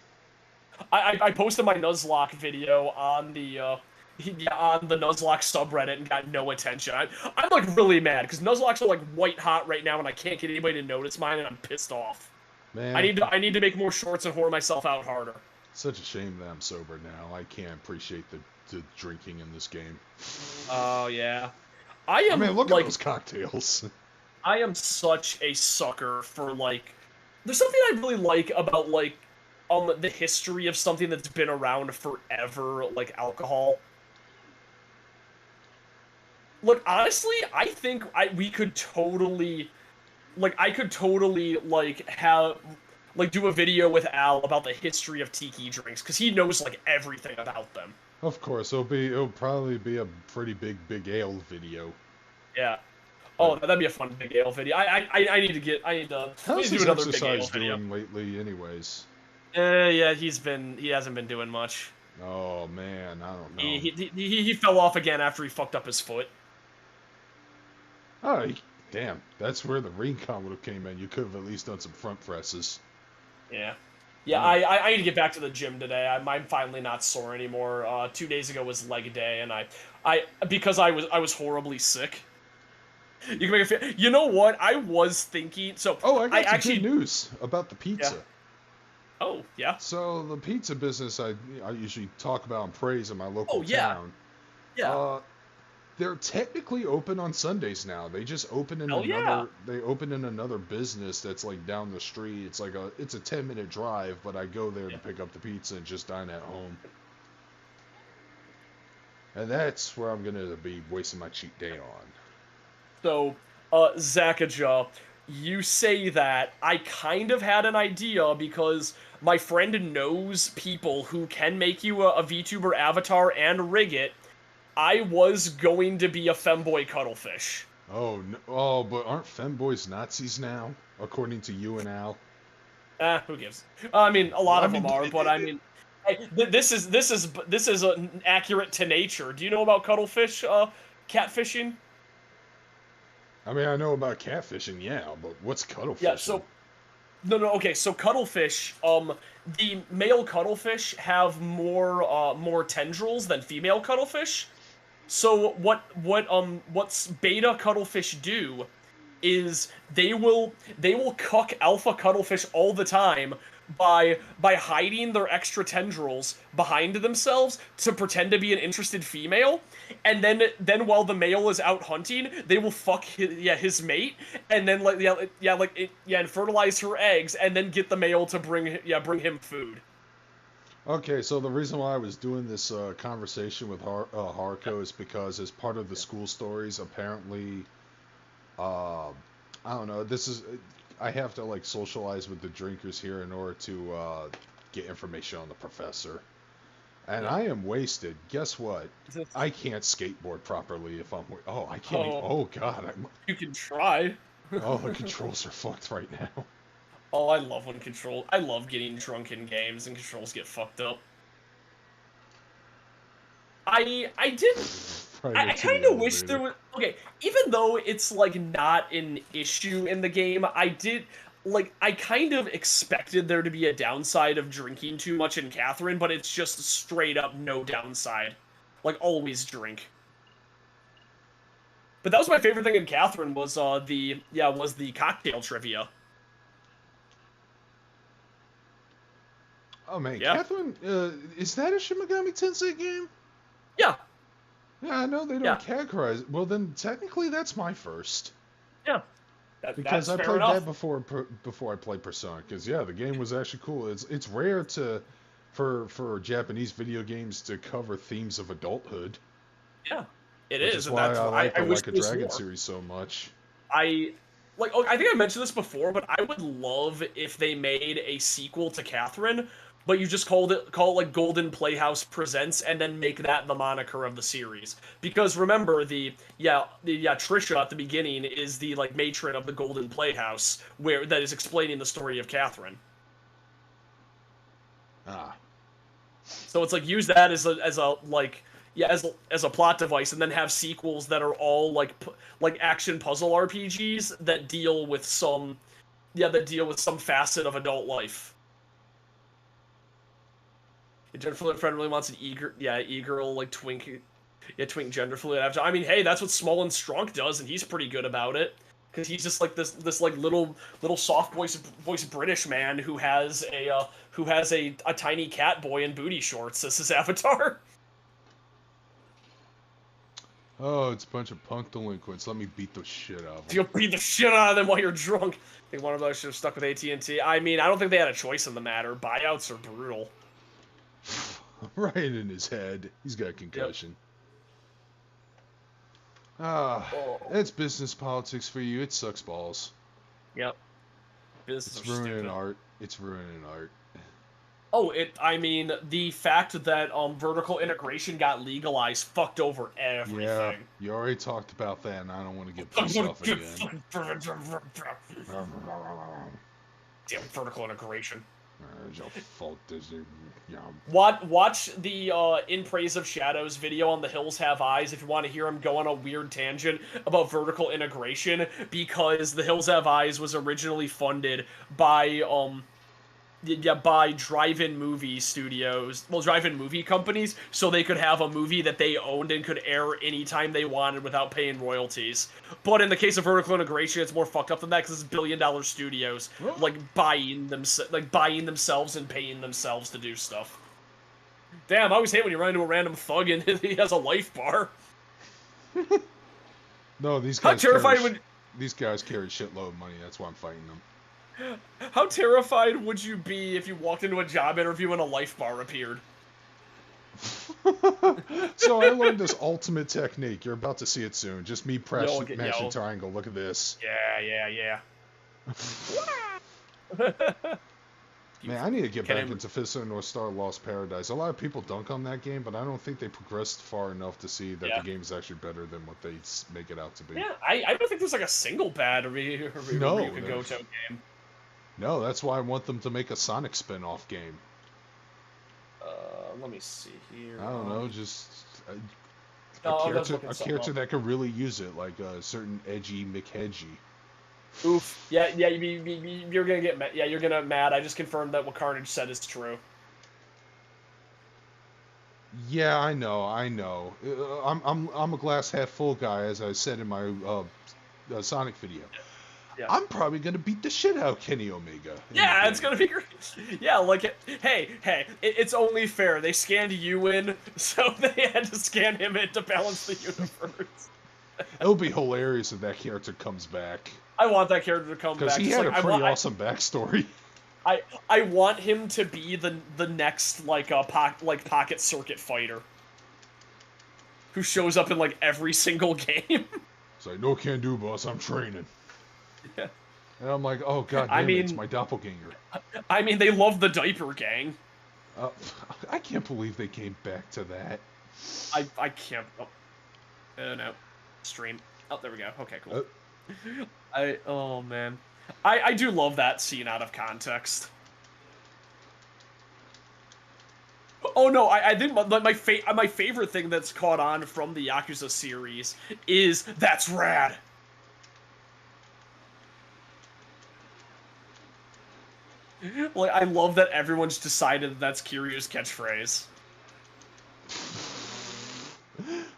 I posted my Nuzlocke video on the Nuzlocke subreddit and got no attention. I'm like really mad because Nuzlocks are like white hot right now and I can't get anybody to notice mine and I'm pissed off. Man, I need to make more shorts and whore myself out harder. such a shame that I'm sober now. I can't appreciate the drinking in this game. Oh yeah, I mean, look like, at those cocktails. I am such a sucker for like. There's something I really like about like the history of something that's been around forever, like alcohol. Look, honestly, I think we could totally, like, I could totally like have like do a video with Al about the history of tiki drinks because he knows like everything about them. Of course, it'll probably be a pretty big ale video. Yeah. Oh, that'd be a fun big ale video. I need to do How's his another big ale exercise video. doing lately, anyways? Yeah, he hasn't been doing much. Oh man, I don't know. He fell off again after he fucked up his foot. Oh, damn! That's where the recon would have came in. You could have at least done some front presses. Yeah. Yeah, I need to get back to the gym today. I'm finally not sore anymore. 2 days ago was leg day, and because I was horribly sick. You can make it. You know what? I was thinking. So I got some actually good news about the pizza. Yeah. Oh yeah. So the pizza business I usually talk about and praise in my local town. Yeah. They're technically open on Sundays now. They just opened in they opened in another business that's like down the street. It's like it's a 10-minute drive, but I go there to pick up the pizza and just dine at home. And that's where I'm gonna be wasting my cheat day on. So, Zakaja, you say that. I kind of had an idea because my friend knows people who can make you a VTuber avatar and rig it. I was going to be a femboy cuttlefish. Oh, no, oh, but aren't femboys Nazis now, according to you and Al? Who gives? I mean, a lot of them are, but I mean, hey, this is accurate to nature. Do you know about cuttlefish, catfishing? I mean, I know about catfishing, yeah, but what's cuttlefish? Yeah, so no, okay, so cuttlefish, the male cuttlefish have more tendrils than female cuttlefish. So what's beta cuttlefish do is they will cuck alpha cuttlefish all the time by hiding their extra tendrils behind themselves to pretend to be an interested female, and then while the male is out hunting, they will fuck his mate, and then and fertilize her eggs, and then get the male to bring him food. Okay, so the reason why I was doing this conversation with Haruko is because as part of the school stories, apparently, I don't know, I have to like socialize with the drinkers here in order to get information on the professor. And I am wasted. Guess what? I can't skateboard properly if I'm... Oh, I can't... Oh, God. You can try. Oh, the controls are fucked right now. Oh, I love I love getting drunk in games and controls get fucked up. I kind of wish there was... Okay, even though it's, like, not an issue in the game, I kind of expected there to be a downside of drinking too much in Catherine, but it's just straight up no downside. Like, always drink. But that was my favorite thing in Catherine was the cocktail trivia. Oh man, yeah. Catherine, is that a Shin Megami Tensei game? Yeah. Yeah, I know they don't categorize. Well, then technically that's my first. Yeah. Because I played that before I played Persona. Because yeah, the game was actually cool. It's rare for Japanese video games to cover themes of adulthood. Yeah, it is. Which is why I like the Like a Dragon series so much. I think I mentioned this before, but I would love if they made a sequel to Catherine but you just call it like Golden Playhouse Presents, and then make that the moniker of the series. Because remember, Trisha at the beginning is the like matron of the Golden Playhouse, that is explaining the story of Catherine. Ah. So it's like use that as a plot device, and then have sequels that are all like action puzzle RPGs that deal with some facet of adult life. Jennifer friend really wants an eager like twink gender fluid avatar. I mean, hey, that's what Small and Strunk does, and he's pretty good about it. Because he's just like this like little soft voice British man who has a tiny cat boy in booty shorts as his avatar. Oh, it's a bunch of punk delinquents. Let me beat the shit out of them. You'll beat the shit out of them while you're drunk. I think one of those should have stuck with AT&T. I mean, I don't think they had a choice in the matter. Buyouts are brutal. Right in his head. He's got a concussion. It's business politics for you. It sucks balls. Yep. Business It's ruining art. It's ruining art. Oh, I mean, the fact that vertical integration got legalized fucked over everything. Yeah, you already talked about that, and I don't want to get pissed off again. Damn vertical integration. Your fault, Watch the In Praise of Shadows video on The Hills Have Eyes if you want to hear him go on a weird tangent about vertical integration, because The Hills Have Eyes was originally funded by drive-in movie studios, drive-in movie companies, so they could have a movie that they owned and could air anytime they wanted without paying royalties. But in the case of vertical integration, it's more fucked up than that, because it's billion-dollar studios buying themselves and paying themselves to do stuff. Damn, I always hate when you run into a random thug and he has a life bar. No, these guys. These guys carry shitload of money. That's why I'm fighting them. How terrified would you be if you walked into a job interview and a life bar appeared? So I learned this ultimate technique. You're about to see it soon. Just me mashing triangle. Look at this. Yeah. Man, I need to get back into Fist of the North Star Lost Paradise. A lot of people dunk on that game, but I don't think they progressed far enough to see that the game is actually better than what they make it out to be. Yeah, I don't think there's like a single bad review you could go to game. No, that's why I want them to make a Sonic spin-off game. Let me see here. I don't know, just a character that could really use it, like a certain edgy McHedgy. Oof. Yeah, you're gonna get mad. Yeah, you're gonna mad. I just confirmed that what Carnage said is true. Yeah, I know. I'm a glass half full guy, as I said in my Sonic video. Yeah. I'm probably gonna beat the shit out of Kenny Omega. Yeah, it's gonna be great. Yeah, hey, it's only fair. They scanned you in, so they had to scan him in to balance the universe. It'll be hilarious if that character comes back. I want that character to come back. Because he had a pretty awesome backstory. I want him to be the next pocket circuit fighter who shows up in like every single game. It's like, no can do, boss. I'm training. Yeah. And I'm like, oh god damn it, it's my doppelganger. I mean, they love the diaper gang. I can't believe they came back to that. I can't. Oh no, stream. Oh, there we go. Okay, cool. Oh man, I do love that scene out of context. Oh no, I think my favorite thing that's caught on from the Yakuza series is that's rad. Like, I love that everyone's decided that that's Kiryu's catchphrase.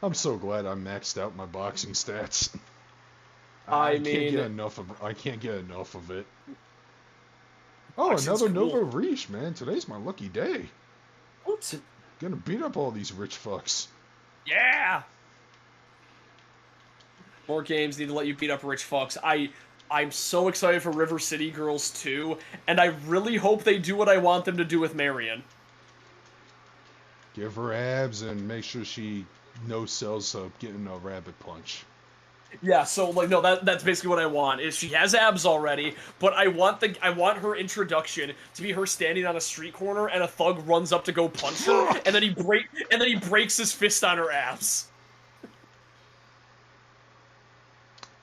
I'm so glad I maxed out my boxing stats. I can't get enough of it. Oh, Boxing's another cool. Nova Reach, man. Today's my lucky day. What? Gonna beat up all these rich fucks. Yeah! More games need to let you beat up rich fucks. I'm so excited for River City Girls 2, and I really hope they do what I want them to do with Marion. Give her abs and make sure she no-sells getting a rabbit punch. Yeah, so like no, that's basically what I want. Is she has abs already, but I want her introduction to be her standing on a street corner and a thug runs up to go punch her, and then he breaks his fist on her abs.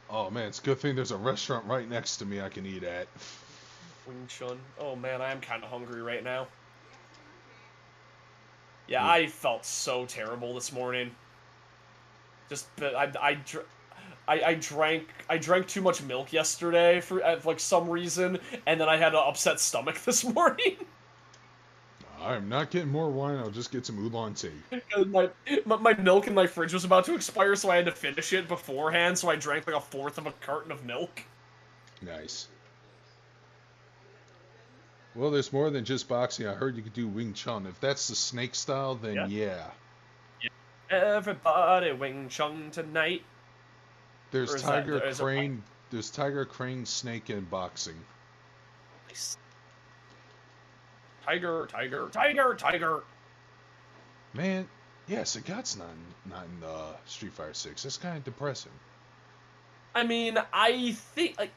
Oh man, it's a good thing there's a restaurant right next to me I can eat at. Wing Chun. Oh man, I am kind of hungry right now. Yeah, Ooh. I felt so terrible this morning. Just I drank too much milk yesterday for like some reason, and then I had an upset stomach this morning. I'm not getting more wine. I'll just get some oolong tea. my milk in my fridge was about to expire, so I had to finish it beforehand. So I drank like a fourth of a carton of milk. Nice. Well, there's more than just boxing. I heard you could do Wing Chun. If that's the snake style, then yeah. Everybody Wing Chun tonight. There's Tiger Crane. There's Tiger Crane, Snake, and boxing. Nice. Tiger. Man, yeah, Sagat's not in Street Fighter 6. That's kind of depressing. I mean, I think like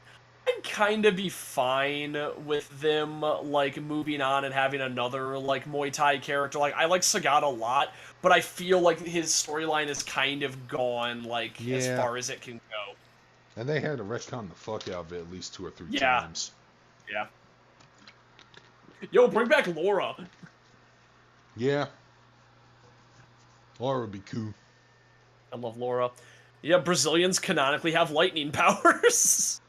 I'd kind of be fine with them like moving on and having another like Muay Thai character. Like I like Sagat a lot, but I feel like his storyline is kind of gone like as far as it can go. And they had to retcon the fuck out of it at least 2 or 3 times. Yeah. Yo, bring back Laura. Yeah. Laura would be cool. I love Laura. Yeah, Brazilians canonically have lightning powers.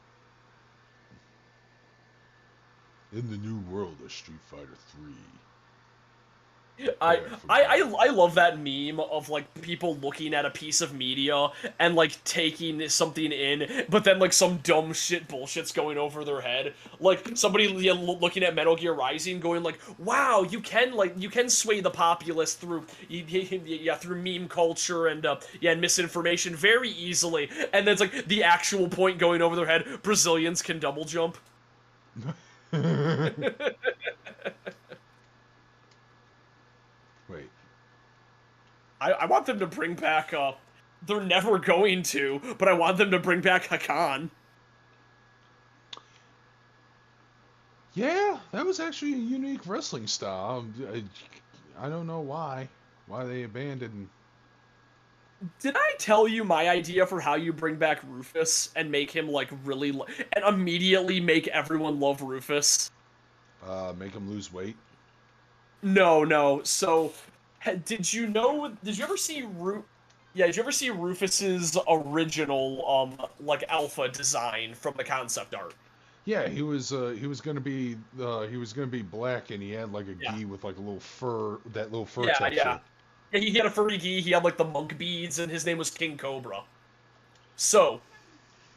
In the new world of Street Fighter 3. I love that meme of like people looking at a piece of media and like taking something in, but then like some dumb shit bullshit's going over their head. Like somebody looking at Metal Gear Rising, going like, "Wow, you can sway the populace through through meme culture and and misinformation very easily." And then it's like the actual point going over their head: Brazilians can double jump. Wait. I want them to bring back, they're never going to, but I want them to bring back Hakan. Yeah, that was actually a unique wrestling style. I don't know why they abandoned. Did I tell you my idea for how you bring back Rufus and make him, like, really, and immediately make everyone love Rufus? Make him lose weight? No. So, did you ever see did you ever see Rufus's original, like, alpha design from the concept art? Yeah, he was gonna be black, and he had like a gi with like a little fur, texture. Yeah, he had a furry gi. He had like the monk beads, and his name was King Cobra. So,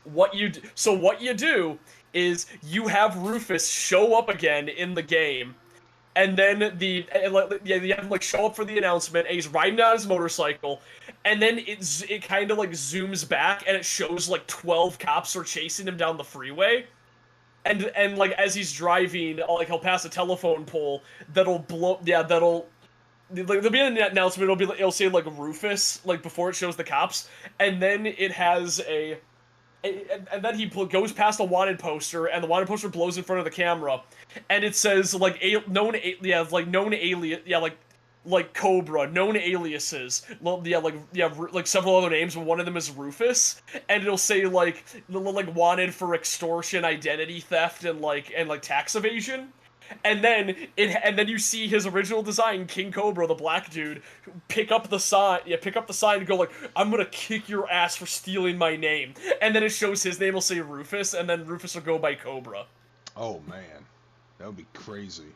what you do is you have Rufus show up again in the game, and then you have him like show up for the announcement, and he's riding on his motorcycle, and then it kind of like zooms back, and it shows like 12 cops are chasing him down the freeway. And like as he's driving, like he'll pass a telephone pole that'll blow. Yeah, there'll be an announcement. It'll say like Rufus, like before it shows the cops, and then it has and then he goes past a wanted poster, and the wanted poster blows in front of the camera, and it says like known alias, like Cobra, known aliases, like several other names, but one of them is Rufus, and it'll say like wanted for extortion, identity theft, and tax evasion, and then you see his original design, King Cobra, the black dude, pick up the sign and go like, "I'm gonna kick your ass for stealing my name," and then it shows his name will say Rufus, and then Rufus will go by Cobra. Oh man, that would be crazy.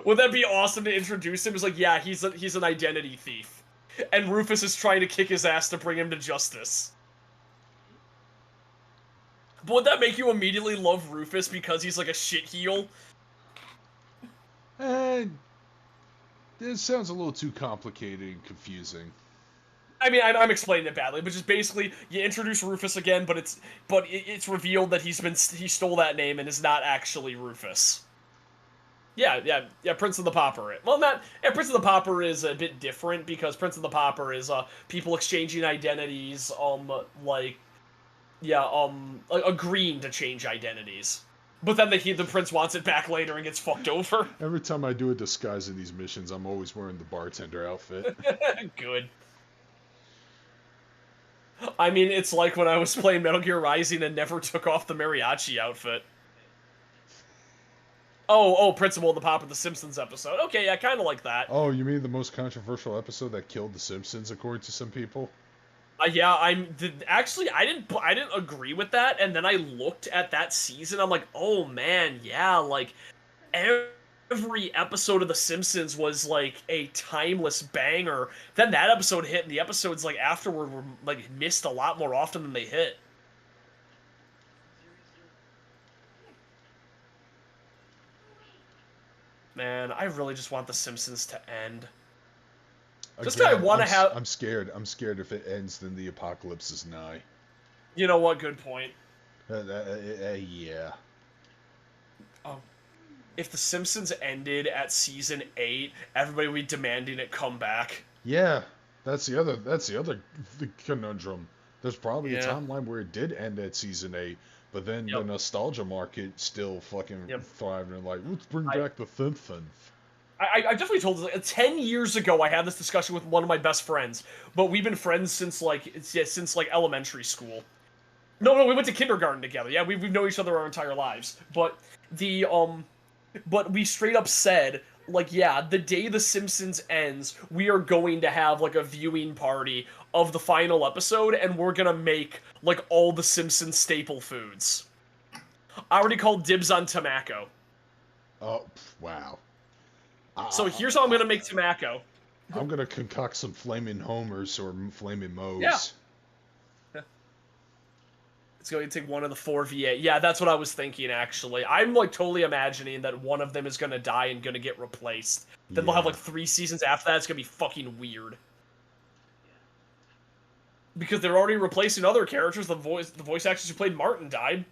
Would that be awesome to introduce him? It's like, yeah, he's an identity thief, and Rufus is trying to kick his ass to bring him to justice. But would that make you immediately love Rufus because he's like a shit heel? This sounds a little too complicated and confusing. I mean, I'm explaining it badly, but just basically, you introduce Rufus again, but it's revealed that he stole that name and is not actually Rufus. Yeah, Prince of the Pauper. Well, Prince of the Pauper is a bit different because Prince of the Pauper is people exchanging identities, agreeing to change identities. But then the prince wants it back later and gets fucked over. Every time I do a disguise in these missions, I'm always wearing the bartender outfit. Good. I mean, it's like when I was playing Metal Gear Rising and never took off the mariachi outfit. Oh, Principal of the Pop of the Simpsons episode. Okay, yeah, kind of like that. Oh, you mean the most controversial episode that killed the Simpsons, according to some people? Yeah, I didn't agree with that, and then I looked at that season. I'm like, oh man, yeah, like every episode of The Simpsons was like a timeless banger. Then that episode hit, and the episodes like afterward were like missed a lot more often than they hit. Man, I really just want The Simpsons to end. Just Again, I want to have. I'm scared. I'm scared if it ends, then the apocalypse is nigh. You know what? Good point. Yeah. If The Simpsons ended at season 8, everybody would be demanding it come back. Yeah, that's the other conundrum. There's probably a Yeah. timeline where it did end at season 8, but then the nostalgia market still fucking thriving and like, let's bring back the Simpsons. I definitely told this, 10 years ago I had this discussion with one of my best friends, but we've been friends since like elementary school. No, we went to kindergarten together. Yeah, we've known each other our entire lives. But but we straight up said, like, yeah, the day The Simpsons ends, we are going to have like a viewing party of the final episode, and we're gonna make like all the Simpsons staple foods. I already called dibs on Tamako. Oh, wow. So here's how I'm gonna make Tamako. I'm gonna concoct some flaming homers or flaming moes. Yeah. It's going to take one of the 4 V8. Yeah, that's what I was thinking, actually. I'm, like, totally imagining that one of them is going to die and going to get replaced. Then they'll have, like, 3 seasons after that. It's going to be fucking weird. Because they're already replacing other characters. The voice actress who played Martin died.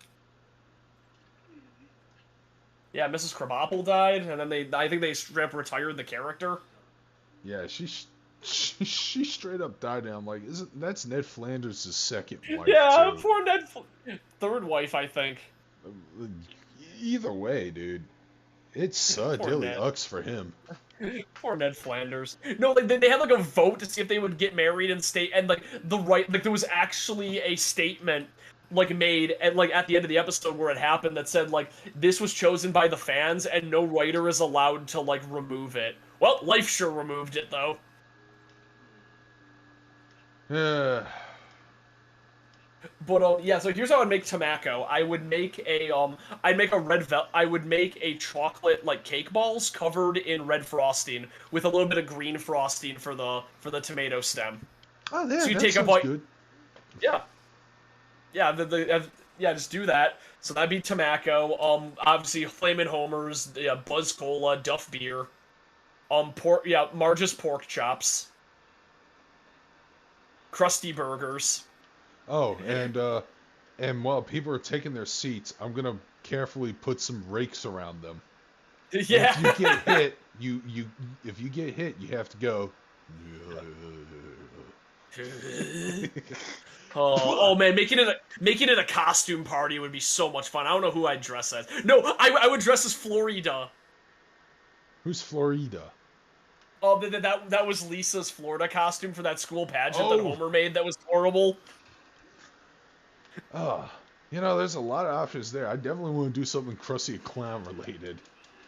Yeah, Mrs. Krabappel died, and then I think they straight up retired the character. Yeah, she straight up died, and I'm like, that's Ned Flanders' second wife? Yeah, too. poor Ned. Third wife, I think. Either way, dude, it's dilly ucks for him. Poor Ned Flanders. No, like they had like a vote to see if they would get married and like there was actually a statement like made at the end of the episode where it happened that said like this was chosen by the fans and no writer is allowed to like remove it. Well, life sure removed it though. But yeah, so here's how I'd make Tamako. I would make a chocolate like cake balls covered in red frosting with a little bit of green frosting for the tomato stem. Oh, yeah, so you that take a sounds bite. good. Yeah. Yeah, yeah, just do that. So that'd be Tamako. Obviously Flamin' Homers, Buzz Cola, Duff Beer. Marge's pork chops. Krusty Burgers. Oh, and while people are taking their seats, I'm gonna carefully put some rakes around them. Yeah. And if you get hit, if you get hit, you have to go. Oh man, making it a costume party would be so much fun. I don't know who I'd dress as. No, I would dress as Florida. Who's Florida? Oh, that was Lisa's Florida costume for that school pageant that Homer made. That was horrible. There's a lot of options there. I definitely want to do something Krusty Clown related.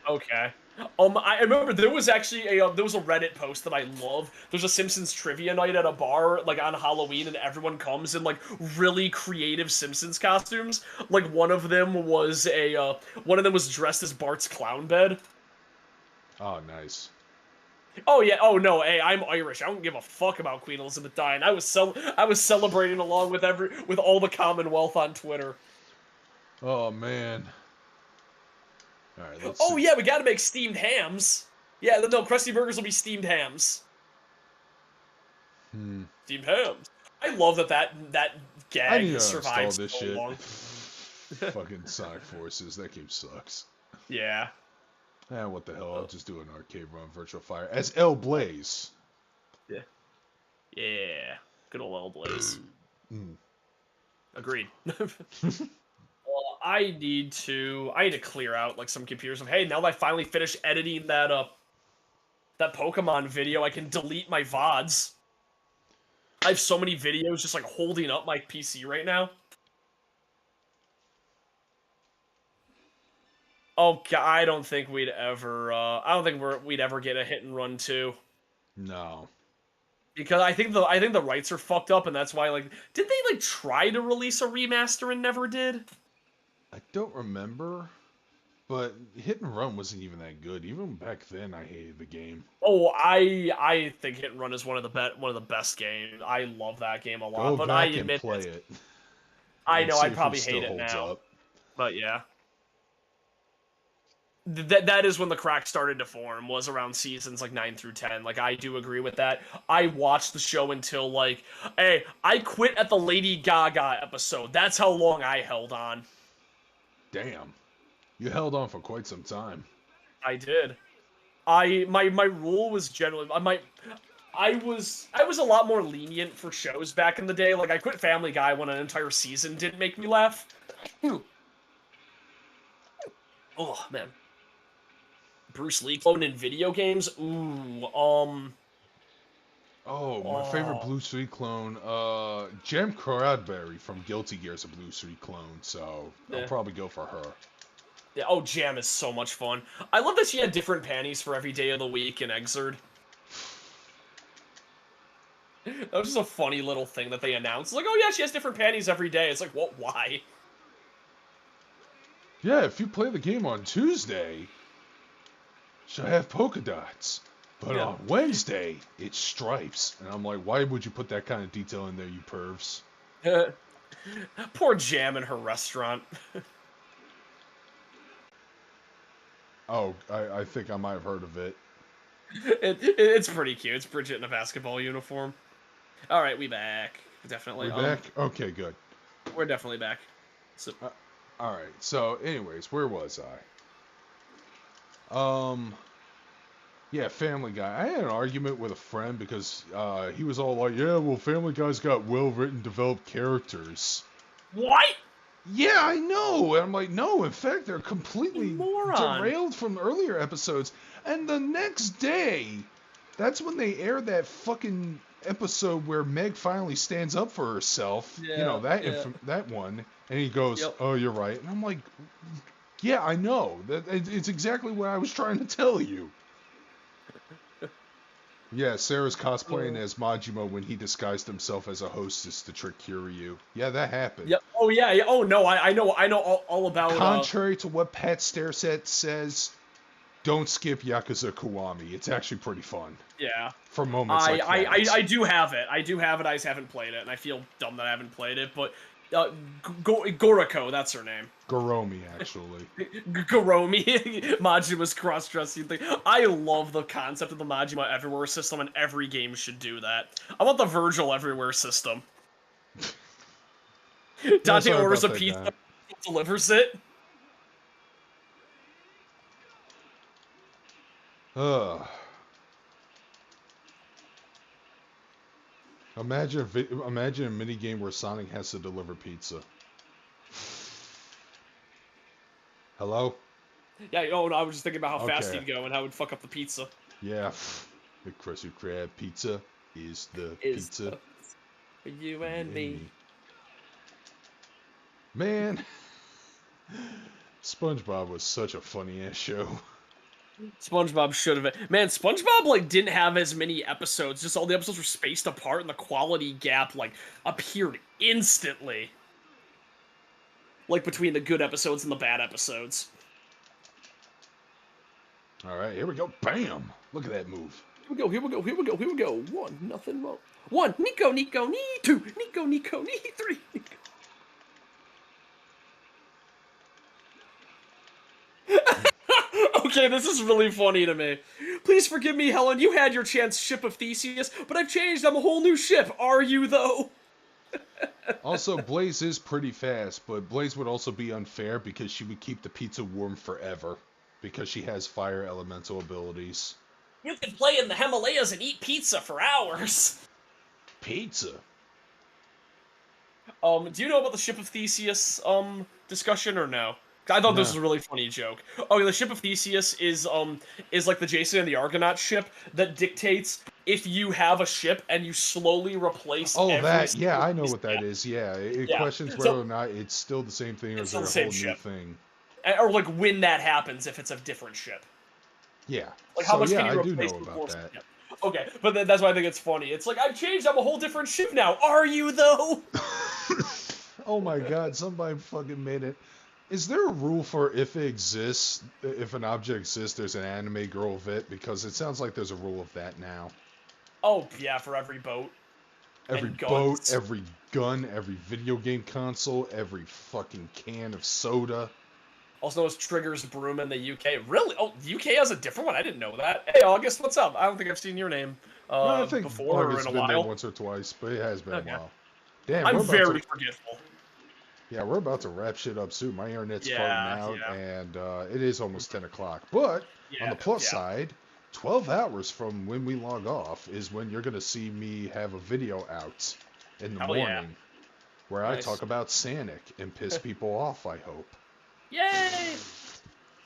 Okay. I remember there was actually a Reddit post that I love. There's a Simpsons trivia night at a bar like on Halloween, and everyone comes in like really creative Simpsons costumes. Like one of them was dressed as Bart's clown bed. Oh, nice. Oh yeah. Oh no. Hey, I'm Irish. I don't give a fuck about Queen Elizabeth dying. I was celebrating along with all the Commonwealth on Twitter. Oh man. All right. Let's Oh see. yeah, we got to make steamed hams. Yeah, no, Krusty Burgers will be steamed hams. Steamed hams. I love that gag survives this so shit. long. Fucking Sonic Forces. That game sucks. Yeah. What the hell? I'll just do an arcade run Virtual Fire as L Blaze. Yeah. Yeah. Good old L Blaze. Agreed. Well, I need to clear out like some computers. Hey, now that I finally finished editing that Pokemon video, I can delete my VODs. I have so many videos just like holding up my PC right now. Oh God, I don't think we'd ever. I don't think we'd ever get a Hit and Run 2. No. Because I think the rights are fucked up, and that's why like did they like try to release a remaster and never did? I don't remember, but Hit and Run wasn't even that good. Even back then, I hated the game. Oh, I think Hit and Run is one of the best games. I love that game a lot. Go But back I and admit play it. I and know see I'd if probably it still hate it holds now. up. But yeah. That is when the crack started to form, was around seasons like 9 through 10. Like, I do agree with that. I watched the show until, like, hey, I quit at the Lady Gaga episode. That's how long I held on. Damn. You held on for quite some time. I did. My rule was generally I was a lot more lenient for shows back in the day. Like I quit Family Guy when an entire season didn't make me laugh. Oh man. Bruce Lee clone in video games? Ooh, Oh, my favorite Blue Street clone, Jem Cradbury from Guilty Gear's a Blue Street clone, so I'll Yeah. probably go for her. Yeah, oh, Jam is so much fun. I love that she had different panties for every day of the week in Exerd. That was just a funny little thing that they announced. It's like, oh yeah, she has different panties every day. It's like, what? Why? Yeah, if you play the game on Tuesday, she'll have polka dots. But Yeah. on Wednesday, it's stripes. And I'm like, why would you put that kind of detail in there, you pervs? Poor Jam in her restaurant. Oh, I think I might have heard of it. It's pretty cute. It's Bridget in a basketball uniform. All right, we back. Definitely. We back? Okay, good. We're definitely back. So, All right. So, anyways, where was I? Yeah, Family Guy. I had an argument with a friend because he was all like, "Yeah, well, Family Guy's got well-written, developed characters." what? Yeah, I know. And I'm like, no, in fact, they're completely Moron. derailed from earlier episodes. And the next day, that's when they aired that fucking episode where Meg finally stands up for herself. Yeah, you know, that yeah. that one. And he goes, Yep. "Oh, you're right." And I'm like, yeah, I know. It's exactly what I was trying to tell you. Yeah, Sarah's cosplaying as Majima when he disguised himself as a hostess to trick Kiryu. Yeah, that happened. Yep. Oh yeah. Yeah. Oh no. I know all about. Contrary to what Pat Stairset says, don't skip Yakuza Kiwami. It's actually pretty fun. Yeah. For moments like that. I do have it. I do have it. I just haven't played it, and I feel dumb that I haven't played it. But Goriko, that's her name. Goromi, actually. Goromi, Majima's cross-dressing thing. I love the concept of the Majima Everywhere system, and every game should do that. I want the Virgil Everywhere system. Dante sorry orders a about that, pizza, guy. delivers it. Ugh. Imagine a minigame where Sonic has to deliver pizza. Hello? Yeah, oh no, I was just thinking about how fast Okay. he'd go and how it'd fuck up the pizza. Yeah. The Krusty Krab pizza is the pizza. For you and me. Man. SpongeBob was such a funny ass show. SpongeBob should have. Man, SpongeBob like didn't have as many episodes. Just all the episodes were spaced apart, and the quality gap like appeared instantly. Like between the good episodes and the bad episodes. All right, here we go. Bam! Look at that move. Here we go. 1-0 wrong. 1, Nico, knee. 2, Nico, knee. 3, Nico. Okay, this is really funny to me. Please forgive me, Helen. You had your chance, Ship of Theseus, but I've changed. I'm a whole new ship. Are you, though? Also, Blaze is pretty fast, but Blaze would also be unfair because she would keep the pizza warm forever because she has fire elemental abilities. You can play in the Himalayas and eat pizza for hours. Pizza? Do you know about the Ship of Theseus discussion or no? I thought this No. was a really funny joke. Okay, the Ship of Theseus is like the Jason and the Argonaut ship that dictates if you have a ship and you slowly replace Oh, every that. Yeah, single I know piece. what that is. Yeah, it Yeah. questions whether So or not it's still the same thing or it's is still there the a same whole new ship, thing. or like when that happens if it's a different ship. Yeah. Like how So much yeah, can you I do replace know about before? that. Yep. Okay, but that's why I think it's funny. It's like I've changed. I'm a whole different ship now. Are you though? Oh my God! Somebody fucking made it. Is there a rule for if it exists, if an object exists, there's an anime girl of it? Because it sounds like there's a rule of that now. Oh yeah, for every boat Every and boat, guns. every gun, every video game console, every fucking can of soda. Also known as Trigger's Broom in the UK. Really? Oh, the UK has a different one? I didn't know that. Hey, August, what's up? I don't think I've seen your name No, I think before or in August's a been there while. once or twice, but it has been a Okay. while. Damn, I'm we're about to. very forgetful. Yeah, we're about to wrap shit up soon. My internet's farting Yeah, out, yeah. and it is almost 10 o'clock. But on Yeah, the plus yeah. side, 12 hours from when we log off is when you're going to see me have a video out in the Hell yeah. morning where I Nice. talk about Sanic and piss people off, I hope. Yay!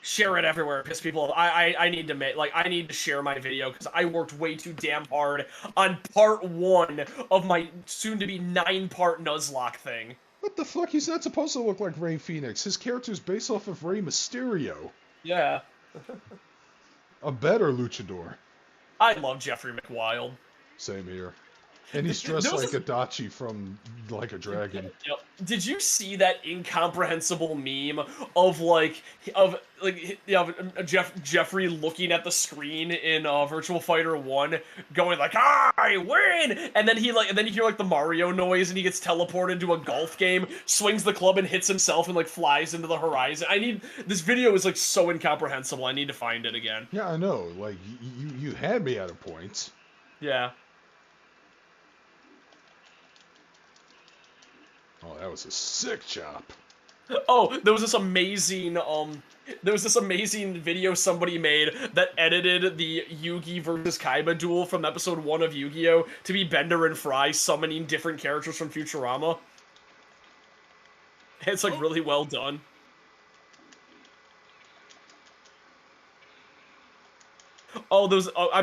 Share it everywhere. Piss people off. I need to make, like, I need to share my video because I worked way too damn hard on part 1 of my soon-to-be 9-part Nuzlocke thing. What the fuck? He's not supposed to look like Rey Fenix. His character's based off of Rey Mysterio. Yeah. A better luchador. I love Jeffrey McWild. Same here. And he's dressed like Adachi from Like a Dragon. Yep. Did you see that incomprehensible meme of like Jeffrey looking at the screen in Virtual Fighter 1 going like I win, and then you hear like the Mario noise and he gets teleported to a golf game, swings the club and hits himself and like flies into the horizon. This video is like so incomprehensible. I need to find it again. Yeah, I know. Like you had me at a point. Yeah. Oh, that was a sick chop. Oh, there was this amazing video somebody made that edited the Yugi versus Kaiba duel from episode 1 of Yu-Gi-Oh! To be Bender and Fry summoning different characters from Futurama. It's like really well done. I'm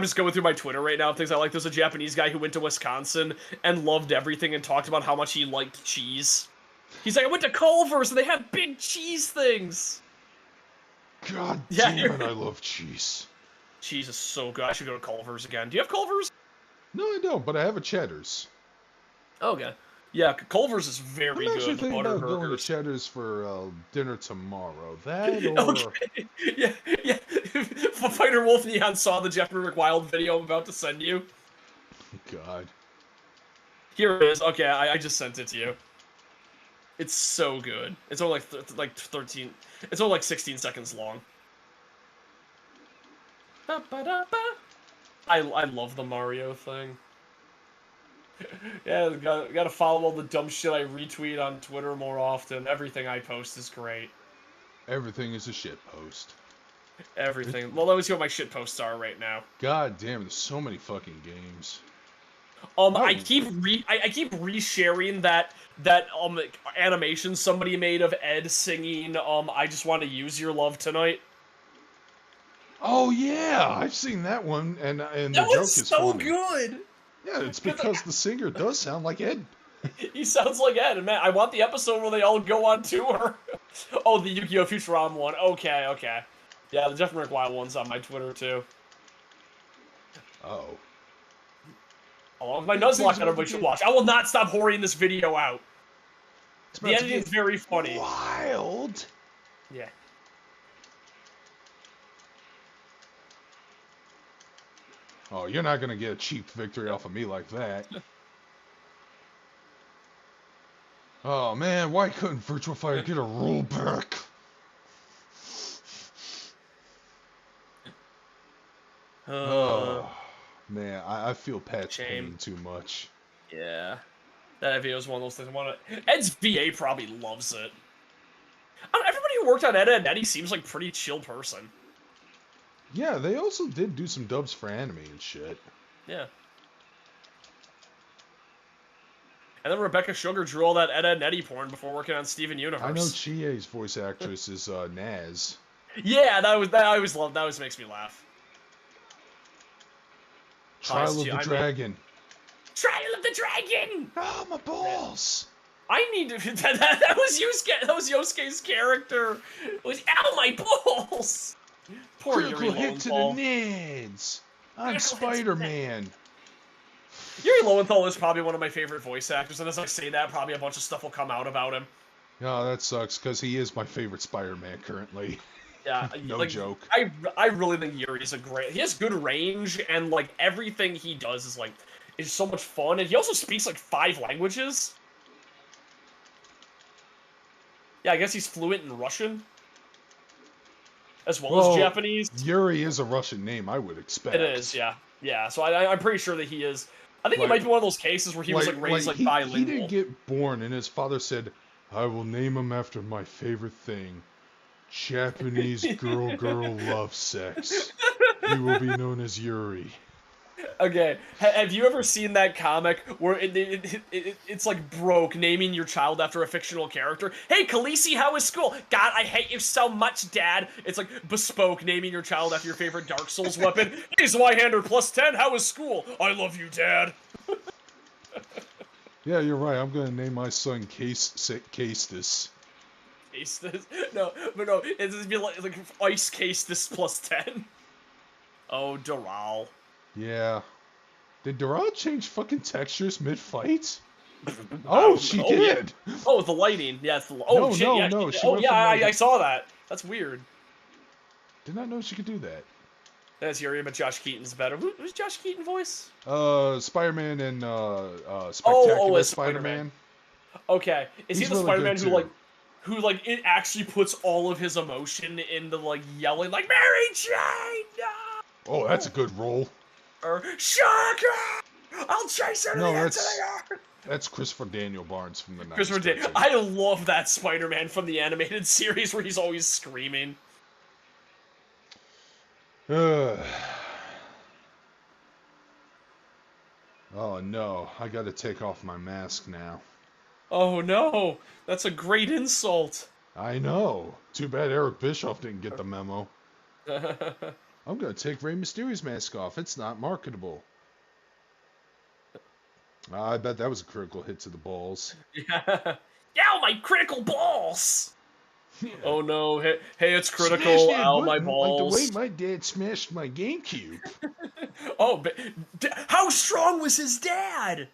just going through my Twitter right now of things I like. There's a Japanese guy who went to Wisconsin and loved everything and talked about how much he liked cheese. He's like, I went to Culver's and they have big cheese things. God damn it, I love cheese. Cheese is so good. I should go to Culver's again. Do you have Culver's? No, I don't, but I have a Cheddar's. Okay. Yeah, Culver's is very I'm actually good. thinking about going to Burgers. Cheddar's for dinner tomorrow. That or... Okay. Yeah. Fighter Wolf Neon saw the Jeffrey McWild video I'm about to send you. God. Here it is. Okay, I just sent it to you. It's so good. It's only like 13. It's only like 16 seconds long. I love the Mario thing. Yeah, gotta follow all the dumb shit I retweet on Twitter more often. Everything I post is great. Everything is a shit post. Everything. Well, let me see what my shit posts are right now. God damn, there's so many fucking games. I keep resharing that animation somebody made of Ed singing I Just Want to Use Your Love Tonight. Oh yeah, I've seen that one, and the joke is so funny. good. Yeah, it's because the singer does sound like Ed. He sounds like Ed, and man, I want the episode where they all go on tour. Oh, the Yu-Gi-Oh! Futurama one. Okay. Yeah, the Jeff McWild one's on my Twitter too. Oh. Along with my Nuzlocke that everybody should watch. I will not stop whoring this video out. The editing is very funny. Wild. Yeah. Oh, you're not gonna get a cheap victory off of me like that. Oh man, why couldn't Virtual Fighter get a roll back? Oh man, I feel Pat's pain too much. Yeah. That video is one of those things I want to... Ed's VA probably loves it. Everybody who worked on Ed and Eddie seems like a pretty chill person. Yeah, they also did do some dubs for anime and shit. Yeah. And then Rebecca Sugar drew all that Ed, Ed and Eddie porn before working on Steven Universe. I know Chie's voice actress is Naz. Yeah, that I always love. That always makes me laugh. Trial of the Dragon. Trial of the Dragon. Oh, my balls. I need to. That was Yosuke. That was Yosuke's character. It was ow my balls. Poor Critical Yuri hit to the Lowenthal. Nids. I'm Critical hit to the Spider-Man. Yuri Lowenthal is probably one of my favorite voice actors, and as I say that, probably a bunch of stuff will come out about him. Oh, that sucks, because he is my favorite Spider-Man currently. Yeah, No joke. I really think Yuri's a great. He has good range, and like everything he does is so much fun, and he also speaks like 5 languages. Yeah, I guess he's fluent in Russian, as well as Japanese. Yuri is a Russian name, I would expect. It is, yeah. Yeah, so I'm pretty sure that he is. I think he might be one of those cases where he was raised bilingual. He didn't get born, and his father said, I will name him after my favorite thing. Japanese girl love sex. He will be known as Yuri. Okay, have you ever seen that comic where it's like broke naming your child after a fictional character? Hey, Khaleesi, how is school? God, I hate you so much, Dad. It's like bespoke naming your child after your favorite Dark Souls weapon. Hey, Zweihander +10, how is school? I love you, Dad. Yeah, you're right. I'm gonna name my son Castus. Case this? No, but no, it's just be like Ice Case this +10. Oh, Doral. Yeah. Did Doral change fucking textures mid-fight? Oh, she did! Yeah. Oh, the lighting. Yeah, it's the... Oh, shit, no, yeah, no. I saw that. That's weird. Did not know she could do that. That's Yuri, but Josh Keaton's better. Who's Josh Keaton voice? Spider-Man and Spectacular Spider-Man. Okay. Is he the really Spider-Man good, who it actually puts all of his emotion into like yelling like Mary Jane? No! Oh, that's a good role. Or Shocker! I'll chase her to the end of the earth! That's Christopher Daniel Barnes from the 90s. Christopher Daniel. I love that Spider-Man from the animated series where he's always screaming. Oh no, I gotta take off my mask now. Oh no, that's a great insult. I know. Too bad Eric Bischoff didn't get the memo. I'm gonna take Rey Mysterio's mask off. It's not marketable. I bet that was a critical hit to the balls. Yeah. Ow, my critical balls! Yeah. Oh no, hey, it's critical. Ow, my balls. Like the way my dad smashed my GameCube. Oh, but how strong was his dad?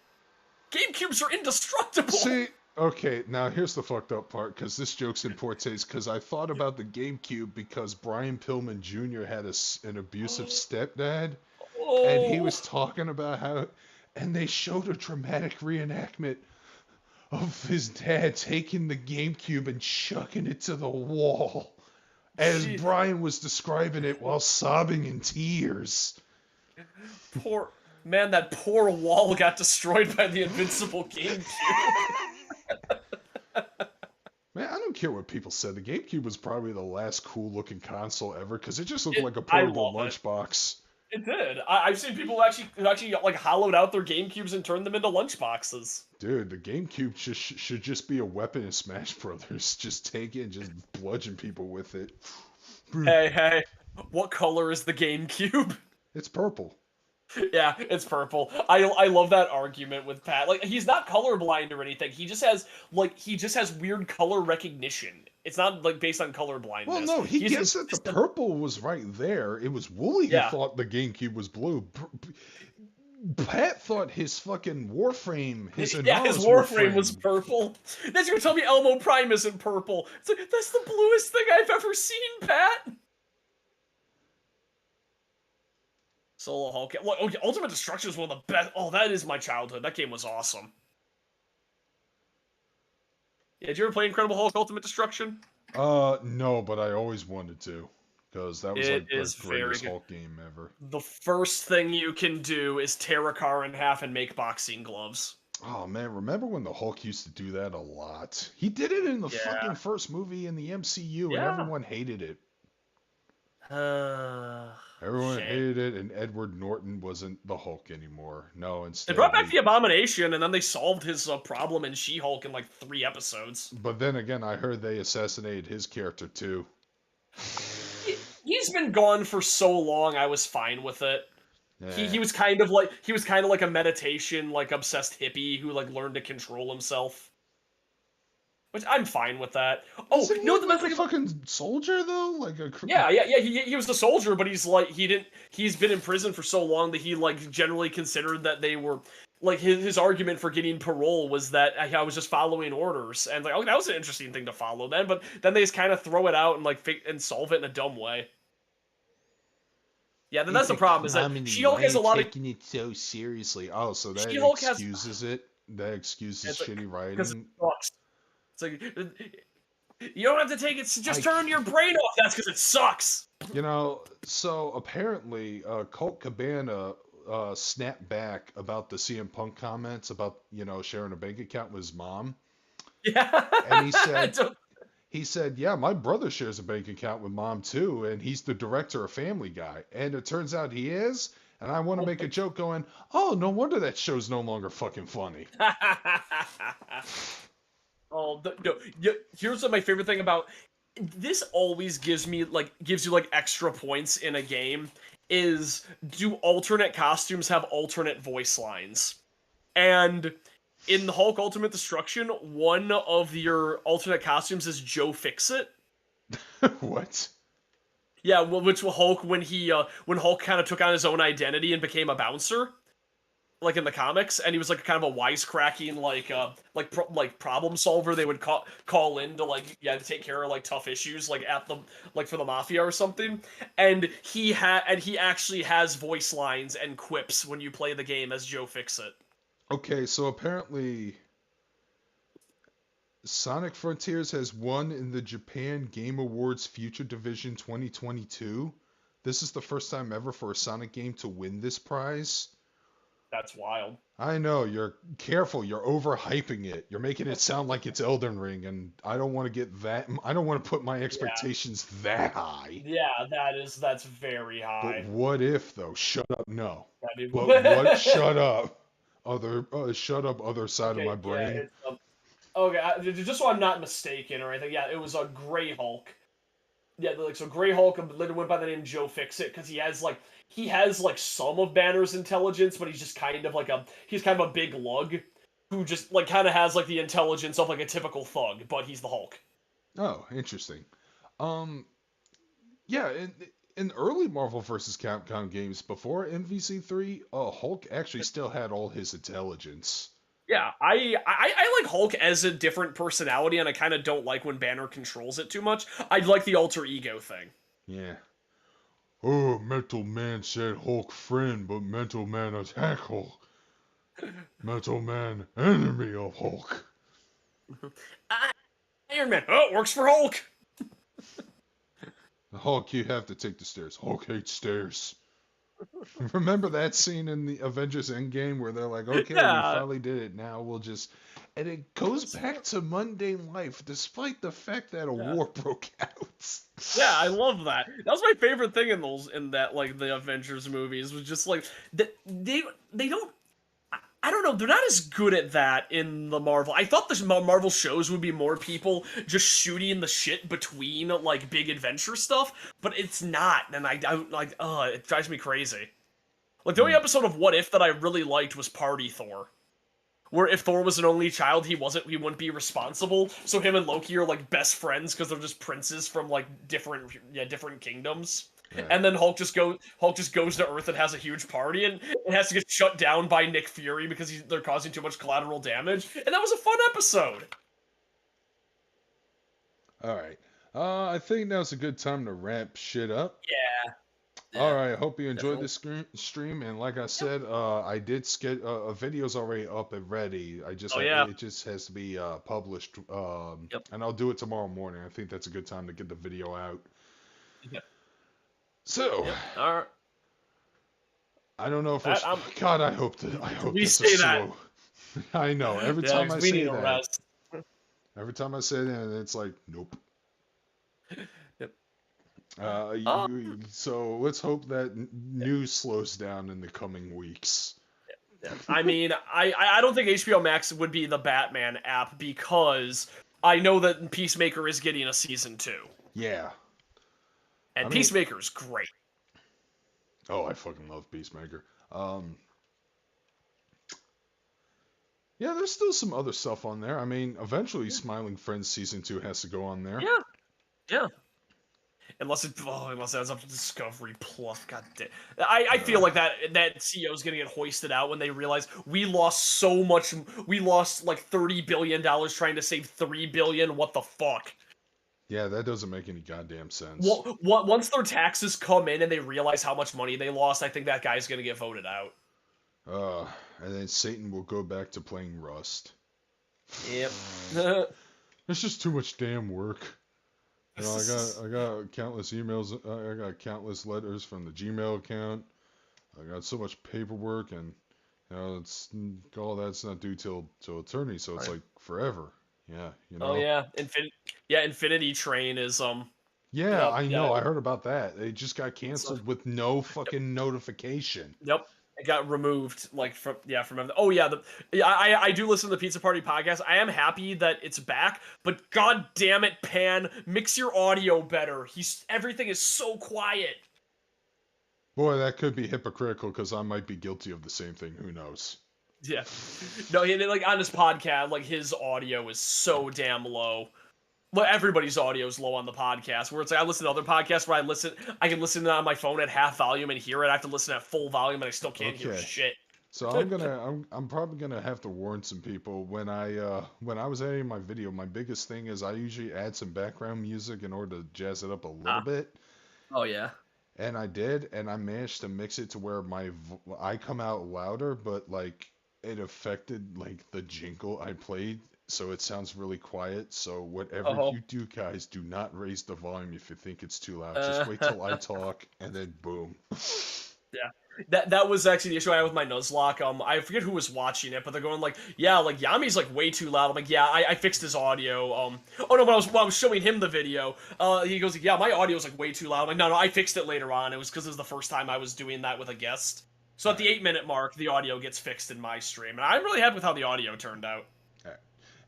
GameCubes are indestructible. See, okay, now here's the fucked up part, because this joke's in poor taste, because I thought about the GameCube because Brian Pillman Jr. had an abusive stepdad, and he was talking about how, and they showed a dramatic reenactment of his dad taking the GameCube and chucking it to the wall, as Brian was describing it while sobbing in tears. Poor... Man, that poor wall got destroyed by the invincible GameCube. Man, I don't care what people said. The GameCube was probably the last cool-looking console ever, because it just looked like a portable lunchbox. It did. I've seen people who actually like hollowed out their GameCubes and turned them into lunchboxes. Dude, the GameCube should just be a weapon in Smash Brothers. Just take it and just bludgeon people with it. Hey, what color is the GameCube? It's purple. Yeah, it's purple. I love that argument with Pat. Like, he's not colorblind or anything. He just has weird color recognition. It's not like based on color blindness. Well, no, he gets that the purple was right there. It was Wooly who thought the GameCube was blue. Pat thought his fucking Warframe, his Warframe was purple. That's gonna tell me Elmo Prime isn't purple. It's like, that's the bluest thing I've ever seen, Pat. Solo Hulk. Okay, Ultimate Destruction is one of the best. Oh, that is my childhood. That game was awesome. Yeah, did you ever play Incredible Hulk Ultimate Destruction? No, but I always wanted to. Because that was the greatest Hulk game ever. The first thing you can do is tear a car in half and make boxing gloves. Oh, man, remember when the Hulk used to do that a lot? He did it in the fucking first movie in the MCU, and everyone hated it. Everyone Shame. hated it, and Edward Norton wasn't the Hulk anymore. No, They instead brought back the Abomination, and then they solved his problem in She-Hulk in like 3 episodes. But then again, I heard they assassinated his character too. He's been gone for so long. I was fine with it. Yeah. He was kind of like a meditation, like obsessed hippie who like learned to control himself. Which I'm fine with that. Oh, Isn't he no, the like best a thing. fucking soldier though? Like a Yeah. He was a soldier, but he's been in prison for so long that he like generally considered that they were like his argument for getting parole was that I was just following orders, and like, oh, that was an interesting thing to follow then, but then they just kind of throw it out and like and solve it in a dumb way. Yeah, that's the problem. Is that She-Hulk has a lot of taking it so seriously. Oh, so that She-Hulk excuses it. That excuses It's like, shitty because it writing. sucks. It's like you don't have to take it. Just turn your brain off. That's because it sucks. You know, so apparently, Colt Cabana snapped back about the CM Punk comments about sharing a bank account with his mom, Yeah, and he said, yeah, my brother shares a bank account with mom too, and he's the director of Family Guy, and it turns out he is. And I want to make a joke going, oh, no wonder that show's no longer fucking funny. Oh, no. Here's what my favorite thing about this always gives you like extra points in a game is, do alternate costumes have alternate voice lines? And in the Hulk Ultimate Destruction, one of your alternate costumes is Joe Fixit. What? Yeah, which Hulk when Hulk kind of took on his own identity and became a bouncer, like in the comics, and he was like kind of a wisecracking like problem solver. They would call in to to take care of like tough issues like at the for the mafia or something. And he actually has voice lines and quips when you play the game as Joe Fixit. Okay, so apparently Sonic Frontiers has won in the Japan Game Awards Future Division 2022. This is the first time ever for a Sonic game to win this prize. That's wild. I know, you're careful, you're overhyping it. You're making it sound like it's Elden Ring, and I don't want to put my expectations that high. Yeah, that's very high. But what if though? Shut up, no. But What? Shut up. Shut up, other side of my brain. Yeah, okay, just so I'm not mistaken or anything. Yeah, it was a Grey Hulk. Yeah, so Grey Hulk went by the name Joe Fixit because he has some of Banner's intelligence, but he's just kind of a big lug who just kind of has the intelligence of a typical thug, but he's the Hulk. Oh, interesting. Yeah, in early Marvel vs. Capcom games before MVC3, Hulk actually still had all his intelligence. Yeah, I like Hulk as a different personality, and I kind of don't like when Banner controls it too much. I like the alter ego thing. Yeah. Oh, Mental Man said Hulk friend, but Mental Man attack Hulk. Mental Man enemy of Hulk. Iron Man. Oh, it works for Hulk. Hulk, you have to take the stairs. Hulk hates stairs. Remember that scene in the Avengers Endgame where they're like, okay, we finally did it. Now we'll just... And it goes back to mundane life, despite the fact that a war broke out. Yeah, I love that. That was my favorite thing in the Avengers movies, was just they don't... I don't know, they're not as good at that in the Marvel. I thought the Marvel shows would be more people just shooting the shit between, big adventure stuff, but it's not, and it drives me crazy. The only episode of What If that I really liked was Party Thor, where if Thor was an only child, he wouldn't be responsible, so him and Loki are, best friends because they're just princes from, different kingdoms. Yeah. And then Hulk just goes to Earth and has a huge party, and it has to get shut down by Nick Fury because they're causing too much collateral damage. And that was a fun episode. All right, I think now's a good time to wrap shit up. Yeah. All right, hope you enjoyed this stream, and like I said, I did a video's already up and ready. It just has to be published, and I'll do it tomorrow morning. I think that's a good time to get the video out. Yep. So, all right. I don't know if God, I hope we this say is that. Slow. I know. Every time I say that, rest. Every time I say that, it's like, nope. Yep. So let's hope that news slows down in the coming weeks. Yeah. I mean, I don't think HBO Max would be the Batman app because I know that Peacemaker is getting a season 2. Yeah. And I mean, Peacemaker's great. oh, I fucking love Peacemaker. Yeah, there's still some other stuff on there. I mean, eventually Smiling Friends season 2 has to go on there. Yeah. Unless it ends up to Discovery Plus. God damn. I feel like that CEO is gonna get hoisted out when they realize we lost so much. We lost like $30 billion trying to save $3 billion. What the fuck? Yeah, that doesn't make any goddamn sense. Once their taxes come in and they realize how much money they lost, I think that guy's gonna get voted out. And then Satan will go back to playing Rust. Yep. It's just too much damn work. You know, I got countless emails. I got countless letters from the Gmail account. I got so much paperwork, and you know, it's all that's not due till eternity. So it's like forever. Yeah, you know. Oh yeah, Infinity Train is Yeah, I know. I heard about that. They just got canceled with no fucking notification. Yep. It got removed, like from Oh yeah, I do listen to the Pizza Party podcast. I am happy that it's back, but god damn it, Pan, mix your audio better. Everything is so quiet. Boy, that could be hypocritical because I might be guilty of the same thing. Who knows? Yeah. No, like on his podcast, like his audio is so damn low. Well, everybody's audio is low on the podcast. Where it's like I listen to other podcasts where I can listen on my phone at half volume and hear it. I have to listen at full volume and I still can't hear shit. So I'm probably gonna have to warn some people when I was editing my video. My biggest thing is I usually add some background music in order to jazz it up a little bit. Oh yeah. And I did, and I managed to mix it to where I come out louder, but like it affected like the jingle I played. So it sounds really quiet. So whatever you do, guys, do not raise the volume if you think it's too loud. Just wait till I talk, and then boom. Yeah, that was actually the issue I had with my Nuzlocke. I forget who was watching it, but they're going like, yeah, like Yami's like way too loud. I'm like, yeah, I fixed his audio. Oh no, when I was showing him the video, he goes like, yeah, my audio's like way too loud. I'm like, no, I fixed it later on. It was because it was the first time I was doing that with a guest. So at the 8-minute mark, the audio gets fixed in my stream, and I'm really happy with how the audio turned out.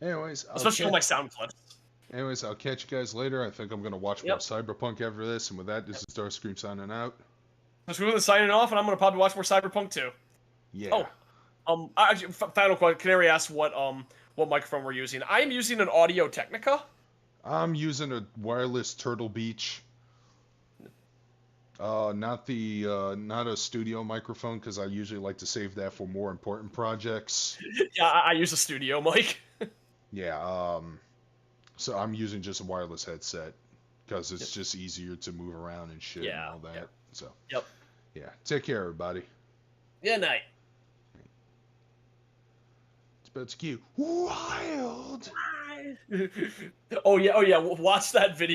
Anyways, especially all my sound clips. Anyways, I'll catch you guys later. I think I'm gonna watch more Cyberpunk after this, and with that, this is Darkscream signing out. So signing off, and I'm gonna probably watch more Cyberpunk too. Yeah. Actually, final question. Canary asked what microphone we're using. I am using an Audio Technica. I'm using a wireless Turtle Beach. Not a studio microphone because I usually like to save that for more important projects. Yeah, I use a studio mic. Yeah, so I'm using just a wireless headset because it's just easier to move around and shit and all that. Yep. So. Yep. Yeah. Take care, everybody. Good night. It's about to cue wild. Oh yeah. Watch that video.